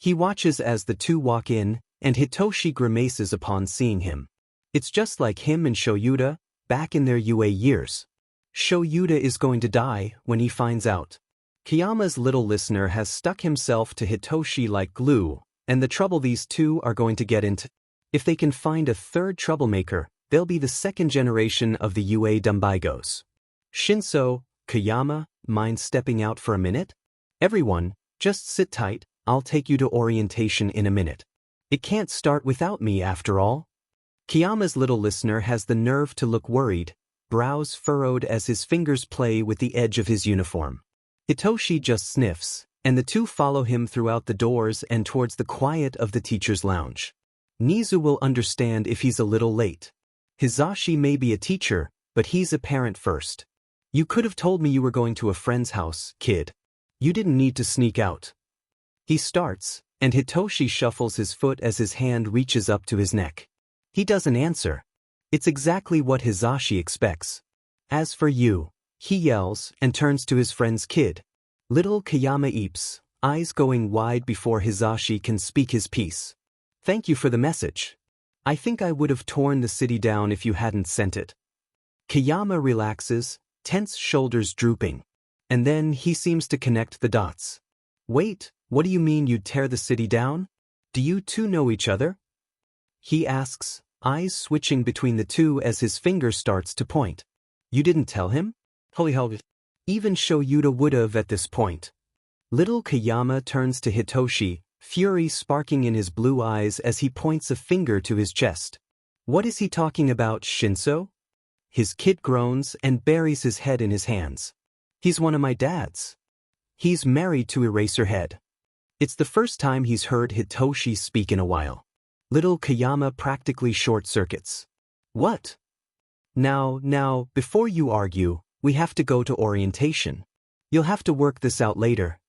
He watches as the two walk in, and Hitoshi grimaces upon seeing him. It's just like him and Shoyuta, back in their UA years. Shoyuta is going to die when he finds out. Kiyama's little listener has stuck himself to Hitoshi like glue, and the trouble these two are going to get into. If they can find a third troublemaker, they'll be the second generation of the UA Dumbaigos. Shinso, Kayama, mind stepping out for a minute? Everyone, just sit tight, I'll take you to orientation in a minute. It can't start without me after all. Kiyama's little listener has the nerve to look worried, brows furrowed as his fingers play with the edge of his uniform. Hitoshi just sniffs, and the two follow him throughout the doors and towards the quiet of the teacher's lounge. Nizu will understand if he's a little late. Hizashi may be a teacher, but he's a parent first. You could have told me you were going to a friend's house, kid. You didn't need to sneak out. He starts, and Hitoshi shuffles his foot as his hand reaches up to his neck. He doesn't answer. It's exactly what Hizashi expects. As for you, he yells and turns to his friend's kid. Little Kayama eeps, eyes going wide before Hizashi can speak his piece. Thank you for the message. I think I would have torn the city down if you hadn't sent it. Kayama relaxes, tense shoulders drooping. And then he seems to connect the dots. Wait, what do you mean you'd tear the city down? Do you two know each other? He asks, eyes switching between the two as his finger starts to point. You didn't tell him? Holy hell. Even Shoyuta would have at this point. Little Kayama turns to Hitoshi, fury sparking in his blue eyes as he points a finger to his chest. What is he talking about, Shinso? His kid groans and buries his head in his hands. He's one of my dads. He's married to Eraserhead. It's the first time he's heard Hitoshi speak in a while. Little Kayama practically short-circuits. What? Now, before you argue, we have to go to orientation. You'll have to work this out later.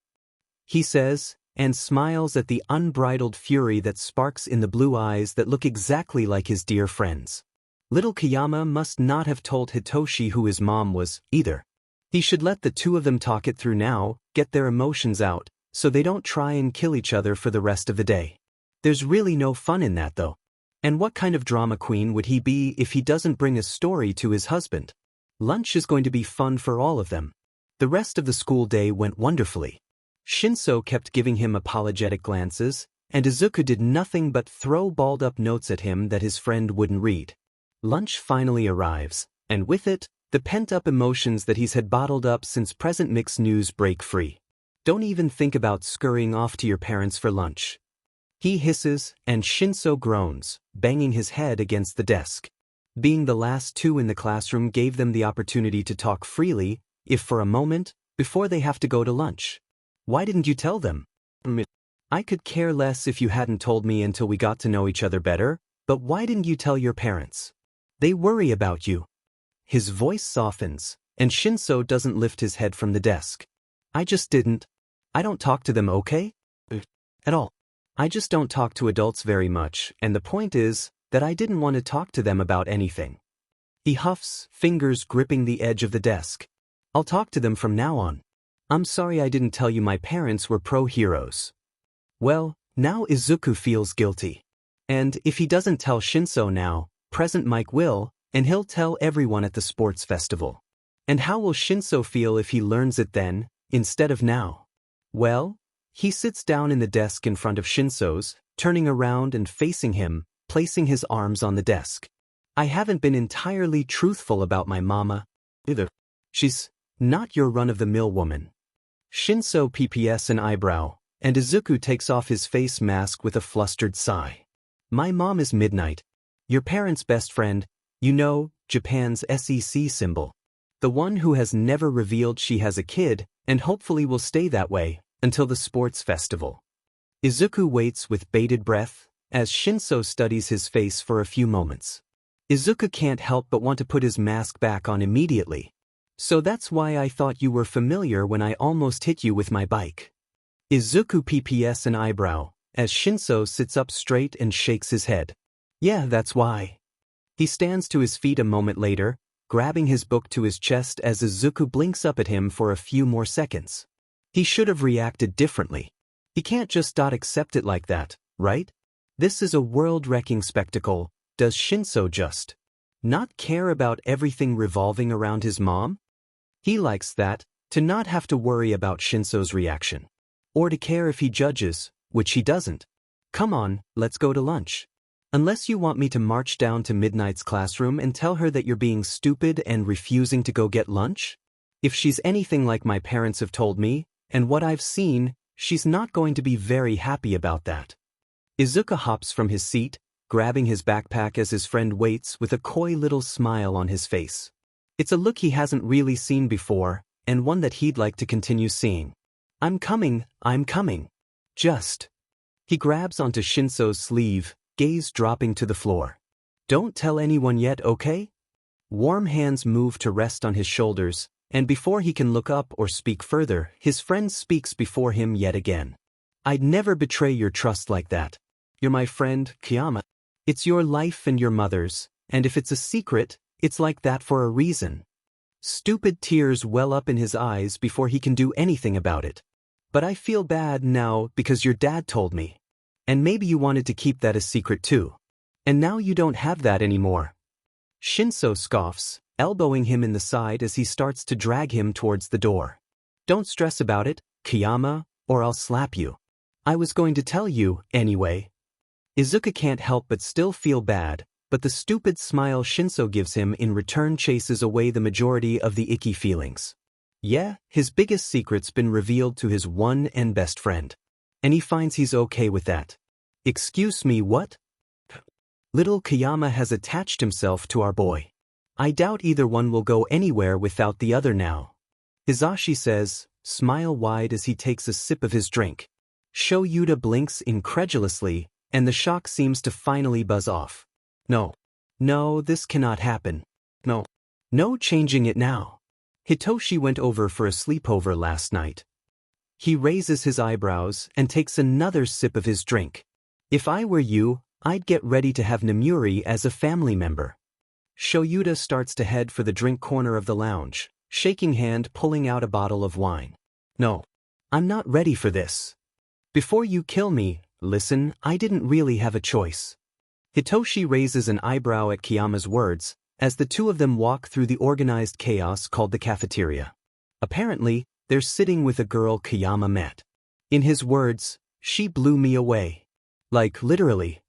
He says, and smiles at the unbridled fury that sparks in the blue eyes that look exactly like his dear friend's. Little Kayama must not have told Hitoshi who his mom was, either. He should let the two of them talk it through now, get their emotions out, so they don't try and kill each other for the rest of the day. There's really no fun in that though. And what kind of drama queen would he be if he doesn't bring a story to his husband? Lunch is going to be fun for all of them. The rest of the school day went wonderfully. Shinso kept giving him apologetic glances, and Isuku did nothing but throw balled-up notes at him that his friend wouldn't read. Lunch finally arrives, and with it, the pent-up emotions that he's had bottled up since present mix news break free. Don't even think about scurrying off to your parents for lunch. He hisses, and Shinso groans, banging his head against the desk. Being the last two in the classroom gave them the opportunity to talk freely, if for a moment, before they have to go to lunch. Why didn't you tell them? I could care less if you hadn't told me until we got to know each other better, but why didn't you tell your parents? They worry about you. His voice softens, and Shinso doesn't lift his head from the desk. I just didn't. I don't talk to them, okay? At all. I just don't talk to adults very much, and the point is, that I didn't want to talk to them about anything. He huffs, fingers gripping the edge of the desk. I'll talk to them from now on. I'm sorry I didn't tell you my parents were pro-heroes. Well, now Izuku feels guilty. And if he doesn't tell Shinso now, present Mike will, and he'll tell everyone at the sports festival. And how will Shinso feel if he learns it then, instead of now? Well, he sits down in the desk in front of Shinso's, turning around and facing him, placing his arms on the desk. I haven't been entirely truthful about my mama, either. She's not your run-of-the-mill woman. Shinso PPS an eyebrow, and Izuku takes off his face mask with a flustered sigh. My mom is Midnight. Your parents' best friend, you know, Japan's SEC symbol. The one who has never revealed she has a kid, and hopefully will stay that way, until the sports festival. Izuku waits with bated breath, as Shinso studies his face for a few moments. Izuku can't help but want to put his mask back on immediately. So that's why I thought you were familiar when I almost hit you with my bike. Izuku PPS an eyebrow, as Shinso sits up straight and shakes his head. Yeah, that's why. He stands to his feet a moment later, grabbing his book to his chest as Izuku blinks up at him for a few more seconds. He should have reacted differently. He can't just accept it like that, right? This is a world-wrecking spectacle. Does Shinso just not care about everything revolving around his mom? He likes that, to not have to worry about Shinso's reaction. Or to care if he judges, which he doesn't. Come on, let's go to lunch. Unless you want me to march down to Midnight's classroom and tell her that you're being stupid and refusing to go get lunch? If she's anything like my parents have told me, and what I've seen, she's not going to be very happy about that. Izuku hops from his seat, grabbing his backpack as his friend waits with a coy little smile on his face. It's a look he hasn't really seen before, and one that he'd like to continue seeing. I'm coming. Just. He grabs onto Shinso's sleeve, gaze dropping to the floor. Don't tell anyone yet, okay? Warm hands move to rest on his shoulders, and before he can look up or speak further, his friend speaks before him yet again. I'd never betray your trust like that. You're my friend, Kiyama. It's your life and your mother's, and if it's a secret, it's like that for a reason. Stupid tears well up in his eyes before he can do anything about it. But I feel bad now because your dad told me. And maybe you wanted to keep that a secret too. And now you don't have that anymore. Shinso scoffs, elbowing him in the side as he starts to drag him towards the door. Don't stress about it, Kiyama, or I'll slap you. I was going to tell you, anyway. Izuku can't help but still feel bad, but the stupid smile Shinso gives him in return chases away the majority of the icky feelings. Yeah, his biggest secret's been revealed to his one and best friend. And he finds he's okay with that. Excuse me, what? Little Kiyama has attached himself to our boy. I doubt either one will go anywhere without the other now. Hizashi says, smile wide as he takes a sip of his drink. Shoyuta blinks incredulously, and the shock seems to finally buzz off. No, this cannot happen. No changing it now. Hitoshi went over for a sleepover last night. He raises his eyebrows and takes another sip of his drink. If I were you, I'd get ready to have Namuri as a family member. Shoyuta starts to head for the drink corner of the lounge, shaking hand pulling out a bottle of wine. No, I'm not ready for this. Before you kill me, listen, I didn't really have a choice. Hitoshi raises an eyebrow at Kiyama's words, as the two of them walk through the organized chaos called the cafeteria. Apparently, they're sitting with a girl Kiyama met. In his words, she blew me away. Like, literally.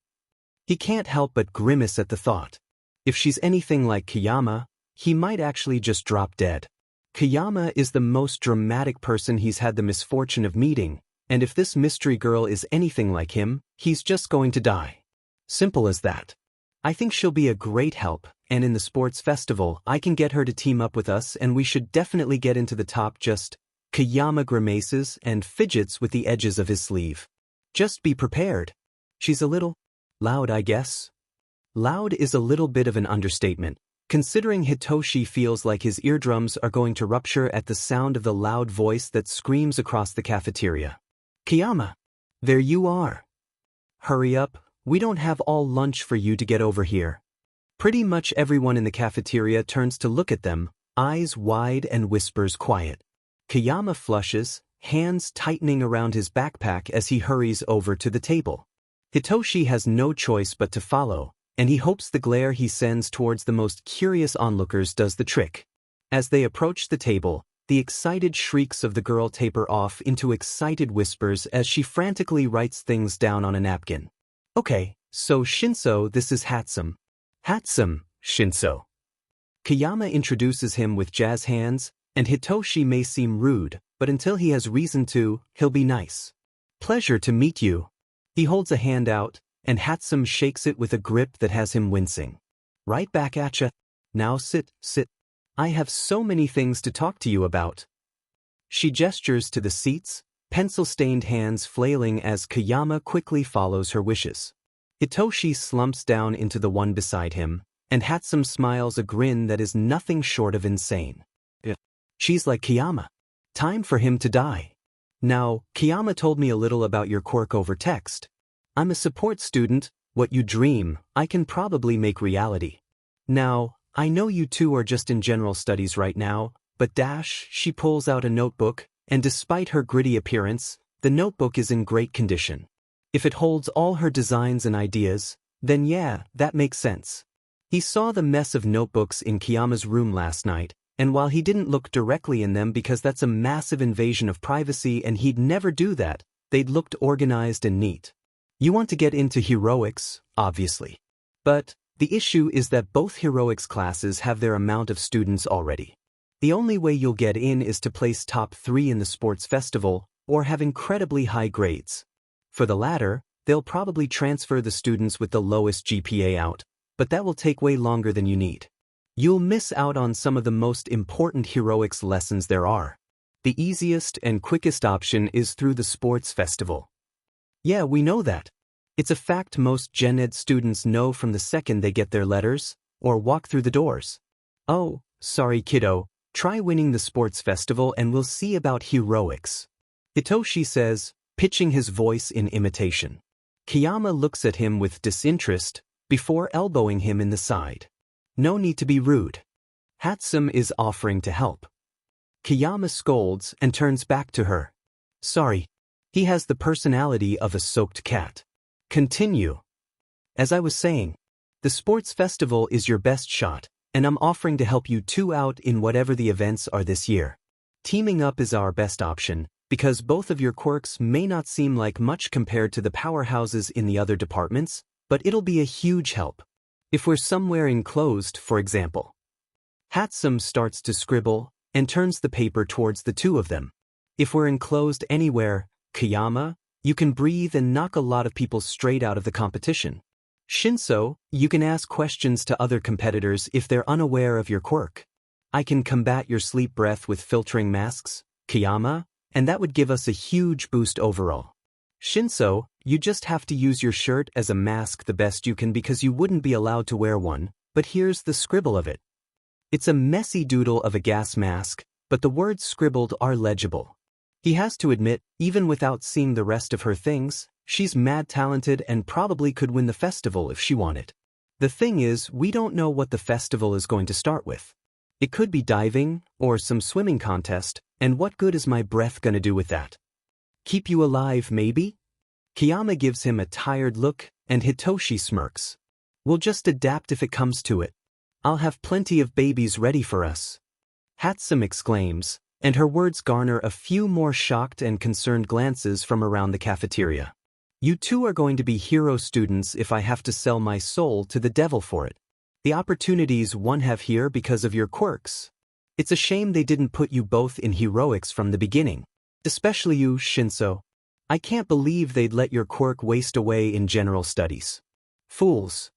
He can't help but grimace at the thought. If she's anything like Kiyama, he might actually just drop dead. Kiyama is the most dramatic person he's had the misfortune of meeting, and if this mystery girl is anything like him, he's just going to die. Simple as that. I think she'll be a great help, and in the sports festival, I can get her to team up with us and we should definitely get into the top just. Kiyama grimaces and fidgets with the edges of his sleeve. Just be prepared. She's a little loud, I guess. Loud is a little bit of an understatement, considering Hitoshi feels like his eardrums are going to rupture at the sound of the loud voice that screams across the cafeteria. Kiyama! There you are. Hurry up, we don't have all lunch for you to get over here. Pretty much everyone in the cafeteria turns to look at them, eyes wide, and whispers quiet. Kayama flushes, hands tightening around his backpack as he hurries over to the table. Hitoshi has no choice but to follow, and he hopes the glare he sends towards the most curious onlookers does the trick. As they approach the table, the excited shrieks of the girl taper off into excited whispers as she frantically writes things down on a napkin. Okay, so Shinso, this is Hatsum. Hatsum, Shinso. Kayama introduces him with jazz hands, and Hitoshi may seem rude, but until he has reason to, he'll be nice. Pleasure to meet you. He holds a hand out, and Hatsum shakes it with a grip that has him wincing. Right back at ya. Now sit. I have so many things to talk to you about. She gestures to the seats, pencil-stained hands flailing as Kayama quickly follows her wishes. Hitoshi slumps down into the one beside him, and Hatsum smiles a grin that is nothing short of insane. She's like Kayama. Time for him to die. Now, Kayama told me a little about your quirk over text. I'm a support student. What you dream, I can probably make reality. Now, I know you two are just in general studies right now, but she pulls out a notebook, and despite her gritty appearance, the notebook is in great condition. If it holds all her designs and ideas, then yeah, that makes sense. He saw the mess of notebooks in Kayama's room last night, and while he didn't look directly in them because that's a massive invasion of privacy and he'd never do that, they'd looked organized and neat. You want to get into heroics, obviously. But the issue is that both heroics classes have their amount of students already. The only way you'll get in is to place top 3 in the sports festival or have incredibly high grades. For the latter, they'll probably transfer the students with the lowest GPA out, but that will take way longer than you need. You'll miss out on some of the most important heroics lessons there are. The easiest and quickest option is through the sports festival. Yeah, we know that. It's a fact most Gen Ed students know from the second they get their letters, or walk through the doors. Oh, sorry kiddo, try winning the sports festival and we'll see about heroics. Hitoshi says, pitching his voice in imitation. Kayama looks at him with disinterest, before elbowing him in the side. No need to be rude. Hatsum is offering to help. Kayama scolds and turns back to her. Sorry. He has the personality of a soaked cat. Continue. As I was saying, the sports festival is your best shot, and I'm offering to help you two out in whatever the events are this year. Teaming up is our best option, because both of your quirks may not seem like much compared to the powerhouses in the other departments, but it'll be a huge help. If we're somewhere enclosed, for example. Hatsum starts to scribble, and turns the paper towards the two of them. If we're enclosed anywhere, Kayama, you can breathe and knock a lot of people straight out of the competition. Shinso, you can ask questions to other competitors if they're unaware of your quirk. I can combat your sleep breath with filtering masks, Kayama, and that would give us a huge boost overall. Shinso, you just have to use your shirt as a mask the best you can because you wouldn't be allowed to wear one, but here's the scribble of it. It's a messy doodle of a gas mask, but the words scribbled are legible. He has to admit, even without seeing the rest of her things, she's mad talented and probably could win the festival if she wanted. The thing is, we don't know what the festival is going to start with. It could be diving, or some swimming contest, and what good is my breath gonna do with that? Keep you alive, maybe? Kayama gives him a tired look, and Hitoshi smirks. We'll just adapt if it comes to it. I'll have plenty of babies ready for us. Hatsum exclaims, and her words garner a few more shocked and concerned glances from around the cafeteria. You two are going to be hero students if I have to sell my soul to the devil for it. The opportunities one have here because of your quirks. It's a shame they didn't put you both in heroics from the beginning. Especially you, Shinso. I can't believe they'd let your quirk waste away in general studies. Fools.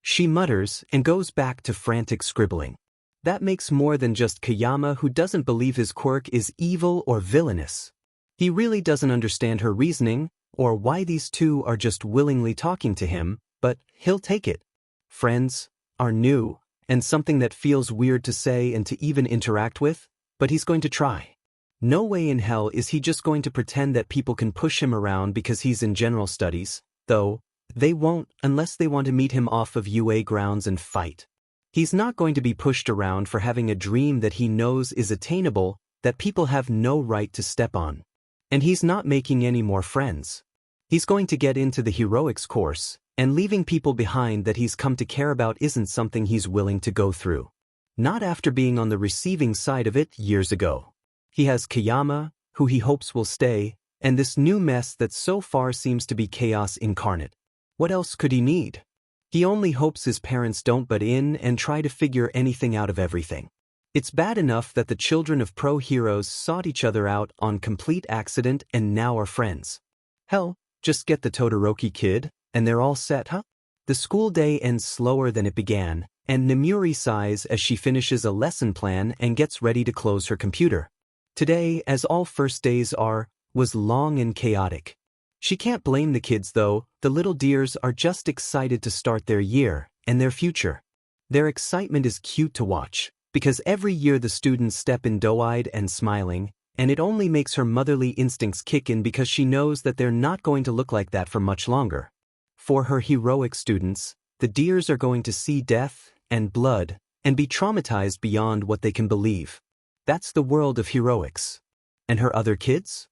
She mutters and goes back to frantic scribbling. That makes more than just Kayama who doesn't believe his quirk is evil or villainous. He really doesn't understand her reasoning, or why these two are just willingly talking to him, but he'll take it. Friends are new, and something that feels weird to say and to even interact with, but he's going to try. No way in hell is he just going to pretend that people can push him around because he's in general studies, though, They won't unless they want to meet him off of UA grounds and fight. He's not going to be pushed around for having a dream that he knows is attainable, that people have no right to step on. And he's not making any more friends. He's going to get into the heroics course, and leaving people behind that he's come to care about isn't something he's willing to go through. Not after being on the receiving side of it years ago. He has Kayama, who he hopes will stay, and this new mess that so far seems to be chaos incarnate. What else could he need? He only hopes his parents don't butt in and try to figure anything out of everything. It's bad enough that the children of pro heroes sought each other out on complete accident and now are friends. Hell, just get the Todoroki kid, and they're all set, huh? The school day ends slower than it began, and Nemuri sighs as she finishes a lesson plan and gets ready to close her computer. Today, as all first days are, was long and chaotic. She can't blame the kids though, the little dears are just excited to start their year and their future. Their excitement is cute to watch, because every year the students step in doe-eyed and smiling, and it only makes her motherly instincts kick in because she knows that they're not going to look like that for much longer. For her heroic students, the dears are going to see death and blood and be traumatized beyond what they can believe. That's the world of heroics. And her other kids?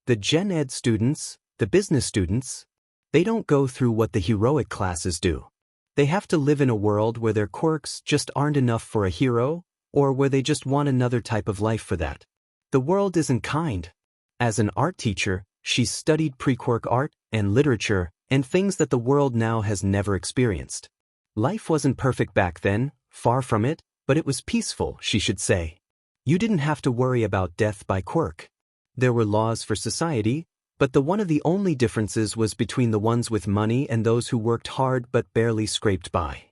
The Gen Ed students, the business students, they don't go through what the heroic classes do. They have to live in a world where their quirks just aren't enough for a hero, or where they just want another type of life for that. The world isn't kind. As an art teacher, she's studied pre-quirk art and literature and things that the world now has never experienced. Life wasn't perfect back then, far from it, but it was peaceful, she should say. You didn't have to worry about death by quirk. There were laws for society, but one of the only differences was between the ones with money and those who worked hard but barely scraped by.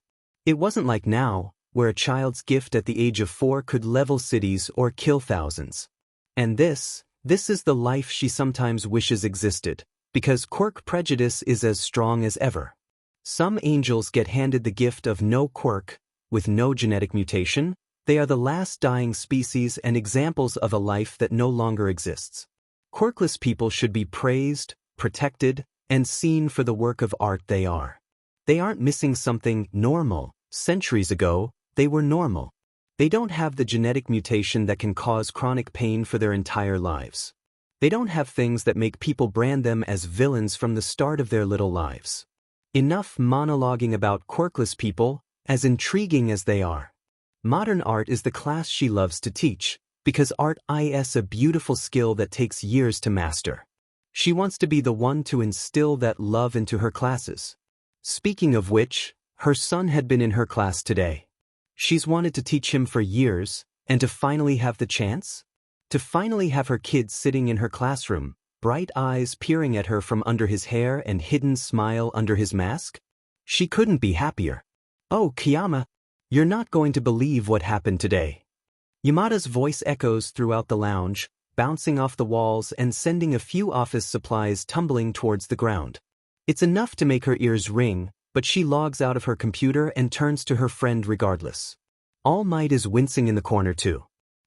It wasn't like now, where a child's gift at the age of 4 could level cities or kill thousands. And this is the life she sometimes wishes existed, because quirk prejudice is as strong as ever. Some angels get handed the gift of no quirk, with no genetic mutation. They are the last dying species and examples of a life that no longer exists. Quirkless people should be praised, protected, and seen for the work of art they are. They aren't missing something normal. Centuries ago, they were normal. They don't have the genetic mutation that can cause chronic pain for their entire lives. They don't have things that make people brand them as villains from the start of their little lives. Enough monologuing about quirkless people, as intriguing as they are. Modern art is the class she loves to teach, because art is a beautiful skill that takes years to master. She wants to be the one to instill that love into her classes. Speaking of which, her son had been in her class today. She's wanted to teach him for years, and to finally have the chance? To finally have her kid sitting in her classroom, bright eyes peering at her from under his hair and hidden smile under his mask? She couldn't be happier. Oh, Kiyama, you're not going to believe what happened today. Yamada's voice echoes throughout the lounge, bouncing off the walls and sending a few office supplies tumbling towards the ground. It's enough to make her ears ring, but she logs out of her computer and turns to her friend regardless. All Might is wincing in the corner too.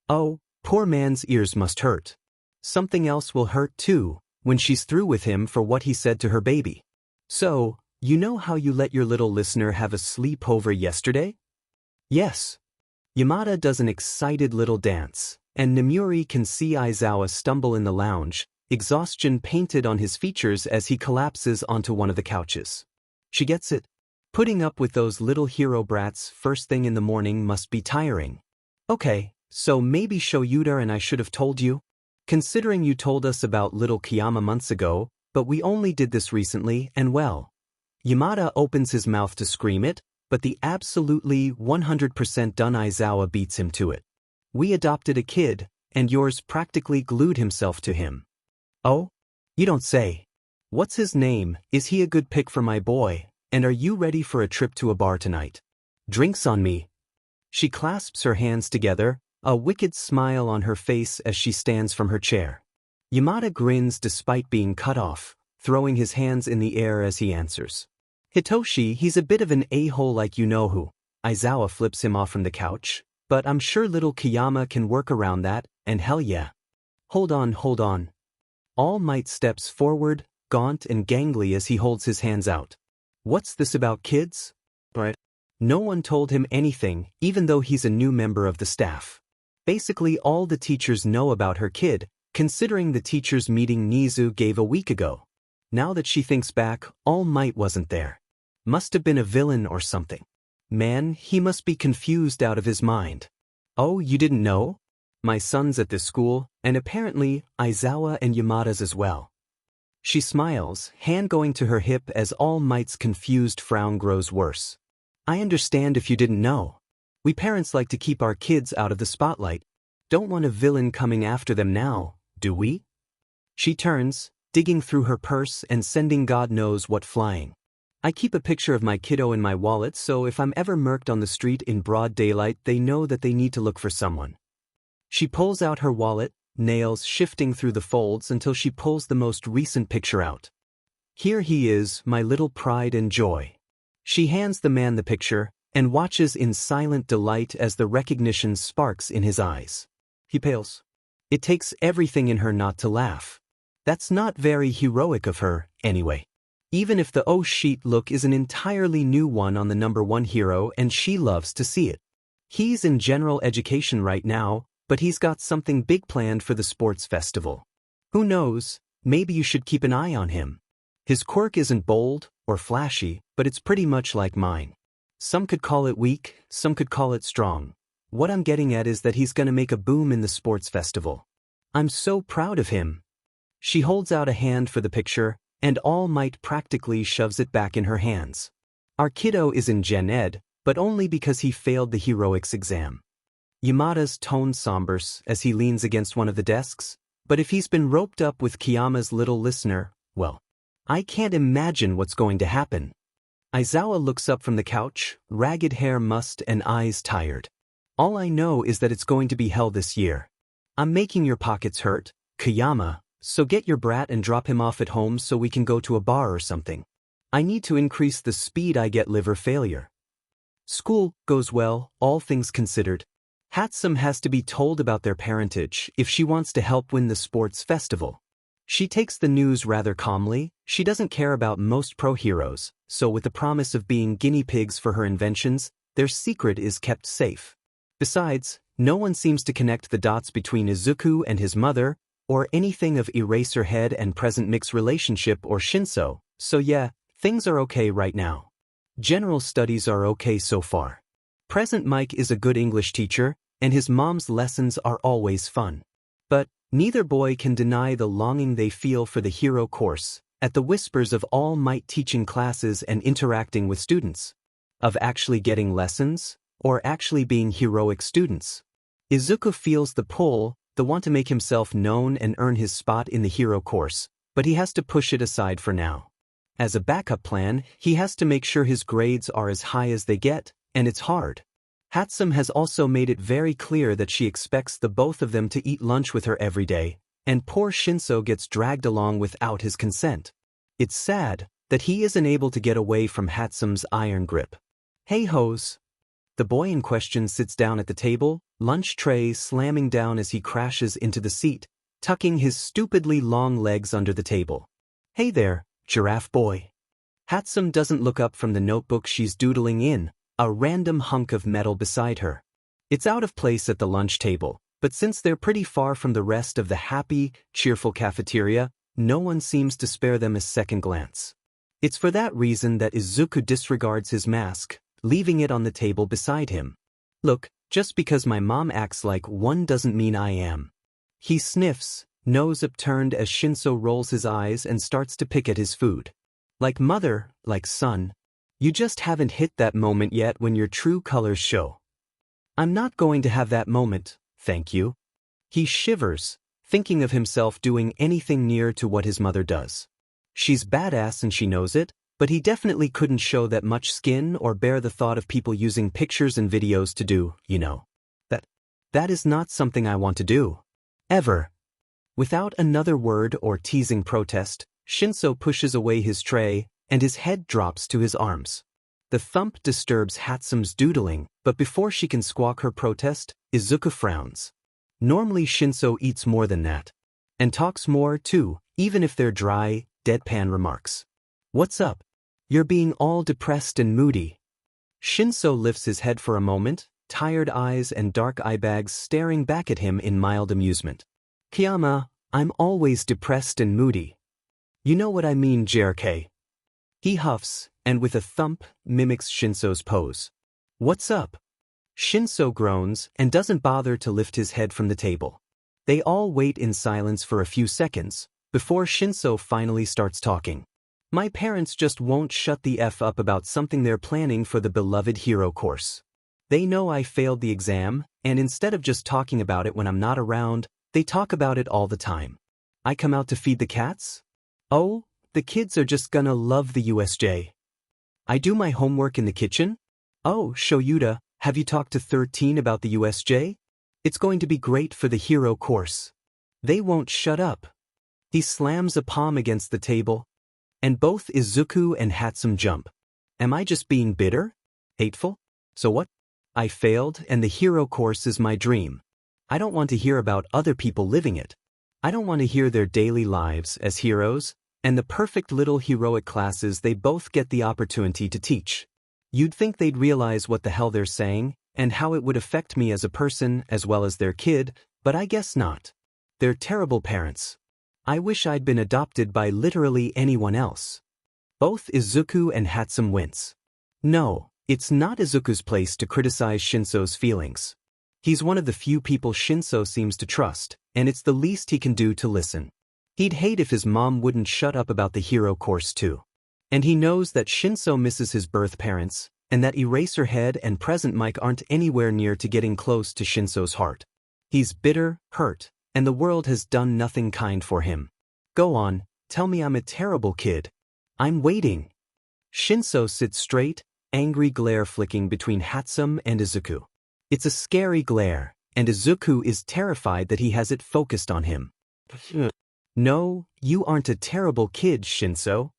Oh, poor man's ears must hurt. Something else will hurt too, when she's through with him for what he said to her baby. So, you know how you let your little listener have a sleepover yesterday? Yes. Yamada does an excited little dance, and Nemuri can see Aizawa stumble in the lounge, exhaustion painted on his features as he collapses onto one of the couches. She gets it. Putting up with those little hero brats first thing in the morning must be tiring. Okay, so maybe Shoyuda and I should have told you? Considering you told us about little Kiyama months ago, but we only did this recently and well. Yamada opens his mouth to scream it, but the absolutely 100% done Aizawa beats him to it. We adopted a kid, and yours practically glued himself to him. Oh? You don't say. What's his name? Is he a good pick for my boy? And are you ready for a trip to a bar tonight? Drinks on me. She clasps her hands together, a wicked smile on her face as she stands from her chair. Yamada grins despite being cut off, throwing his hands in the air as he answers. Hitoshi, he's a bit of an a-hole like you know who. Aizawa flips him off from the couch, but I'm sure little Kiyama can work around that, and hell yeah. Hold on. All Might steps forward, gaunt and gangly as he holds his hands out. What's this about kids? Right. No one told him anything, even though he's a new member of the staff. Basically all the teachers know about her kid, considering the teachers' meeting Nizu gave a week ago. Now that she thinks back, All Might wasn't there. Must have been a villain or something. Man, he must be confused out of his mind. Oh, you didn't know? My son's at this school, and apparently Aizawa and Yamada's as well. She smiles, hand going to her hip as All Might's confused frown grows worse. I understand if you didn't know. We parents like to keep our kids out of the spotlight. Don't want a villain coming after them now, do we? She turns, digging through her purse and sending God knows what flying. I keep a picture of my kiddo in my wallet so if I'm ever murked on the street in broad daylight they know that they need to look for someone. She pulls out her wallet, nails shifting through the folds until she pulls the most recent picture out. Here he is, my little pride and joy. She hands the man the picture, and watches in silent delight as the recognition sparks in his eyes. He pales. It takes everything in her not to laugh. That's not very heroic of her, anyway. Even if the oh sheet look is an entirely new one on the #1 hero and she loves to see it. He's in general education right now, but he's got something big planned for the sports festival. Who knows, maybe you should keep an eye on him. His quirk isn't bold or flashy, but it's pretty much like mine. Some could call it weak, some could call it strong. What I'm getting at is that he's gonna make a boom in the sports festival. I'm so proud of him. She holds out a hand for the picture, and All Might practically shoves it back in her hands. Our kiddo is in Gen Ed, but only because he failed the heroics exam. Yamada's tone sombers as he leans against one of the desks, but if he's been roped up with Kiyama's little listener, well, I can't imagine what's going to happen. Aizawa looks up from the couch, ragged hair mussed and eyes tired. All I know is that it's going to be hell this year. I'm making your pockets hurt, Kiyama, so get your brat and drop him off at home so we can go to a bar or something. I need to increase the speed I get liver failure. School goes well, all things considered. Hatsum has to be told about their parentage if she wants to help win the sports festival. She takes the news rather calmly. She doesn't care about most pro-heroes, so with the promise of being guinea pigs for her inventions, their secret is kept safe. Besides, no one seems to connect the dots between Isuku and his mother, or anything of Eraserhead and present mix relationship or Shinso, so yeah, things are okay right now. General studies are okay so far. Present Mike is a good English teacher, and his mom's lessons are always fun. But neither boy can deny the longing they feel for the hero course, at the whispers of All Might teaching classes and interacting with students. Of actually getting lessons, or actually being heroic students. Izuku feels the pull, the want to make himself known and earn his spot in the hero course, but he has to push it aside for now. As a backup plan, he has to make sure his grades are as high as they get, and it's hard. Hatsum has also made it very clear that she expects the both of them to eat lunch with her every day, and poor Shinso gets dragged along without his consent. It's sad that he isn't able to get away from Hatsum's iron grip. Hey hoes. The boy in question sits down at the table, lunch tray slamming down as he crashes into the seat, tucking his stupidly long legs under the table. Hey there, giraffe boy. Hatsum doesn't look up from the notebook she's doodling in, a random hunk of metal beside her. It's out of place at the lunch table, but since they're pretty far from the rest of the happy, cheerful cafeteria, no one seems to spare them a second glance. It's for that reason that Izuku disregards his mask, leaving it on the table beside him. Look, just because my mom acts like one doesn't mean I am. He sniffs, nose upturned as Shinso rolls his eyes and starts to pick at his food. Like mother, like son. You just haven't hit that moment yet when your true colors show. I'm not going to have that moment, thank you. He shivers, thinking of himself doing anything near to what his mother does. She's badass and she knows it, but he definitely couldn't show that much skin or bear the thought of people using pictures and videos to do, you know. That is not something I want to do. Ever. Without another word or teasing protest, Shinso pushes away his tray, and his head drops to his arms. The thump disturbs Hatsum's doodling, but before she can squawk her protest, Izuku frowns. Normally Shinso eats more than that. And talks more, too, even if they're dry, deadpan remarks. What's up? You're being all depressed and moody. Shinso lifts his head for a moment, tired eyes and dark eye bags staring back at him in mild amusement. Kiyama, I'm always depressed and moody. You know what I mean, JRK. He huffs, and with a thump, mimics Shinso's pose. What's up? Shinso groans and doesn't bother to lift his head from the table. They all wait in silence for a few seconds, before Shinso finally starts talking. My parents just won't shut the F up about something they're planning for the beloved hero course. They know I failed the exam, and instead of just talking about it when I'm not around, they talk about it all the time. I come out to feed the cats? Oh, the kids are just gonna love the USJ. I do my homework in the kitchen? Oh, Shoyuta, have you talked to 13 about the USJ? It's going to be great for the hero course. They won't shut up. He slams a palm against the table, and both Izuku and Hatsum jump. Am I just being bitter? Hateful? So what? I failed, and the hero course is my dream. I don't want to hear about other people living it. I don't want to hear their daily lives as heroes, and the perfect little heroic classes they both get the opportunity to teach. You'd think they'd realize what the hell they're saying, and how it would affect me as a person as well as their kid, but I guess not. They're terrible parents. I wish I'd been adopted by literally anyone else. Both Izuku and Hatsum wince. No, it's not Izuku's place to criticize Shinso's feelings. He's one of the few people Shinso seems to trust, and it's the least he can do to listen. He'd hate if his mom wouldn't shut up about the hero course too. And he knows that Shinso misses his birth parents, and that Eraserhead and Present Mike aren't anywhere near to getting close to Shinso's heart. He's bitter, hurt, and the world has done nothing kind for him. Go on, tell me I'm a terrible kid. I'm waiting. Shinso sits straight, angry glare flicking between Hatsum and Izuku. It's a scary glare, and Izuku is terrified that he has it focused on him. No, you aren't a terrible kid, Shinso.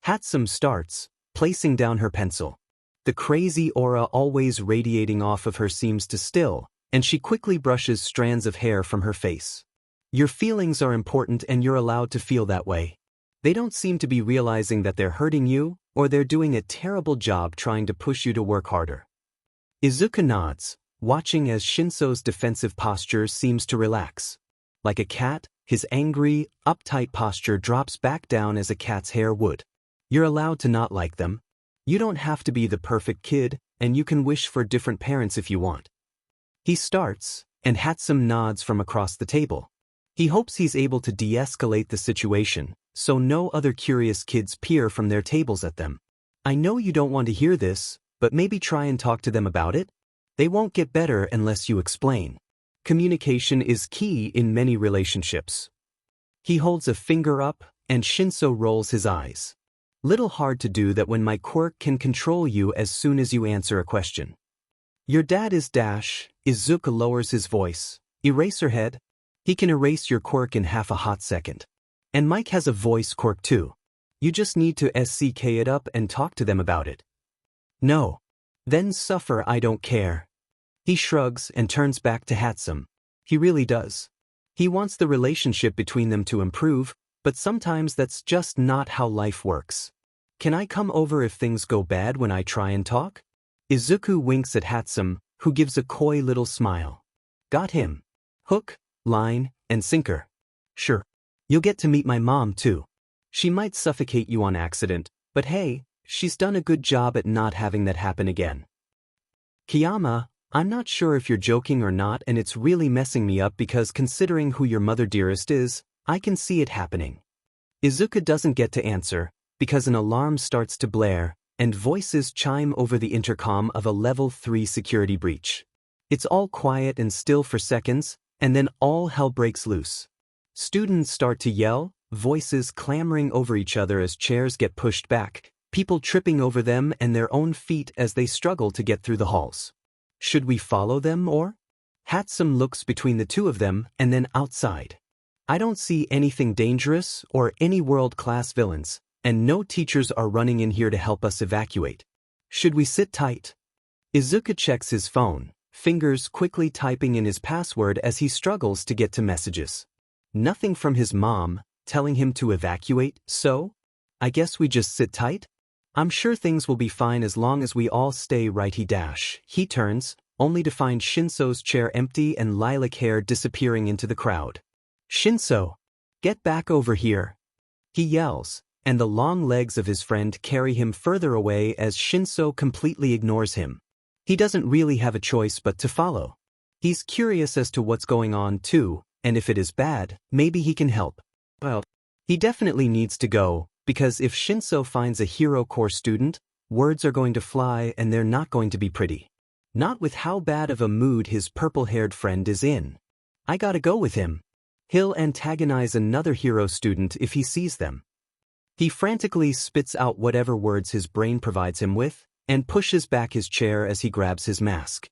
Hatsum starts, placing down her pencil. The crazy aura always radiating off of her seems to still, and she quickly brushes strands of hair from her face. Your feelings are important and you're allowed to feel that way. They don't seem to be realizing that they're hurting you, or they're doing a terrible job trying to push you to work harder. Izuku nods, watching as Shinso's defensive posture seems to relax. Like a cat, his angry, uptight posture drops back down as a cat's hair would. You're allowed to not like them. You don't have to be the perfect kid, and you can wish for different parents if you want. He starts, and Hatsum nods from across the table. He hopes he's able to de-escalate the situation, so no other curious kids peer from their tables at them. I know you don't want to hear this, but maybe try and talk to them about it. They won't get better unless you explain. Communication is key in many relationships. He holds a finger up, and Shinso rolls his eyes. Little hard to do that when my quirk can control you as soon as you answer a question. Your dad is Dash. Izuku lowers his voice. Eraserhead. He can erase your quirk in half a hot second. And Mike has a voice quirk too. You just need to SCK it up and talk to them about it. No. Then suffer, I don't care. He shrugs and turns back to Hatsum. He really does. He wants the relationship between them to improve, but sometimes that's just not how life works. Can I come over if things go bad when I try and talk? Izuku winks at Hatsum, who gives a coy little smile. Got him. Hook, line, and sinker. Sure. You'll get to meet my mom too. She might suffocate you on accident, but hey, she's done a good job at not having that happen again. Kiyama, I'm not sure if you're joking or not, and it's really messing me up because considering who your mother dearest is, I can see it happening. Izuku doesn't get to answer, because an alarm starts to blare, and voices chime over the intercom of a level 3 security breach. It's all quiet and still for seconds, and then all hell breaks loose. Students start to yell, voices clamoring over each other as chairs get pushed back, people tripping over them and their own feet as they struggle to get through the halls. Should we follow them or? Hatsum looks between the two of them and then outside. I don't see anything dangerous or any world-class villains, and no teachers are running in here to help us evacuate. Should we sit tight? Izuku checks his phone, fingers quickly typing in his password as he struggles to get to messages. Nothing from his mom, telling him to evacuate, so? I guess we just sit tight? I'm sure things will be fine as long as we all stay right. He turns, only to find Shinso's chair empty and lilac hair disappearing into the crowd. Shinso! Get back over here! He yells, and the long legs of his friend carry him further away as Shinso completely ignores him. He doesn't really have a choice but to follow. He's curious as to what's going on too, and if it is bad, maybe he can help. Well, he definitely needs to go, because if Shinso finds a Hero Corps student, words are going to fly and they're not going to be pretty. Not with how bad of a mood his purple-haired friend is in. I gotta go with him. He'll antagonize another hero student if he sees them. He frantically spits out whatever words his brain provides him with, and pushes back his chair as he grabs his mask.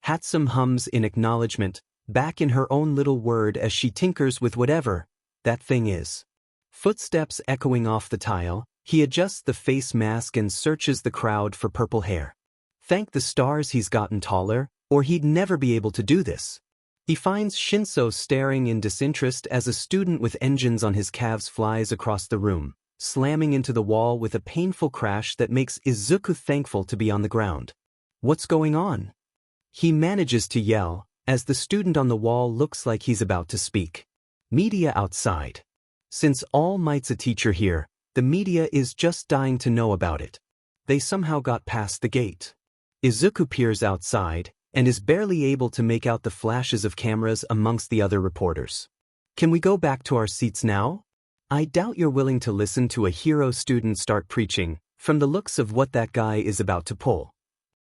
Hatsum hums in acknowledgement, back in her own little word as she tinkers with whatever that thing is. Footsteps echoing off the tile, he adjusts the face mask and searches the crowd for purple hair. Thank the stars he's gotten taller, or he'd never be able to do this. He finds Shinso staring in disinterest as a student with engines on his calves flies across the room, slamming into the wall with a painful crash that makes Isuku thankful to be on the ground. What's going on? He manages to yell, as the student on the wall looks like he's about to speak. Media outside. Since All Might's a teacher here, the media is just dying to know about it. They somehow got past the gate. Isuku peers outside, and is barely able to make out the flashes of cameras amongst the other reporters. Can we go back to our seats now? I doubt you're willing to listen to a hero student start preaching, from the looks of what that guy is about to pull.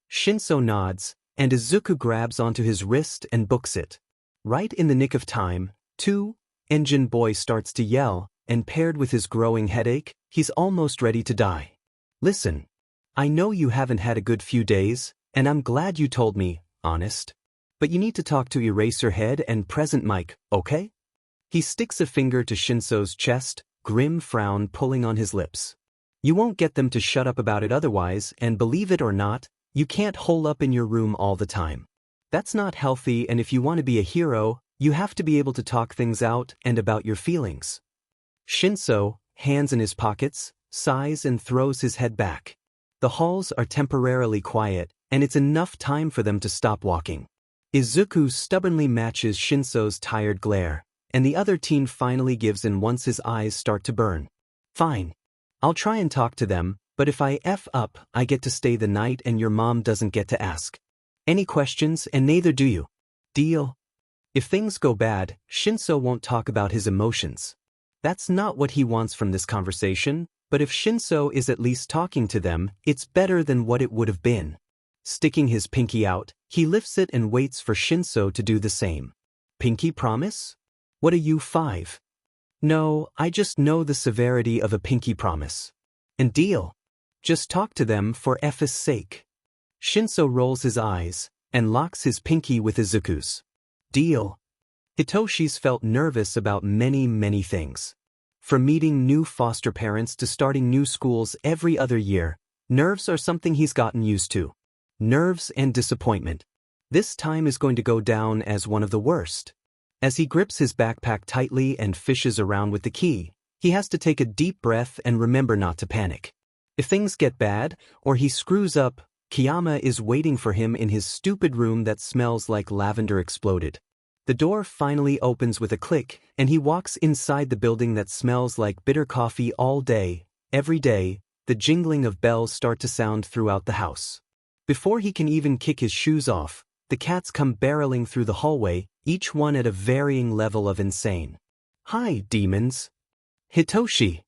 Shinso nods, and Isuku grabs onto his wrist and books it. Right in the nick of time, Engine Boy starts to yell, and paired with his growing headache, he's almost ready to die. Listen. I know you haven't had a good few days, and I'm glad you told me, honest. But you need to talk to Eraserhead and Present Mike, okay? He sticks a finger to Shinso's chest, grim frown pulling on his lips. You won't get them to shut up about it otherwise, and believe it or not, you can't hole up in your room all the time. That's not healthy, and if you want to be a hero, you have to be able to talk things out and about your feelings. Shinso, hands in his pockets, sighs and throws his head back. The halls are temporarily quiet, and it's enough time for them to stop walking. Izuku stubbornly matches Shinso's tired glare, and the other teen finally gives in once his eyes start to burn. Fine. I'll try and talk to them, but if I F up, I get to stay the night and your mom doesn't get to ask any questions, and neither do you. Deal? If things go bad, Shinso won't talk about his emotions. That's not what he wants from this conversation, but if Shinso is at least talking to them, it's better than what it would have been. Sticking his pinky out, he lifts it and waits for Shinso to do the same. Pinky promise? What are you, 5? No, I just know the severity of a pinky promise. And deal. Just talk to them for F's sake. Shinso rolls his eyes, and locks his pinky with Izuku's. Deal. Hitoshi's felt nervous about many things. From meeting new foster parents to starting new schools every other year, nerves are something he's gotten used to. Nerves and disappointment. This time is going to go down as one of the worst. As he grips his backpack tightly and fishes around with the key, he has to take a deep breath and remember not to panic. If things get bad, or he screws up, Kiyama is waiting for him in his stupid room that smells like lavender exploded. The door finally opens with a click, and he walks inside the building that smells like bitter coffee all day, every day. The jingling of bells start to sound throughout the house. Before he can even kick his shoes off, the cats come barreling through the hallway, each one at a varying level of insane. Hi, demons. Hitoshi.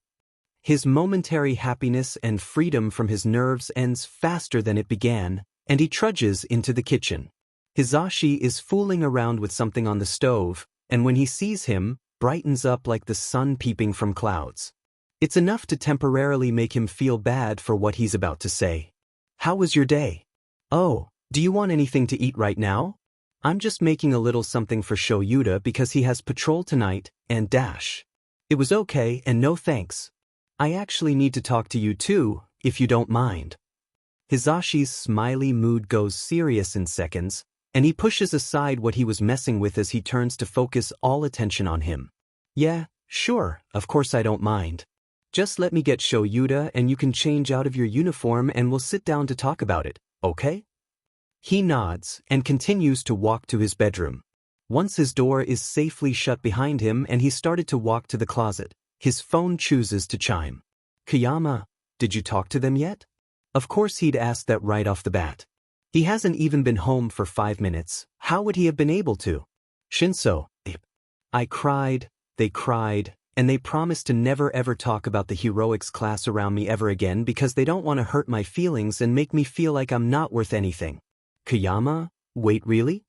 His momentary happiness and freedom from his nerves ends faster than it began, and he trudges into the kitchen. Hizashi is fooling around with something on the stove, and when he sees him, brightens up like the sun peeping from clouds. It's enough to temporarily make him feel bad for what he's about to say. How was your day? Oh, do you want anything to eat right now? I'm just making a little something for Shoyuta because he has patrol tonight, and dash. It was okay and no thanks. I actually need to talk to you too, if you don't mind. Hizashi's smiley mood goes serious in seconds, and he pushes aside what he was messing with as he turns to focus all attention on him. Yeah, sure, of course I don't mind. Just let me get Shoyuta and you can change out of your uniform and we'll sit down to talk about it, okay? He nods and continues to walk to his bedroom. Once his door is safely shut behind him and he started to walk to the closet, his phone chooses to chime. Kayama, did you talk to them yet? Of course he'd asked that right off the bat. He hasn't even been home for 5 minutes. How would he have been able to? Shinso, I cried, they cried, and they promised to never ever talk about the heroics class around me ever again because they don't want to hurt my feelings and make me feel like I'm not worth anything. Kayama, wait really?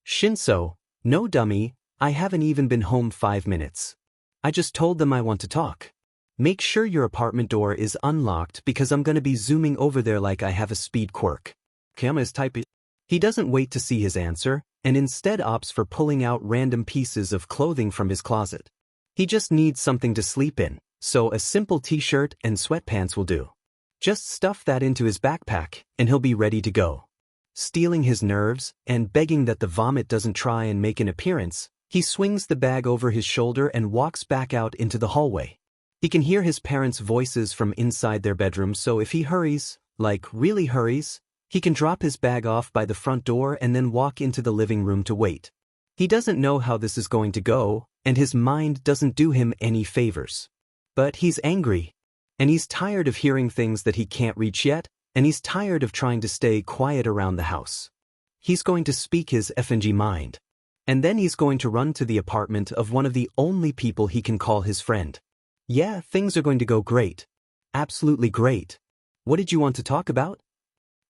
Shinso, no dummy, I haven't even been home 5 minutes. I just told them I want to talk. Make sure your apartment door is unlocked because I'm gonna be zooming over there like I have a speed quirk. Kayama is typing. He doesn't wait to see his answer, and instead opts for pulling out random pieces of clothing from his closet. He just needs something to sleep in, so a simple t-shirt and sweatpants will do. Just stuff that into his backpack, and he'll be ready to go. Stealing his nerves, and begging that the vomit doesn't try and make an appearance, he swings the bag over his shoulder and walks back out into the hallway. He can hear his parents' voices from inside their bedroom, so if he hurries, like really hurries, he can drop his bag off by the front door and then walk into the living room to wait. He doesn't know how this is going to go, and his mind doesn't do him any favors. But he's angry. And he's tired of hearing things that he can't reach yet, and he's tired of trying to stay quiet around the house. He's going to speak his FNG mind. And then he's going to run to the apartment of one of the only people he can call his friend. Yeah, things are going to go great. Absolutely great. What did you want to talk about?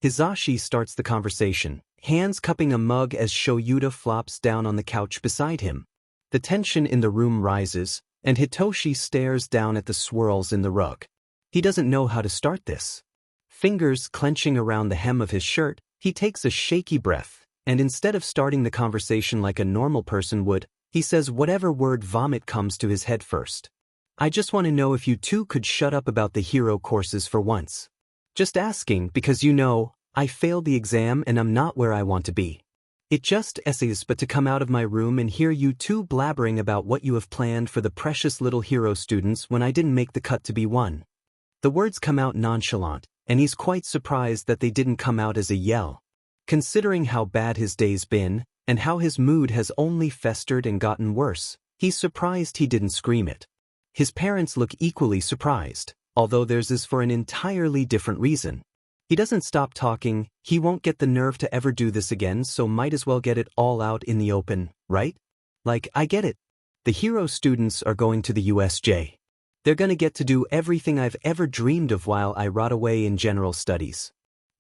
Hizashi starts the conversation, hands cupping a mug as Shoyuta flops down on the couch beside him. The tension in the room rises, and Hitoshi stares down at the swirls in the rug. He doesn't know how to start this. Fingers clenching around the hem of his shirt, he takes a shaky breath, and instead of starting the conversation like a normal person would, he says whatever word vomit comes to his head first. I just want to know if you two could shut up about the hero courses for once. Just asking because you know, I failed the exam and I'm not where I want to be. It just essays but to come out of my room and hear you two blabbering about what you have planned for the precious little hero students when I didn't make the cut to be one. The words come out nonchalant, and he's quite surprised that they didn't come out as a yell. Considering how bad his day's been, and how his mood has only festered and gotten worse, he's surprised he didn't scream it. His parents look equally surprised, although theirs is for an entirely different reason. He doesn't stop talking, he won't get the nerve to ever do this again, so might as well get it all out in the open, right? Like, I get it. The hero students are going to the USJ. They're gonna get to do everything I've ever dreamed of while I rot away in general studies.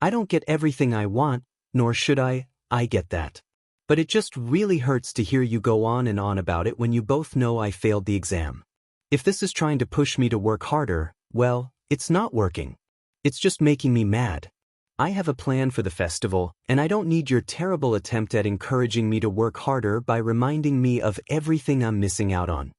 I don't get everything I want, nor should I get that. But it just really hurts to hear you go on and on about it when you both know I failed the exam. If this is trying to push me to work harder, well, it's not working. It's just making me mad. I have a plan for the festival, and I don't need your terrible attempt at encouraging me to work harder by reminding me of everything I'm missing out on.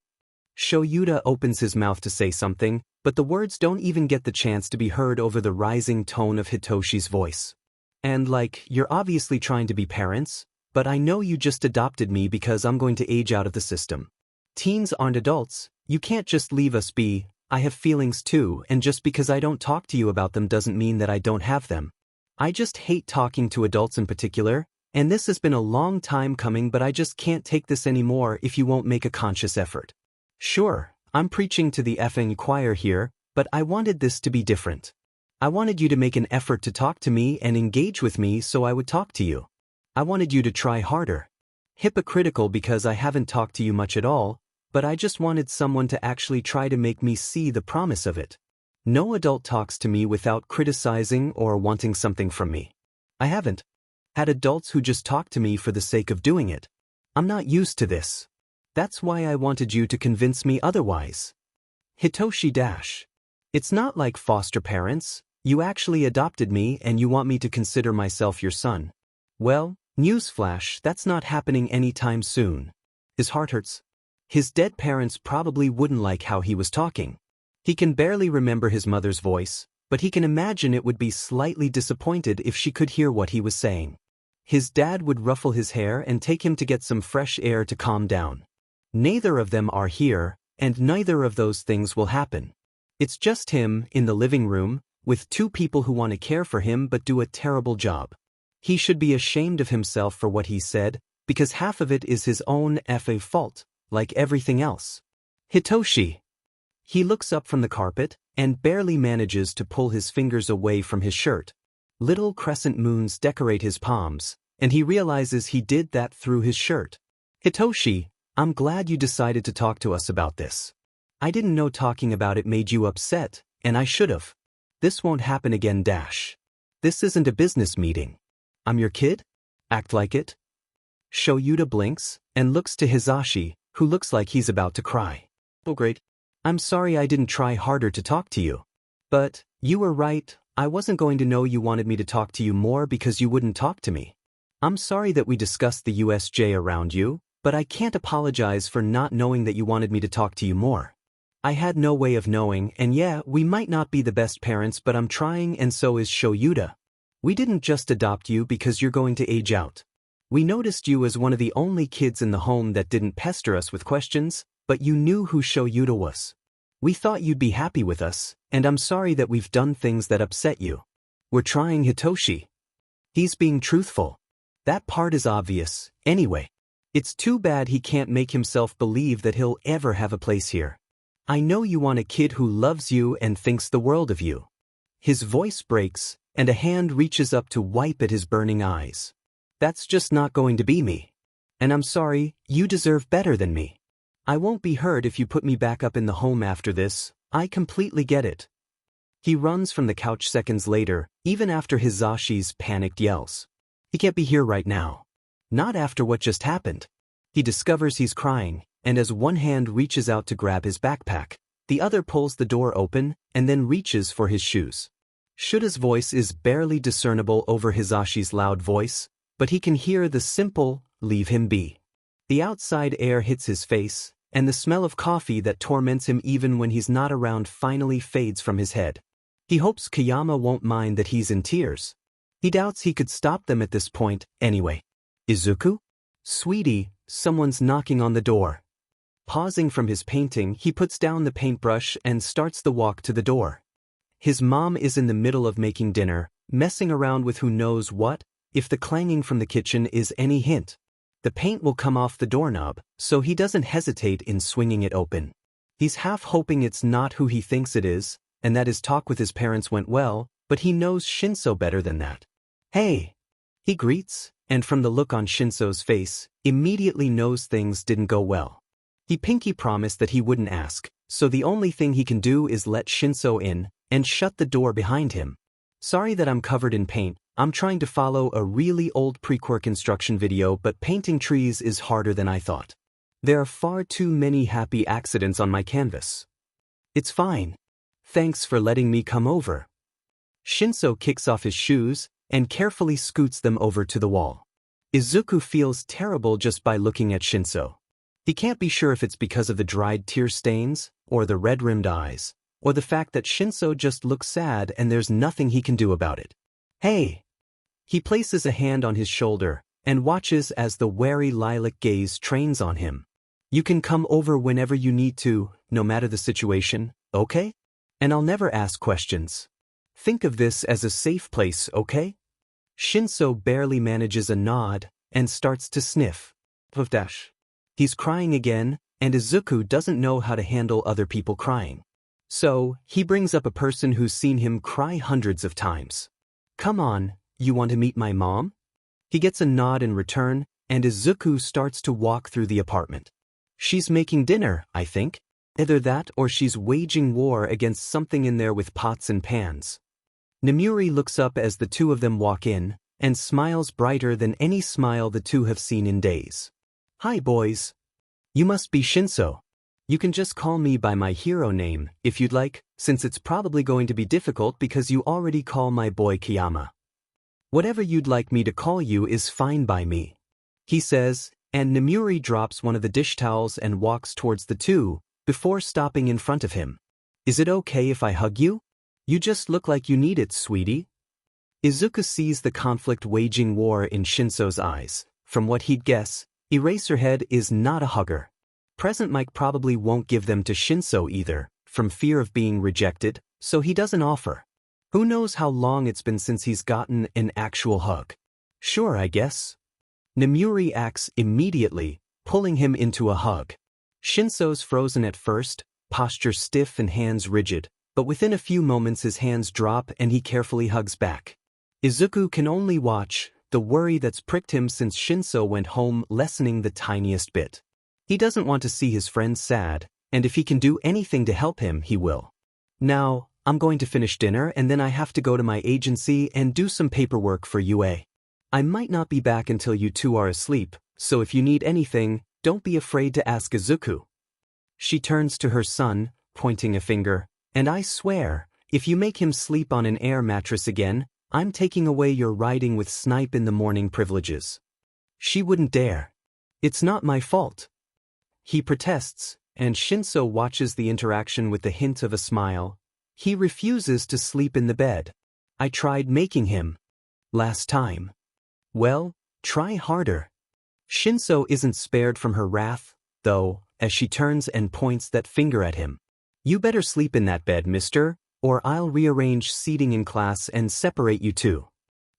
Shoyuta opens his mouth to say something, but the words don't even get the chance to be heard over the rising tone of Hitoshi's voice. And like, you're obviously trying to be parents, but I know you just adopted me because I'm going to age out of the system. Teens aren't adults, you can't just leave us be. I have feelings too, and just because I don't talk to you about them doesn't mean that I don't have them. I just hate talking to adults in particular, and this has been a long time coming, but I just can't take this anymore if you won't make a conscious effort. Sure, I'm preaching to the effing choir here, but I wanted this to be different. I wanted you to make an effort to talk to me and engage with me so I would talk to you. I wanted you to try harder. Hypocritical because I haven't talked to you much at all, but I just wanted someone to actually try to make me see the promise of it. No adult talks to me without criticizing or wanting something from me. I haven't had adults who just talk to me for the sake of doing it. I'm not used to this. That's why I wanted you to convince me otherwise. Hitoshi dash. It's not like foster parents. You actually adopted me and you want me to consider myself your son. Well, newsflash, that's not happening anytime soon. His heart hurts. His dead parents probably wouldn't like how he was talking. He can barely remember his mother's voice, but he can imagine it would be slightly disappointed if she could hear what he was saying. His dad would ruffle his hair and take him to get some fresh air to calm down. Neither of them are here, and neither of those things will happen. It's just him, in the living room, with two people who want to care for him but do a terrible job. He should be ashamed of himself for what he said, because half of it is his own fault, like everything else. Hitoshi. He looks up from the carpet, and barely manages to pull his fingers away from his shirt. Little crescent moons decorate his palms, and he realizes he did that through his shirt. Hitoshi, I'm glad you decided to talk to us about this. I didn't know talking about it made you upset, and I should've. This won't happen again. This isn't a business meeting. I'm your kid? Act like it. Shoyuta blinks, and looks to Hizashi, who looks like he's about to cry. Oh great. I'm sorry I didn't try harder to talk to you. But, you were right, I wasn't going to know you wanted me to talk to you more because you wouldn't talk to me. I'm sorry that we discussed the USJ around you, but I can't apologize for not knowing that you wanted me to talk to you more. I had no way of knowing, and yeah, we might not be the best parents, but I'm trying, and so is Shoyuta. We didn't just adopt you because you're going to age out. We noticed you as one of the only kids in the home that didn't pester us with questions, but you knew who Shoyuta was. We thought you'd be happy with us, and I'm sorry that we've done things that upset you. We're trying. Hitoshi. He's being truthful. That part is obvious, anyway. It's too bad he can't make himself believe that he'll ever have a place here. I know you want a kid who loves you and thinks the world of you. His voice breaks, and a hand reaches up to wipe at his burning eyes. That's just not going to be me. And I'm sorry, you deserve better than me. I won't be hurt if you put me back up in the home after this, I completely get it. He runs from the couch seconds later, even after Hizashi's panicked yells. He can't be here right now. Not after what just happened. He discovers he's crying, and as one hand reaches out to grab his backpack, the other pulls the door open, and then reaches for his shoes. Shuta's voice is barely discernible over Hizashi's loud voice, but he can hear the simple, "Leave him be." The outside air hits his face, and the smell of coffee that torments him even when he's not around finally fades from his head. He hopes Kayama won't mind that he's in tears. He doubts he could stop them at this point, anyway. Izuku? Sweetie, someone's knocking on the door. Pausing from his painting, he puts down the paintbrush and starts the walk to the door. His mom is in the middle of making dinner, messing around with who knows what, if the clanging from the kitchen is any hint. The paint will come off the doorknob, so he doesn't hesitate in swinging it open. He's half hoping it's not who he thinks it is, and that his talk with his parents went well, but he knows Shinso better than that. Hey! He greets, and from the look on Shinso's face, immediately knows things didn't go well. He pinky promised that he wouldn't ask, so the only thing he can do is let Shinso in, and shut the door behind him. Sorry that I'm covered in paint, I'm trying to follow a really old pre-Quirk instruction video, but painting trees is harder than I thought. There are far too many happy accidents on my canvas. It's fine. Thanks for letting me come over. Shinso kicks off his shoes, and carefully scoots them over to the wall. Izuku feels terrible just by looking at Shinso. He can't be sure if it's because of the dried tear stains, or the red-rimmed eyes, or the fact that Shinso just looks sad and there's nothing he can do about it. Hey! He places a hand on his shoulder, and watches as the wary lilac gaze trains on him. You can come over whenever you need to, no matter the situation, okay? And I'll never ask questions. Think of this as a safe place, okay? Shinso barely manages a nod, and starts to sniff. He's crying again, and Izuku doesn't know how to handle other people crying. So, he brings up a person who's seen him cry hundreds of times. Come on, you want to meet my mom? He gets a nod in return, and Izuku starts to walk through the apartment. She's making dinner, I think. Either that or she's waging war against something in there with pots and pans. Nemuri looks up as the two of them walk in, and smiles brighter than any smile the two have seen in days. Hi boys. You must be Shinso. You can just call me by my hero name, if you'd like, since it's probably going to be difficult because you already call my boy Kayama. Whatever you'd like me to call you is fine by me. He says, and Nemuri drops one of the dish towels and walks towards the two, before stopping in front of him. Is it okay if I hug you? You just look like you need it, sweetie. Izuku sees the conflict waging war in Shinso's eyes. From what he'd guess, Eraserhead is not a hugger. Present Mike probably won't give them to Shinso either, from fear of being rejected, so he doesn't offer. Who knows how long it's been since he's gotten an actual hug. Sure, I guess. Nemuri acts immediately, pulling him into a hug. Shinso's frozen at first, posture stiff and hands rigid, but within a few moments his hands drop and he carefully hugs back. Isuku can only watch, the worry that's pricked him since Shinso went home lessening the tiniest bit. He doesn't want to see his friend sad, and if he can do anything to help him, he will. Now, I'm going to finish dinner and then I have to go to my agency and do some paperwork for UA. I might not be back until you two are asleep, so if you need anything, don't be afraid to ask Isuku. She turns to her son, pointing a finger, and I swear, if you make him sleep on an air mattress again, I'm taking away your riding with Snipe in the morning privileges. She wouldn't dare. It's not my fault. He protests, and Shinso watches the interaction with the hint of a smile. He refuses to sleep in the bed. I tried making him. Last time. Well, try harder. Shinso isn't spared from her wrath, though, as she turns and points that finger at him. You better sleep in that bed, mister, or I'll rearrange seating in class and separate you two.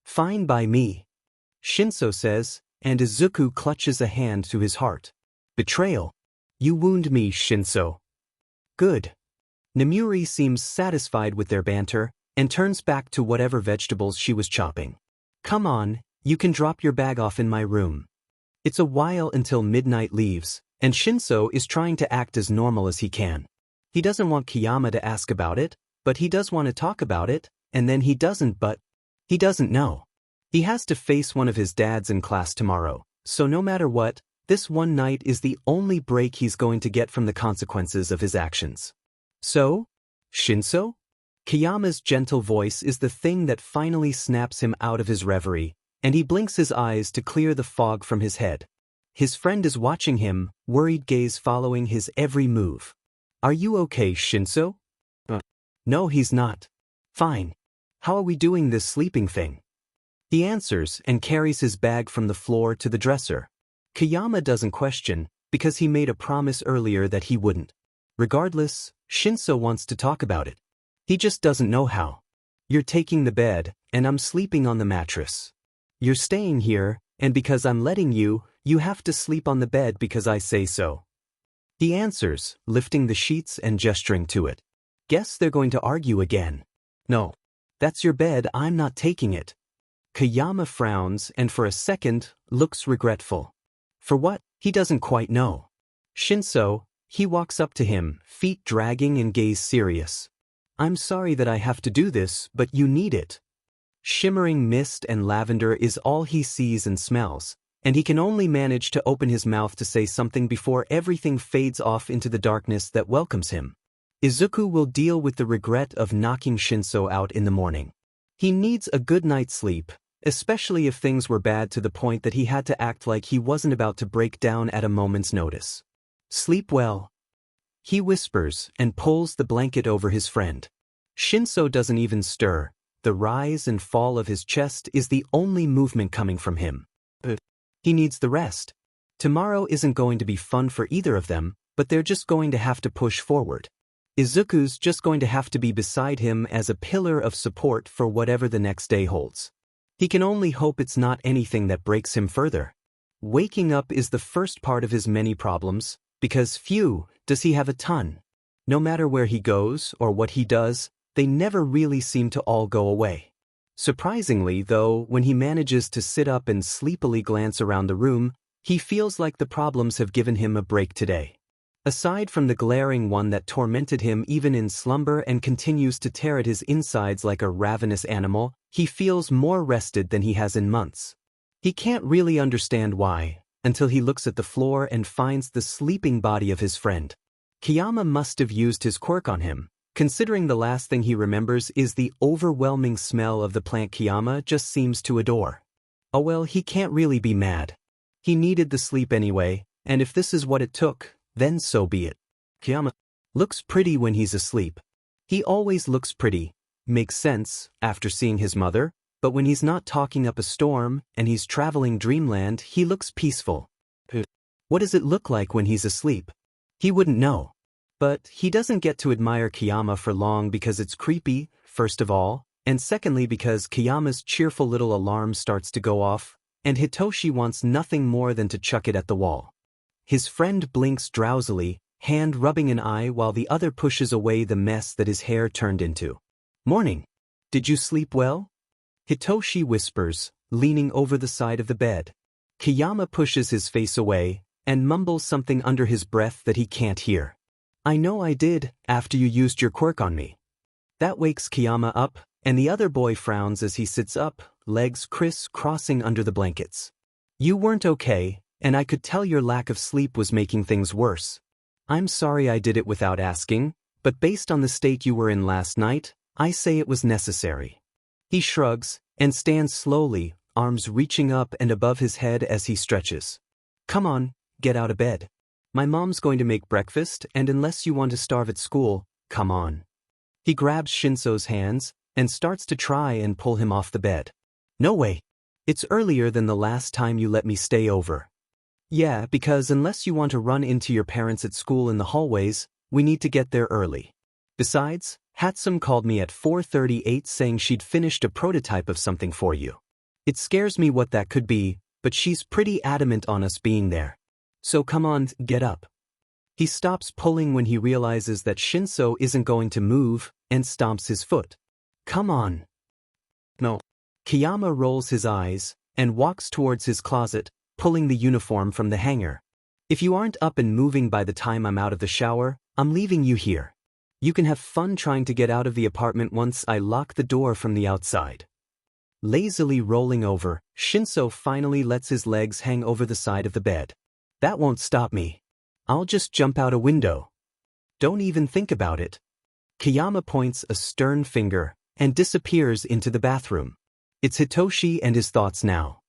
Fine by me. Shinso says, and Izuku clutches a hand to his heart. Betrayal. You wound me, Shinso. Good. Nemuri seems satisfied with their banter, and turns back to whatever vegetables she was chopping. Come on, you can drop your bag off in my room. It's a while until midnight leaves, and Shinso is trying to act as normal as he can. He doesn't want Kiyama to ask about it, but he does want to talk about it, and then he doesn't know. He has to face one of his dads in class tomorrow, so no matter what, this one night is the only break he's going to get from the consequences of his actions. So? Shinso? Kiyama's gentle voice is the thing that finally snaps him out of his reverie, and he blinks his eyes to clear the fog from his head. His friend is watching him, worried gaze following his every move. Are you okay, Shinso? No, he's not. Fine. How are we doing this sleeping thing? He answers and carries his bag from the floor to the dresser. Kiyama doesn't question, because he made a promise earlier that he wouldn't. Regardless, Shinso wants to talk about it. He just doesn't know how. You're taking the bed, and I'm sleeping on the mattress. You're staying here, and because I'm letting you, you have to sleep on the bed because I say so. He answers, lifting the sheets and gesturing to it. Guess they're going to argue again. No. That's your bed, I'm not taking it. Kiyama frowns and for a second, looks regretful. For what, he doesn't quite know. Shinso, he walks up to him, feet dragging and gaze serious. I'm sorry that I have to do this, but you need it. Shimmering mist and lavender is all he sees and smells, and he can only manage to open his mouth to say something before everything fades off into the darkness that welcomes him. Izuku will deal with the regret of knocking Shinso out in the morning. He needs a good night's sleep, especially if things were bad to the point that he had to act like he wasn't about to break down at a moment's notice. Sleep well. He whispers and pulls the blanket over his friend. Shinso doesn't even stir. The rise and fall of his chest is the only movement coming from him. He needs the rest. Tomorrow isn't going to be fun for either of them, but they're just going to have to push forward. Izuku's just going to have to be beside him as a pillar of support for whatever the next day holds. He can only hope it's not anything that breaks him further. Waking up is the first part of his many problems, because phew, does he have a ton. No matter where he goes or what he does, they never really seem to all go away. Surprisingly, though, when he manages to sit up and sleepily glance around the room, he feels like the problems have given him a break today. Aside from the glaring one that tormented him even in slumber and continues to tear at his insides like a ravenous animal, he feels more rested than he has in months. He can't really understand why, until he looks at the floor and finds the sleeping body of his friend. Kiyama must have used his quirk on him, considering the last thing he remembers is the overwhelming smell of the plant Kiyama just seems to adore. Oh well, he can't really be mad. He needed the sleep anyway, and if this is what it took, then so be it. Kiyama looks pretty when he's asleep. He always looks pretty, makes sense, after seeing his mother, but when he's not talking up a storm and he's traveling dreamland, he looks peaceful. What does it look like when he's asleep? He wouldn't know. But he doesn't get to admire Kiyama for long because it's creepy, first of all, and secondly because Kiyama's cheerful little alarm starts to go off, and Hitoshi wants nothing more than to chuck it at the wall. His friend blinks drowsily, hand rubbing an eye while the other pushes away the mess that his hair turned into. "Morning. Did you sleep well?" Hitoshi whispers, leaning over the side of the bed. Kiyama pushes his face away and mumbles something under his breath that he can't hear. "I know I did, after you used your quirk on me." That wakes Kiyama up, and the other boy frowns as he sits up, legs criss-crossing under the blankets. "You weren't okay, and I could tell your lack of sleep was making things worse. I'm sorry I did it without asking, but based on the state you were in last night, I say it was necessary." He shrugs and stands slowly, arms reaching up and above his head as he stretches. "Come on, get out of bed. My mom's going to make breakfast, and unless you want to starve at school, come on." He grabs Shinso's hands and starts to try and pull him off the bed. "No way. It's earlier than the last time you let me stay over." "Yeah, because unless you want to run into your parents at school in the hallways, we need to get there early. Besides, Hatsum called me at 4:38 saying she'd finished a prototype of something for you. It scares me what that could be, but she's pretty adamant on us being there. So come on, get up." He stops pulling when he realizes that Shinso isn't going to move and stomps his foot. "Come on." "No." Kiyama rolls his eyes and walks towards his closet, pulling the uniform from the hanger. "If you aren't up and moving by the time I'm out of the shower, I'm leaving you here. You can have fun trying to get out of the apartment once I lock the door from the outside." Lazily rolling over, Shinso finally lets his legs hang over the side of the bed. "That won't stop me. I'll just jump out a window." "Don't even think about it." Kiyama points a stern finger and disappears into the bathroom. It's Hitoshi and his thoughts now.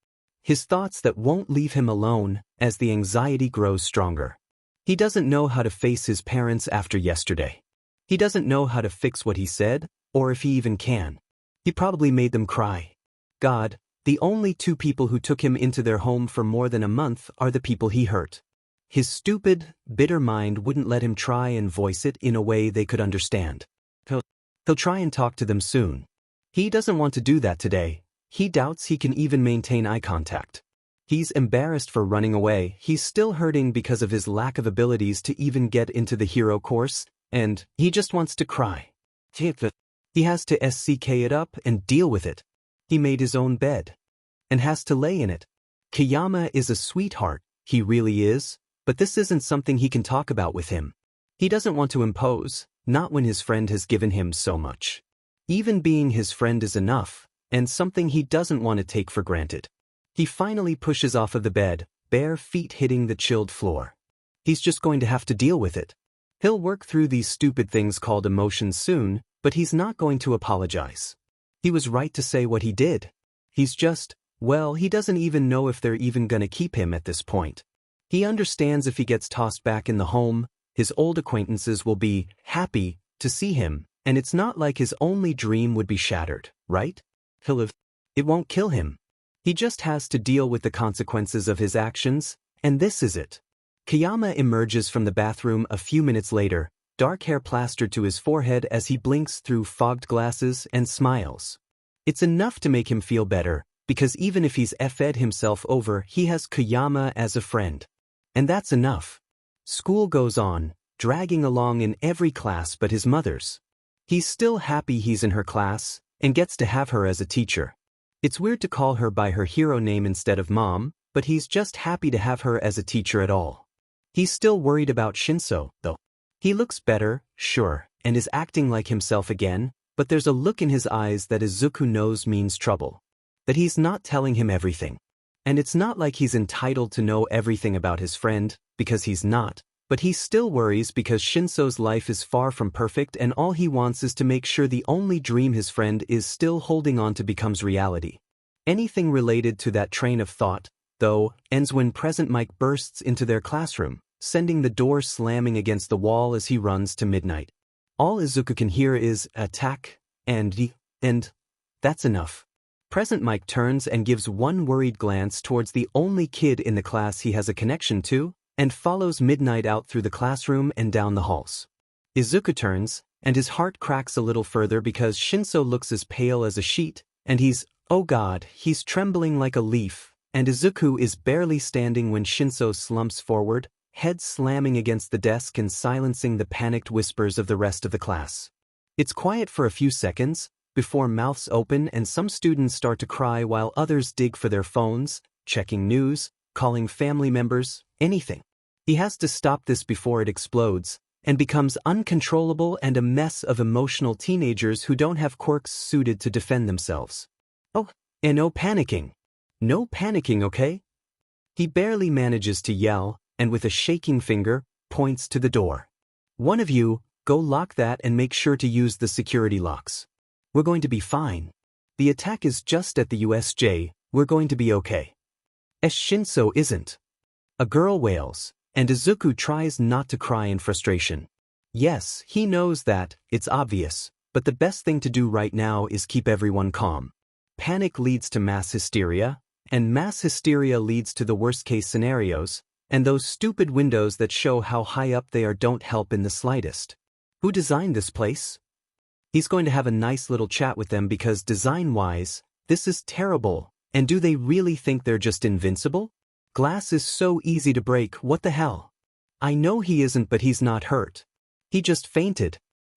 His thoughts that won't leave him alone as the anxiety grows stronger. He doesn't know how to face his parents after yesterday. He doesn't know how to fix what he said, or if he even can. He probably made them cry. God, the only two people who took him into their home for more than a month are the people he hurt. His stupid, bitter mind wouldn't let him try and voice it in a way they could understand. He'll try and talk to them soon. He doesn't want to do that today. He doubts he can even maintain eye contact. He's embarrassed for running away. He's still hurting because of his lack of abilities to even get into the hero course, and he just wants to cry. He has to SCK it up and deal with it. He made his own bed and has to lay in it. Kiyama is a sweetheart, he really is, but this isn't something he can talk about with him. He doesn't want to impose, not when his friend has given him so much. Even being his friend is enough, and something he doesn't want to take for granted. He finally pushes off of the bed, bare feet hitting the chilled floor. He's just going to have to deal with it. He'll work through these stupid things called emotions soon, but he's not going to apologize. He was right to say what he did. He's just, well, he doesn't even know if they're even gonna keep him at this point. He understands if he gets tossed back in the home, his old acquaintances will be happy to see him, and it's not like his only dream would be shattered, right? It won't kill him. He just has to deal with the consequences of his actions, and this is it. Kiyama emerges from the bathroom a few minutes later, dark hair plastered to his forehead as he blinks through fogged glasses and smiles. It's enough to make him feel better, because even if he's F'd himself over, he has Kiyama as a friend. And that's enough. School goes on, dragging along in every class but his mother's. He's still happy he's in her class, and gets to have her as a teacher. It's weird to call her by her hero name instead of mom, but he's just happy to have her as a teacher at all. He's still worried about Shinso, though. He looks better, sure, and is acting like himself again, but there's a look in his eyes that Isuku knows means trouble. That he's not telling him everything. And it's not like he's entitled to know everything about his friend, because he's not, but he still worries because Shinso's life is far from perfect and all he wants is to make sure the only dream his friend is still holding on to becomes reality. Anything related to that train of thought, though, ends when Present Mike bursts into their classroom, sending the door slamming against the wall as he runs to midnight. All Izuku can hear is attack, and that's enough. Present Mike turns and gives one worried glance towards the only kid in the class he has a connection to, and follows Midnight out through the classroom and down the halls. Izuku turns, and his heart cracks a little further because Shinso looks as pale as a sheet, and oh god, he's trembling like a leaf, and Izuku is barely standing when Shinso slumps forward, head slamming against the desk and silencing the panicked whispers of the rest of the class. It's quiet for a few seconds, before mouths open and some students start to cry while others dig for their phones, checking news, calling family members, anything. He has to stop this before it explodes, and becomes uncontrollable and a mess of emotional teenagers who don't have quirks suited to defend themselves. Oh, and no panicking. No panicking, okay? He barely manages to yell, and with a shaking finger, points to the door. One of you, go lock that and make sure to use the security locks. We're going to be fine. The attack is just at the USJ, we're going to be okay. Shinso isn't. A girl wails, and Izuku tries not to cry in frustration. Yes, he knows that, it's obvious, but the best thing to do right now is keep everyone calm. Panic leads to mass hysteria, and mass hysteria leads to the worst-case scenarios, and those stupid windows that show how high up they are don't help in the slightest. Who designed this place? He's going to have a nice little chat with them because design-wise, this is terrible, and do they really think they're just invincible? Glass is so easy to break, what the hell? I know he isn't, but he's not hurt. He just fainted.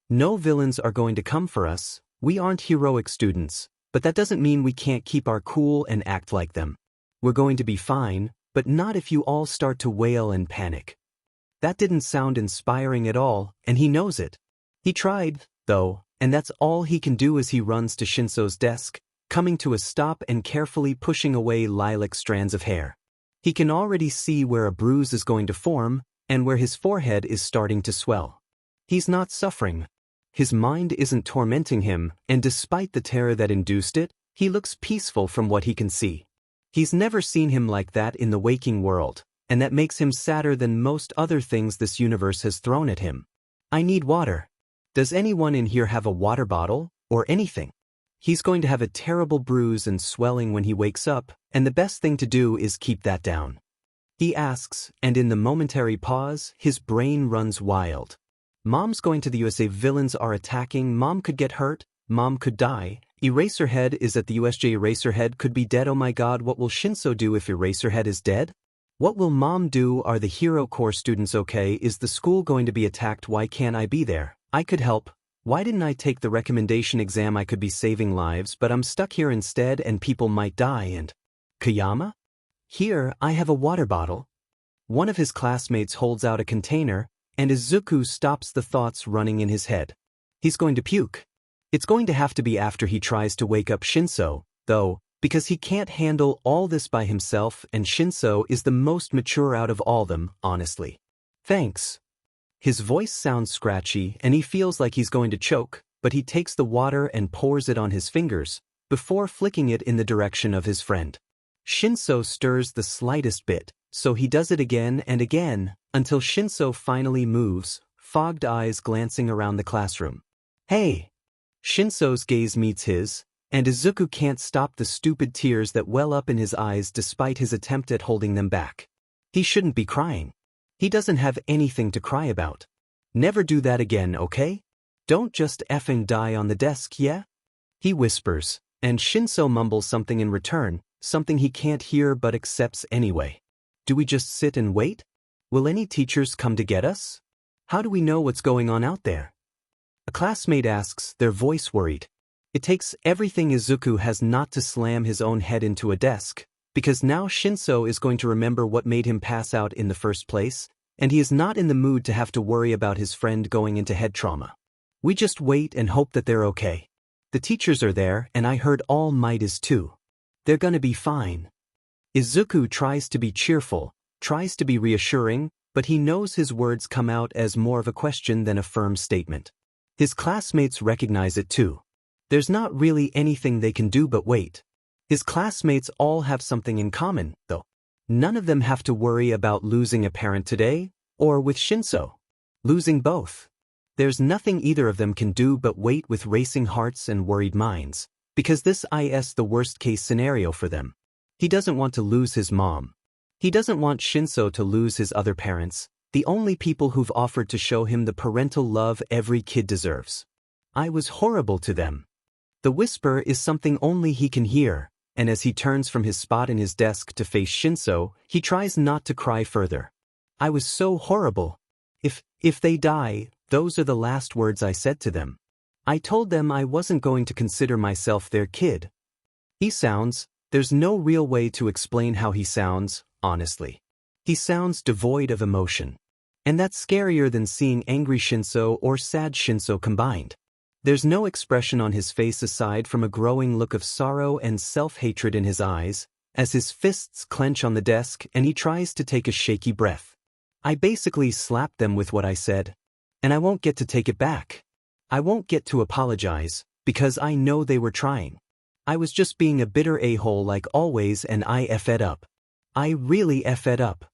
No villains are going to come for us, we aren't heroic students, but that doesn't mean we can't keep our cool and act like them. We're going to be fine, but not if you all start to wail and panic. That didn't sound inspiring at all, and he knows it. He tried, though, and that's all he can do as he runs to Shinso's desk, coming to a stop and carefully pushing away lilac strands of hair. He can already see where a bruise is going to form, and where his forehead is starting to swell. He's not suffering. His mind isn't tormenting him, and despite the terror that induced it, he looks peaceful from what he can see. He's never seen him like that in the waking world, and that makes him sadder than most other things this universe has thrown at him. I need water. Does anyone in here have a water bottle, or anything? He's going to have a terrible bruise and swelling when he wakes up, and the best thing to do is keep that down. He asks, and in the momentary pause, his brain runs wild. Mom's going to the USA, villains are attacking, Mom could get hurt, Mom could die, Eraserhead is at the USJ, Eraserhead could be dead, oh my god, what will Shinso do if Eraserhead is dead? What will Mom do, are the Hero Corps students okay, is the school going to be attacked, why can't I be there? I could help. Why didn't I take the recommendation exam, I could be saving lives, but I'm stuck here instead and people might die and… Kayama? Here, I have a water bottle. One of his classmates holds out a container, and Izuku stops the thoughts running in his head. He's going to puke. It's going to have to be after he tries to wake up Shinso, though, because he can't handle all this by himself and Shinso is the most mature out of all them, honestly. Thanks. His voice sounds scratchy and he feels like he's going to choke, but he takes the water and pours it on his fingers, before flicking it in the direction of his friend. Shinso stirs the slightest bit, so he does it again and again, until Shinso finally moves, fogged eyes glancing around the classroom. Hey! Shinso's gaze meets his, and Izuku can't stop the stupid tears that well up in his eyes despite his attempt at holding them back. He shouldn't be crying. He doesn't have anything to cry about. Never do that again, okay? Don't just effing die on the desk, yeah? He whispers, and Shinso mumbles something in return, something he can't hear but accepts anyway. Do we just sit and wait? Will any teachers come to get us? How do we know what's going on out there? A classmate asks, their voice worried. It takes everything Izuku has not to slam his own head into a desk, because now Shinso is going to remember what made him pass out in the first place, and he is not in the mood to have to worry about his friend going into head trauma. We just wait and hope that they're okay. The teachers are there, and I heard All Might is too. They're gonna be fine. Izuku tries to be cheerful, tries to be reassuring, but he knows his words come out as more of a question than a firm statement. His classmates recognize it too. There's not really anything they can do but wait. His classmates all have something in common, though. None of them have to worry about losing a parent today, or with Shinso. Losing both. There's nothing either of them can do but wait with racing hearts and worried minds, because this is the worst-case scenario for them. He doesn't want to lose his mom. He doesn't want Shinso to lose his other parents, the only people who've offered to show him the parental love every kid deserves. I was horrible to them. The whisper is something only he can hear, and as he turns from his spot in his desk to face Shinso, he tries not to cry further. I was so horrible. If they die, those are the last words I said to them. I told them I wasn't going to consider myself their kid. There's no real way to explain how he sounds, honestly. He sounds devoid of emotion. And that's scarier than seeing angry Shinso or sad Shinso combined. There's no expression on his face aside from a growing look of sorrow and self-hatred in his eyes, as his fists clench on the desk and he tries to take a shaky breath. I basically slapped them with what I said. And I won't get to take it back. I won't get to apologize, because I know they were trying. I was just being a bitter a-hole like always and I effed up. I really effed up.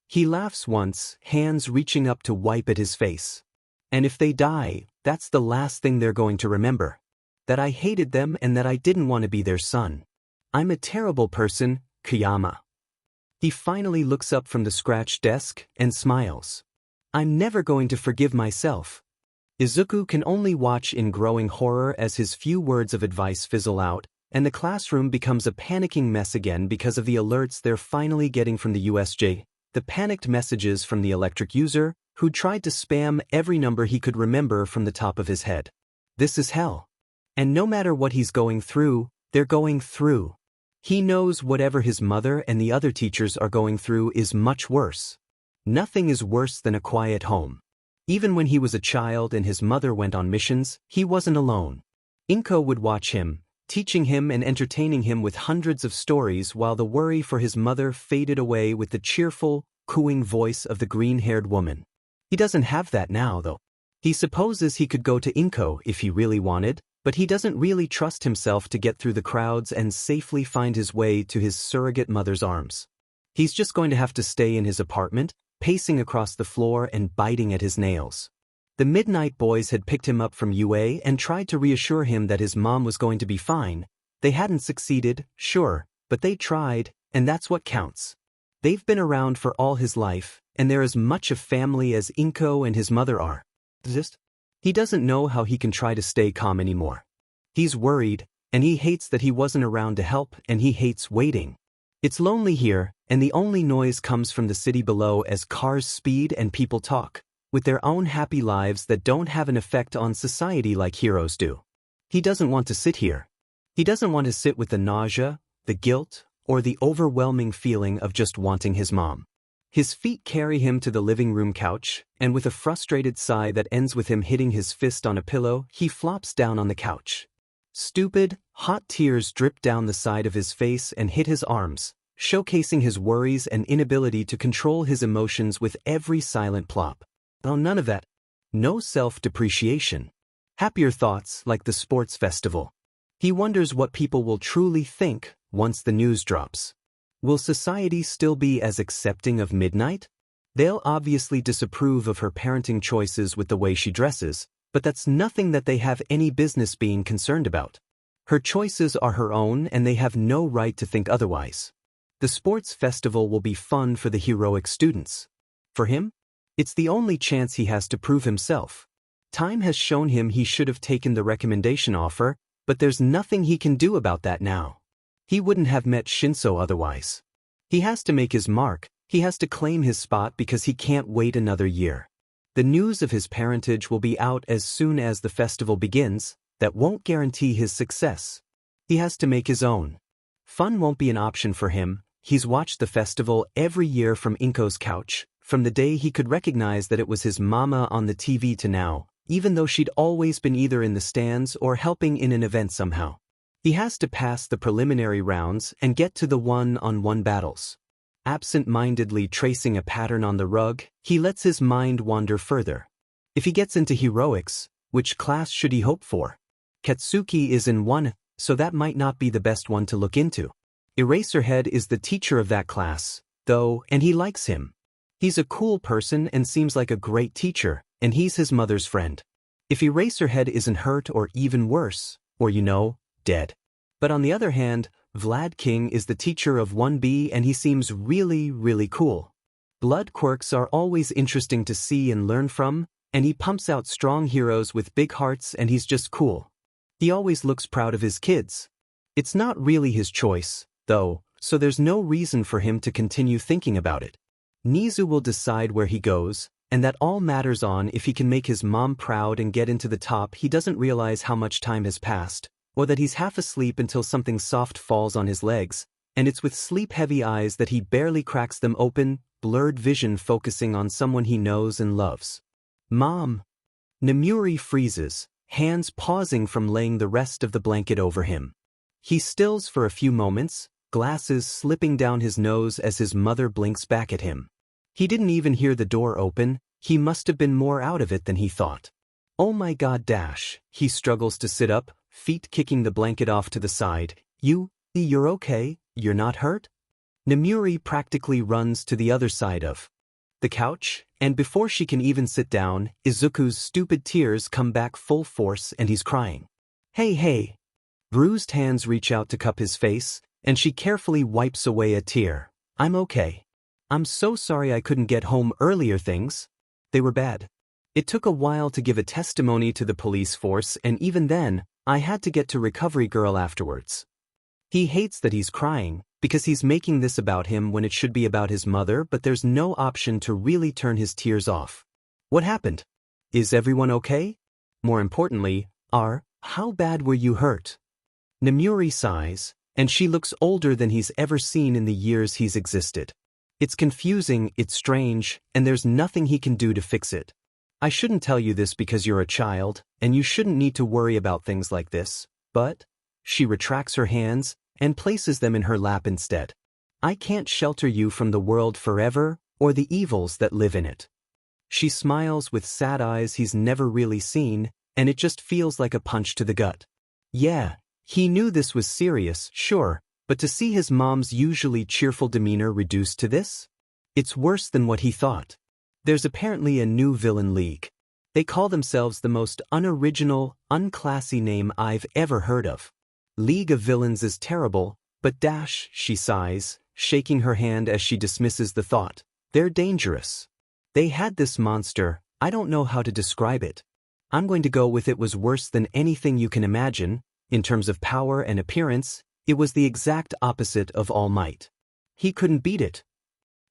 He laughs once, hands reaching up to wipe at his face. And if they die, that's the last thing they're going to remember. That I hated them and that I didn't want to be their son. I'm a terrible person, Kiyama. He finally looks up from the scratched desk and smiles. I'm never going to forgive myself. Isuku can only watch in growing horror as his few words of advice fizzle out, and the classroom becomes a panicking mess again because of the alerts they're finally getting from the USJ, the panicked messages from the electric user, who tried to spam every number he could remember from the top of his head. This is hell. And no matter what he's going through, they're going through. He knows whatever his mother and the other teachers are going through is much worse. Nothing is worse than a quiet home. Even when he was a child and his mother went on missions, he wasn't alone. Inko would watch him, teaching him and entertaining him with hundreds of stories while the worry for his mother faded away with the cheerful, cooing voice of the green-haired woman. He doesn't have that now, though. He supposes he could go to Inko if he really wanted, but he doesn't really trust himself to get through the crowds and safely find his way to his surrogate mother's arms. He's just going to have to stay in his apartment, pacing across the floor and biting at his nails. The Midnight Boys had picked him up from UA and tried to reassure him that his mom was going to be fine. They hadn't succeeded, sure, but they tried, and that's what counts. They've been around for all his life, and they're as much a family as Inko and his mother are. He doesn't know how he can try to stay calm anymore. He's worried, and he hates that he wasn't around to help, and he hates waiting. It's lonely here, and the only noise comes from the city below as cars speed and people talk, with their own happy lives that don't have an effect on society like heroes do. He doesn't want to sit here. He doesn't want to sit with the nausea, the guilt, or the overwhelming feeling of just wanting his mom. His feet carry him to the living room couch, and with a frustrated sigh that ends with him hitting his fist on a pillow, he flops down on the couch. Stupid, hot tears drip down the side of his face and hit his arms, showcasing his worries and inability to control his emotions with every silent plop. Oh, none of that. No self-depreciation. Happier thoughts like the sports festival. He wonders what people will truly think once the news drops. Will society still be as accepting of Midnight? They'll obviously disapprove of her parenting choices with the way she dresses, but that's nothing that they have any business being concerned about. Her choices are her own and they have no right to think otherwise. The sports festival will be fun for the heroic students. For him, it's the only chance he has to prove himself. Time has shown him he should have taken the recommendation offer, but there's nothing he can do about that now. He wouldn't have met Shinso otherwise. He has to make his mark, he has to claim his spot because he can't wait another year. The news of his parentage will be out as soon as the festival begins. That won't guarantee his success. He has to make his own. Fun won't be an option for him. He's watched the festival every year from Inko's couch, from the day he could recognize that it was his mama on the TV to now, even though she'd always been either in the stands or helping in an event somehow. He has to pass the preliminary rounds and get to the one-on-one battles. Absent-mindedly tracing a pattern on the rug, he lets his mind wander further. If he gets into heroics, which class should he hope for? Katsuki is in one, so that might not be the best one to look into. Eraserhead is the teacher of that class, though, and he likes him. He's a cool person and seems like a great teacher, and he's his mother's friend. If Eraserhead isn't hurt or even worse, or dead. But on the other hand, Vlad King is the teacher of 1B and he seems really, really cool. Blood quirks are always interesting to see and learn from, and he pumps out strong heroes with big hearts and he's just cool. He always looks proud of his kids. It's not really his choice, though, so there's no reason for him to continue thinking about it. Nizu will decide where he goes, and that all matters on if he can make his mom proud and get into the top. He doesn't realize how much time has passed, or that he's half asleep until something soft falls on his legs, and it's with sleep-heavy eyes that he barely cracks them open, blurred vision focusing on someone he knows and loves. Mom! Nemuri freezes, hands pausing from laying the rest of the blanket over him. He stills for a few moments, glasses slipping down his nose as his mother blinks back at him. He didn't even hear the door open. He must have been more out of it than he thought. Oh my god dash, he struggles to sit up, feet kicking the blanket off to the side. You're okay, you're not hurt? Nemuri practically runs to the other side of the couch, and before she can even sit down, Izuku's stupid tears come back full force and he's crying. Hey. Bruised hands reach out to cup his face, and she carefully wipes away a tear. I'm okay. I'm so sorry I couldn't get home earlier. Things, they were bad. It took a while to give a testimony to the police force, and even then, I had to get to Recovery Girl afterwards. He hates that he's crying, because he's making this about him when it should be about his mother, but there's no option to really turn his tears off. What happened? Is everyone okay? More importantly, how bad were you hurt? Nemuri sighs, and she looks older than he's ever seen in the years he's existed. It's confusing, it's strange, and there's nothing he can do to fix it. I shouldn't tell you this because you're a child, and you shouldn't need to worry about things like this, but… She retracts her hands and places them in her lap instead. I can't shelter you from the world forever, or the evils that live in it. She smiles with sad eyes he's never really seen, and it just feels like a punch to the gut. Yeah, he knew this was serious, sure, but to see his mom's usually cheerful demeanor reduced to this? It's worse than what he thought. There's apparently a new villain league. They call themselves the most unoriginal, unclassy name I've ever heard of. League of Villains is terrible, but dash, she sighs, shaking her hand as she dismisses the thought. They're dangerous. They had this monster, I don't know how to describe it. I'm going to go with it was worse than anything you can imagine. In terms of power and appearance, it was the exact opposite of All Might. He couldn't beat it.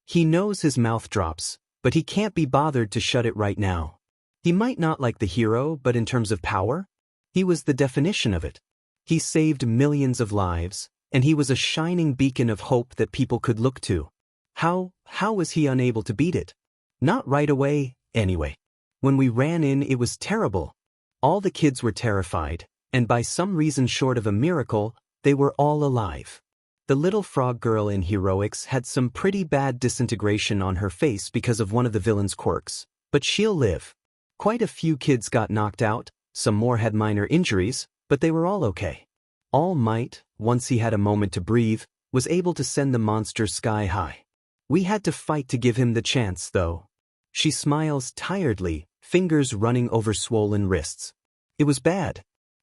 He knows his mouth drops, but he can't be bothered to shut it right now. He might not like the hero, but in terms of power, he was the definition of it. He saved millions of lives, and he was a shining beacon of hope that people could look to. How was he unable to beat it? Not right away, anyway. When we ran in, it was terrible. All the kids were terrified, and by some reason short of a miracle, they were all alive. The little frog girl in Heroics had some pretty bad disintegration on her face because of one of the villain's quirks, but she'll live. Quite a few kids got knocked out, some more had minor injuries, but they were all okay. All Might, once he had a moment to breathe, was able to send the monster sky high. We had to fight to give him the chance, though. She smiles tiredly, fingers running over swollen wrists. It was bad.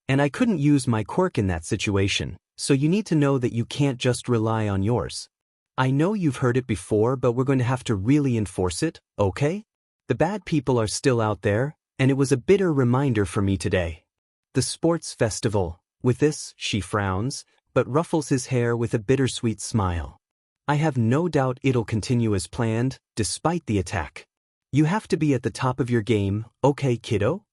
And I couldn't use my quirk in that situation, so you need to know that you can't just rely on yours. I know you've heard it before, but we're going to have to really enforce it, okay? The bad people are still out there, and it was a bitter reminder for me today. The sports festival. With this, she frowns, but ruffles his hair with a bittersweet smile. I have no doubt it'll continue as planned, despite the attack. You have to be at the top of your game, okay, kiddo?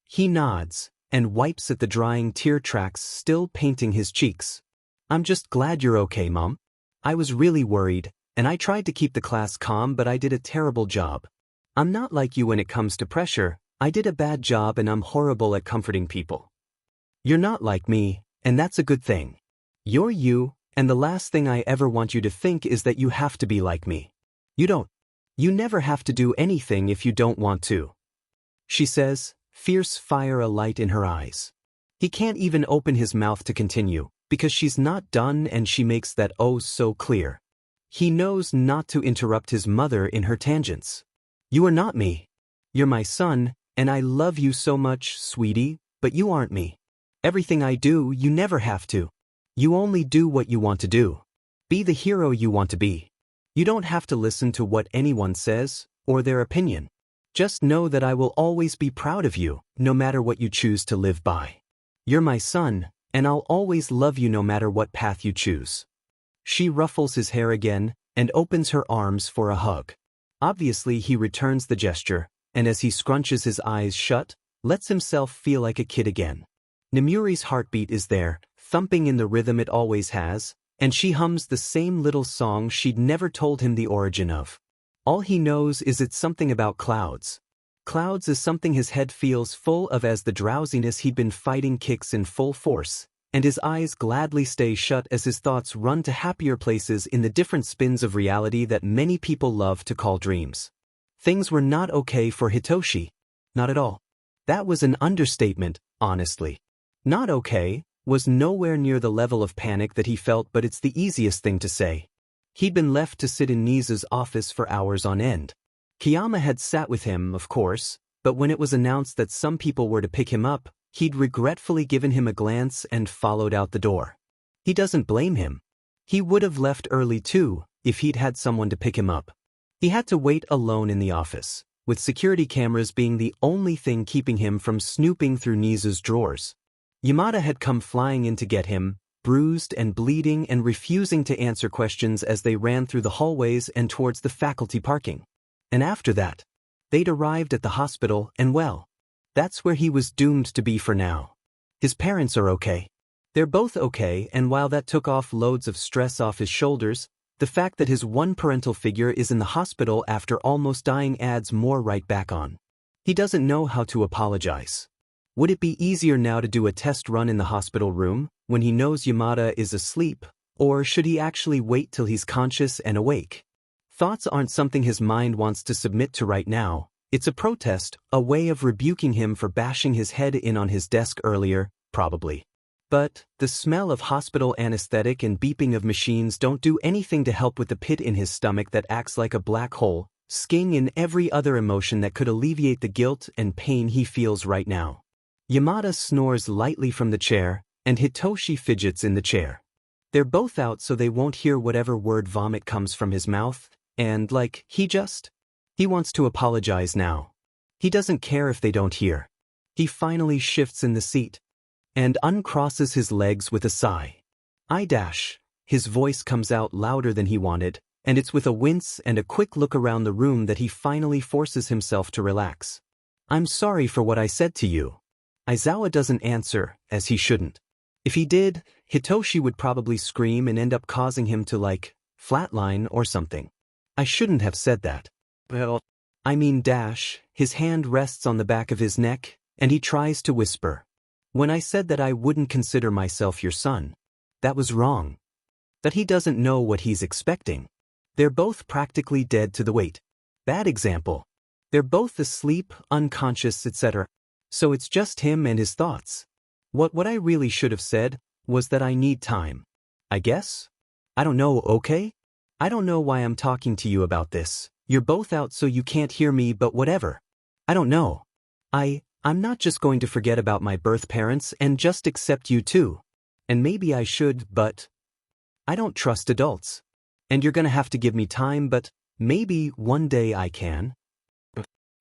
He nods, and wipes at the drying tear tracks still painting his cheeks. I'm just glad you're okay, Mom. I was really worried, and I tried to keep the class calm, but I did a terrible job. I'm not like you when it comes to pressure. I did a bad job and I'm horrible at comforting people. You're not like me, and that's a good thing. You're you, and the last thing I ever want you to think is that you have to be like me. You don't. You never have to do anything if you don't want to. She says, fierce fire alight in her eyes. He can't even open his mouth to continue, because she's not done, and she makes that oh so clear. He knows not to interrupt his mother in her tangents. You are not me. You're my son, and I love you so much, sweetie, but you aren't me. Everything I do, you never have to. You only do what you want to do. Be the hero you want to be. You don't have to listen to what anyone says, or their opinion. Just know that I will always be proud of you, no matter what you choose to live by. You're my son, and I'll always love you no matter what path you choose. She ruffles his hair again, and opens her arms for a hug. Obviously he returns the gesture, and as he scrunches his eyes shut, lets himself feel like a kid again. Nemuri's heartbeat is there, thumping in the rhythm it always has, and she hums the same little song she'd never told him the origin of. All he knows is it's something about clouds. Clouds is something his head feels full of as the drowsiness he'd been fighting kicks in full force, and his eyes gladly stay shut as his thoughts run to happier places in the different spins of reality that many people love to call dreams. Things were not okay for Hitoshi. Not at all. That was an understatement, honestly. Not okay was nowhere near the level of panic that he felt, but it's the easiest thing to say. He'd been left to sit in Nisa's office for hours on end. Kiyama had sat with him, of course, but when it was announced that some people were to pick him up, he'd regretfully given him a glance and followed out the door. He doesn't blame him. He would have left early too, if he'd had someone to pick him up. He had to wait alone in the office, with security cameras being the only thing keeping him from snooping through Nisa's drawers. Yamada had come flying in to get him, bruised and bleeding and refusing to answer questions as they ran through the hallways and towards the faculty parking. And after that, they'd arrived at the hospital and well, that's where he was doomed to be for now. His parents are okay. They're both okay, and while that took off loads of stress off his shoulders, the fact that his one parental figure is in the hospital after almost dying adds more right back on. He doesn't know how to apologize. Would it be easier now to do a test run in the hospital room, when he knows Yamada is asleep, or should he actually wait till he's conscious and awake? Thoughts aren't something his mind wants to submit to right now. It's a protest, a way of rebuking him for bashing his head in on his desk earlier, probably. But the smell of hospital anesthetic and beeping of machines don't do anything to help with the pit in his stomach that acts like a black hole, sking in every other emotion that could alleviate the guilt and pain he feels right now. Yamada snores lightly from the chair, and Hitoshi fidgets in the chair. They're both out so they won't hear whatever word vomit comes from his mouth, and he wants to apologize now. He doesn't care if they don't hear. He finally shifts in the seat and uncrosses his legs with a sigh. His voice comes out louder than he wanted, and it's with a wince and a quick look around the room that he finally forces himself to relax. I'm sorry for what I said to you. Aizawa doesn't answer, as he shouldn't. If he did, Hitoshi would probably scream and end up causing him to flatline or something. I shouldn't have said that. His hand rests on the back of his neck, and he tries to whisper. When I said that I wouldn't consider myself your son, that was wrong. That he doesn't know what he's expecting. They're both practically dead to the weight. Bad example. They're both asleep, unconscious, etc. So it's just him and his thoughts. What I really should have said was that I need time. I guess? I don't know, okay? I don't know why I'm talking to you about this. You're both out so you can't hear me, but whatever. I don't know. I'm not just going to forget about my birth parents and just accept you too. And maybe I should, but I don't trust adults. And you're gonna have to give me time, but maybe one day I can.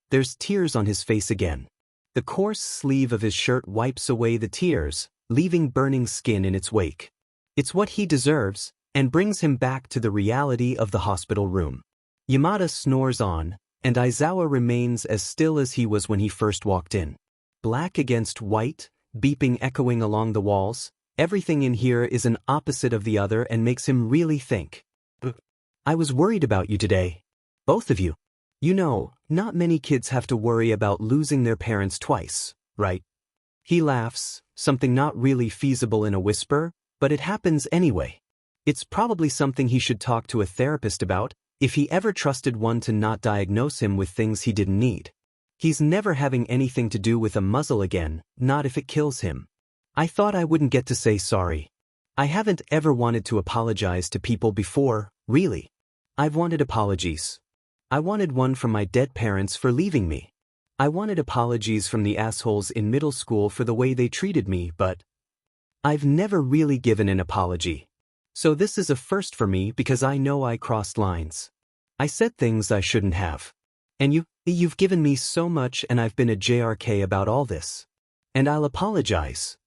There's tears on his face again. The coarse sleeve of his shirt wipes away the tears, leaving burning skin in its wake. It's what he deserves, and brings him back to the reality of the hospital room. Yamada snores on, and Aizawa remains as still as he was when he first walked in. Black against white, beeping echoing along the walls, everything in here is an opposite of the other and makes him really think. I was worried about you today. Both of you. You know, not many kids have to worry about losing their parents twice, right? He laughs, something not really feasible in a whisper, but it happens anyway. It's probably something he should talk to a therapist about, if he ever trusted one to not diagnose him with things he didn't need. He's never having anything to do with a muzzle again, not if it kills him. I thought I wouldn't get to say sorry. I haven't ever wanted to apologize to people before, really. I've wanted apologies. I wanted one from my dead parents for leaving me. I wanted apologies from the assholes in middle school for the way they treated me, but I've never really given an apology. So this is a first for me because I know I crossed lines. I said things I shouldn't have. And you've given me so much and I've been a JRK about all this. And I'll apologize.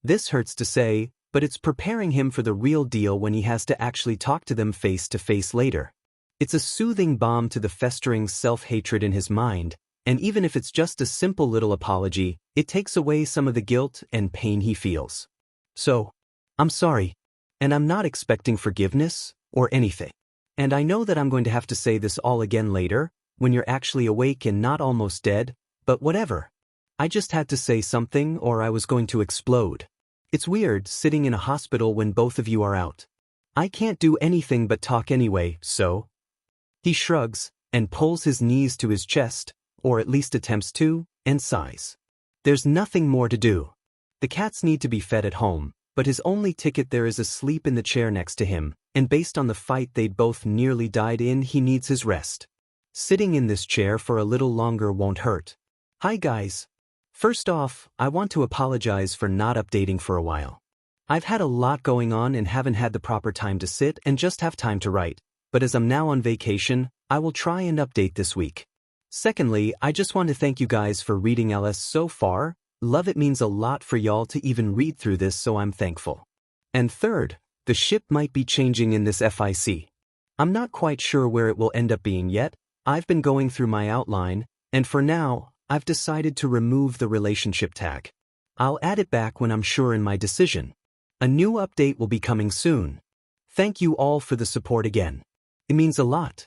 This hurts to say, but it's preparing him for the real deal when he has to actually talk to them face to face later. It's a soothing balm to the festering self-hatred in his mind, and even if it's just a simple little apology, it takes away some of the guilt and pain he feels. So, I'm sorry. And I'm not expecting forgiveness or anything. And I know that I'm going to have to say this all again later, when you're actually awake and not almost dead, but whatever. I just had to say something or I was going to explode. It's weird sitting in a hospital when both of you are out. I can't do anything but talk anyway, so. He shrugs and pulls his knees to his chest, or at least attempts to, and sighs. There's nothing more to do. The cats need to be fed at home, but his only ticket there is asleep in the chair next to him, and based on the fight they'd both nearly died in, he needs his rest. Sitting in this chair for a little longer won't hurt. Hi guys. First off, I want to apologize for not updating for a while. I've had a lot going on and haven't had the proper time to sit and just have time to write, but as I'm now on vacation, I will try and update this week. Secondly, I just want to thank you guys for reading LS so far. Love, it means a lot for y'all to even read through this, so I'm thankful. And third, the ship might be changing in this FIC. I'm not quite sure where it will end up being yet. I've been going through my outline, and for now, I've decided to remove the relationship tag. I'll add it back when I'm sure in my decision. A new update will be coming soon. Thank you all for the support again. It means a lot.